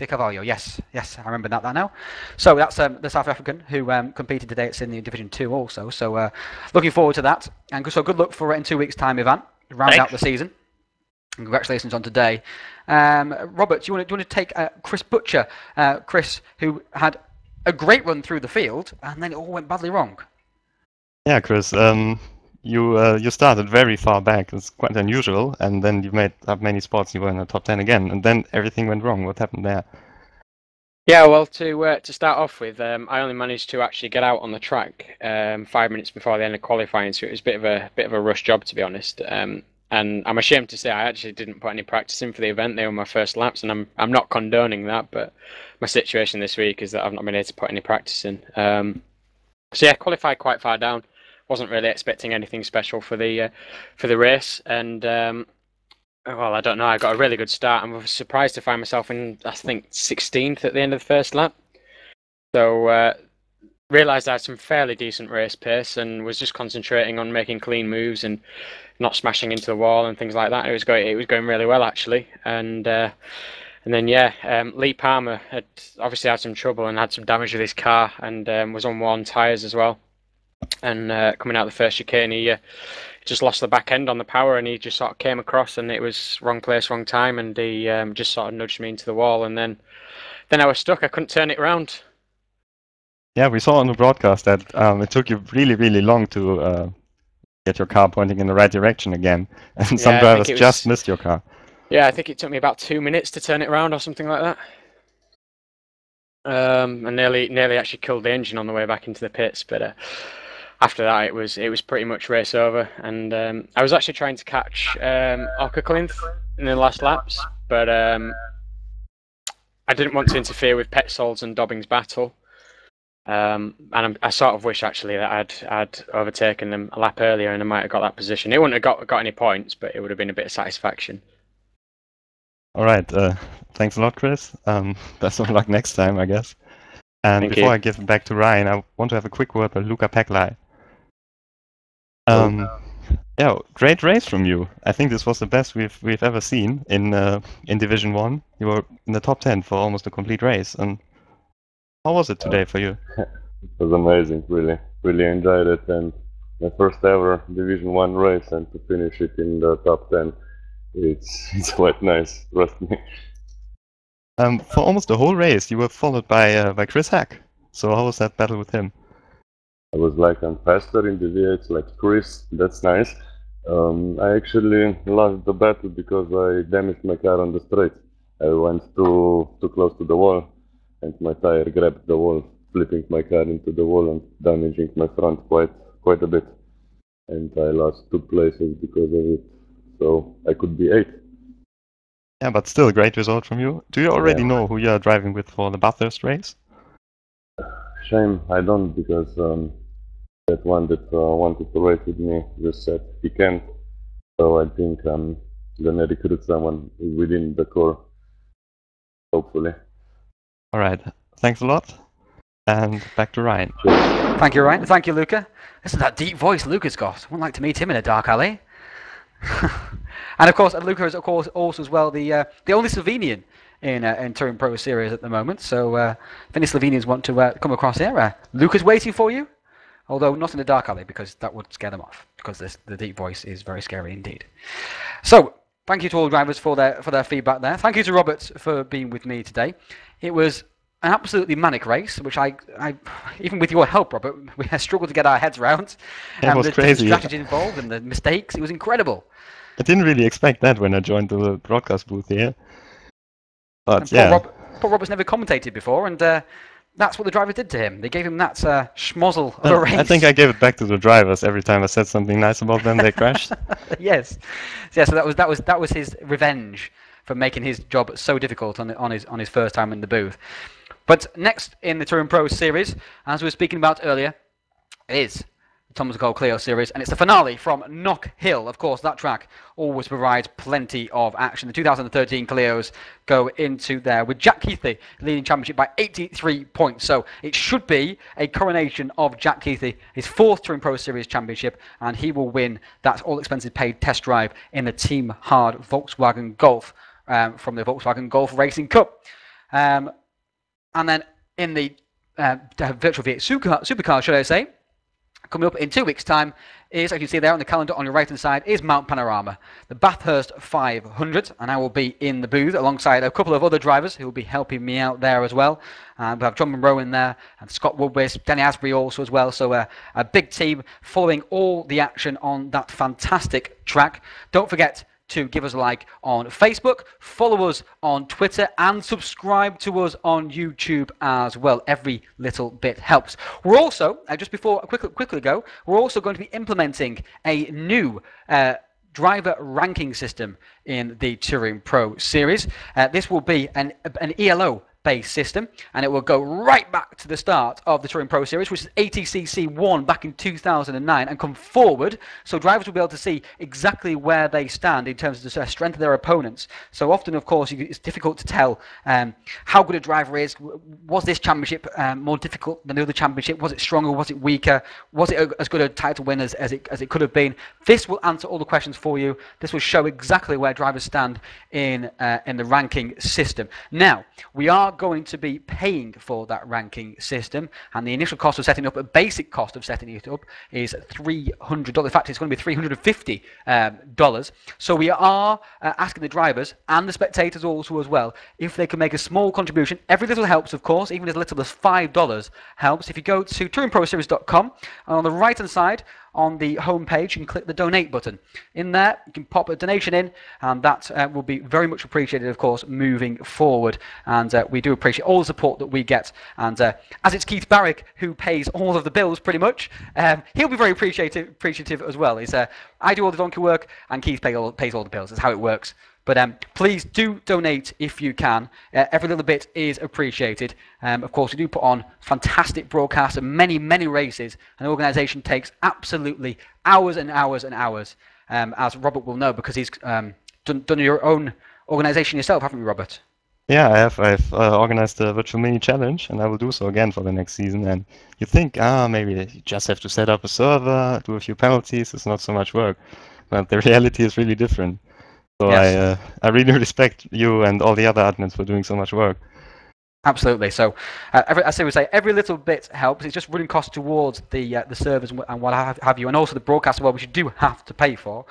Carvalho. Yes, I remember that now. So that's the South African who competed today at Sydney in Division 2 also. So looking forward to that. And so good luck for it in 2 weeks' time, Ivan. Round out the season. And congratulations on today. Robert, do you want to take Chris Butcher? Chris, who had a great run through the field, and then it all went badly wrong. Yeah, Chris. You started very far back. It's quite unusual, and then you made up many spots. You were in the top 10 again, and then everything went wrong. What happened there? Yeah, well, to start off with, I only managed to actually get out on the track 5 minutes before the end of qualifying, so it was a bit of a rush job, to be honest. And I'm ashamed to say I actually didn't put any practice in for the event. They were my first laps, and I'm not condoning that, but my situation this week is that I've not been able to put any practice in. So yeah, qualified quite far down. Wasn't really expecting anything special for the race, and well, I don't know. I got a really good start. I was surprised to find myself in, I think, 16th at the end of the first lap. So realised I had some fairly decent race pace, and was just concentrating on making clean moves and not smashing into the wall and things like that. It was going really well actually, and then yeah, Lee Palmer had obviously had some trouble and had some damage with his car, and was on worn tyres as well. And coming out the first chicane, he just lost the back end on the power, and he just sort of came across, and it was wrong place, wrong time, and he just sort of nudged me into the wall, and then I was stuck. I couldn't turn it around. Yeah, we saw on the broadcast that it took you really, really long to get your car pointing in the right direction again, and some drivers just missed your car. Yeah, I think it took me about 2 minutes to turn it around or something like that. And nearly actually killed the engine on the way back into the pits, but after that it was pretty much race over, and I was actually trying to catch Ockerclinth in the last laps, but I didn't want to interfere with Petzold's and Dobbing's battle, and I sort of wish actually that I'd overtaken them a lap earlier, and I might have got that position. It wouldn't have got any points, but it would have been a bit of satisfaction. All right, thanks a lot, Chris. Best of luck next time, I guess. And Thank before you. I give it back to Ryan, I want to have a quick word with Luca Pecklai. Yeah, great race from you. I think this was the best we've ever seen in Division 1. You were in the top 10 for almost a complete race. And how was it today for you? It was amazing, really. Really enjoyed it, and my first ever Division 1 race, and to finish it in the top 10, it's quite nice, trust me. For almost the whole race, you were followed by Chris Hack. So how was that battle with him? I was like, I'm faster in the V8, like Chris, that's nice. I actually lost the battle because I damaged my car on the straight. I went too close to the wall, and my tire grabbed the wall, flipping my car into the wall and damaging my front quite a bit. And I lost 2 places because of it, so I could be 8. Yeah, but still a great result from you. Do you already know who you are driving with for the Bathurst race? Shame I don't, because that one that wanted to race with me just said he can't. So I think I'm gonna recruit someone within the core, hopefully. All right, thanks a lot. And back to Ryan. Thank you, Ryan. Thank you, Luca. Listen to that deep voice Luca's got. I wouldn't like to meet him in a dark alley. And of course, Luca is of course also as well the only Slovenian in Touring Pro Series at the moment. So if any Slovenians want to come across here, Luca's waiting for you. Although not in the dark alley, because that would scare them off. Because the deep voice is very scary indeed. So thank you to all drivers for their feedback there. Thank you to Robert for being with me today. It was an absolutely manic race, which I even with your help, Robert, we struggled to get our heads around. It was crazy. The strategy involved and the mistakes. It was incredible. I didn't really expect that when I joined the broadcast booth here. But and yeah. Paul Roberts never commentated before, and that's what the drivers did to him. They gave him that schmozzle of a race. I think I gave it back to the drivers every time I said something nice about them. They crashed. Yes, yeah. So that was his revenge for making his job so difficult on his first time in the booth. But next in the Touring Pro Series, as we were speaking about earlier, is the Thomas Cole Clio Series, and it's the finale from Knock Hill. Of course, that track always provides plenty of action. The 2013 Clios go into there with Jack Keithley leading championship by 83 points. So it should be a coronation of Jack Keithley, his fourth Touring Pro Series championship, and he will win that all-expenses paid test drive in the Team Hard Volkswagen Golf from the Volkswagen Golf Racing Cup. And then in the Virtual V8 Supercars, should I say, coming up in 2 weeks' time is, as you can see there on the calendar on your right-hand side, is Mount Panorama, the Bathurst 500, and I will be in the booth alongside a couple of other drivers who will be helping me out there as well. We have John Monroe in there, and Scott Woodwis, Danny Asbury also as well, so a big team following all the action on that fantastic track. Don't forget to give us a like on Facebook, follow us on Twitter, and subscribe to us on YouTube as well. Every little bit helps. We're also, just before quickly go, we're also going to be implementing a new driver ranking system in the Touring Pro Series. This will be an ELO based system, and it will go right back to the start of the Touring Pro Series, which is ATCC 1 back in 2009, and come forward, so drivers will be able to see exactly where they stand in terms of the strength of their opponents. So often, of course, it's difficult to tell how good a driver is. Was this championship more difficult than the other championship? Was it stronger? Was it weaker? Was it as good a title win as it could have been? This will answer all the questions for you. This will show exactly where drivers stand in the ranking system. Now, we are going to be paying for that ranking system, and the initial cost of setting up, a basic cost of setting it up, is $300. In fact, it's going to be $350. So we are asking the drivers and the spectators also as well if they can make a small contribution. Every little helps, of course, even as little as $5 helps. If you go to TouringProSeries.com, and on the right hand side on the home page, you can click the donate button. In there, you can pop a donation in, and that will be very much appreciated, of course, moving forward. And we do appreciate all the support that we get. And as it's Keith Barrick who pays all of the bills, pretty much, he'll be very appreciative as well. I do all the donkey work, and Keith pays all the bills. That's how it works. But please do donate if you can. Every little bit is appreciated. Of course, we do put on fantastic broadcasts and many, many races. An organisation takes absolutely hours and hours and hours, as Robert will know, because he's done your own organisation yourself, haven't you, Robert? Yeah, I have. I've organized the Virtual Mini Challenge, and I will do so again for the next season. And you think, maybe you just have to set up a server, do a few penalties. It's not so much work. But the reality is really different. So yes. I really respect you and all the other admins for doing so much work. Absolutely. So, as I would say, every little bit helps. It's just running costs towards the servers and what have you, and also the broadcast as well, which you do have to pay for.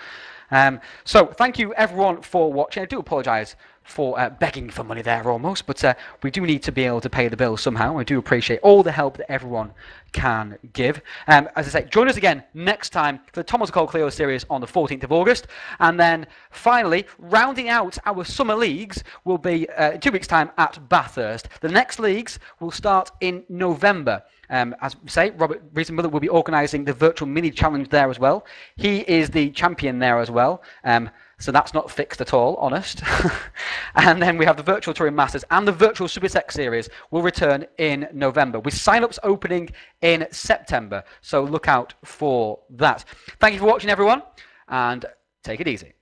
So, thank you everyone for watching. I do apologise for begging for money there almost, but we do need to be able to pay the bills somehow. I do appreciate all the help that everyone can give. As I say, join us again next time for the Thomas Cole Clio Series on the 14th of August. And then finally, rounding out our summer leagues will be in 2 weeks' time at Bathurst. The next leagues will start in November. As we say, Robert Wiesenmueller will be organising the Virtual Mini Challenge there as well. He is the champion there as well. So that's not fixed at all, honest. And then we have the Virtual Touring Masters and the Virtual Supertech Series will return in November, with sign-ups opening in September. So look out for that. Thank you for watching, everyone, and take it easy.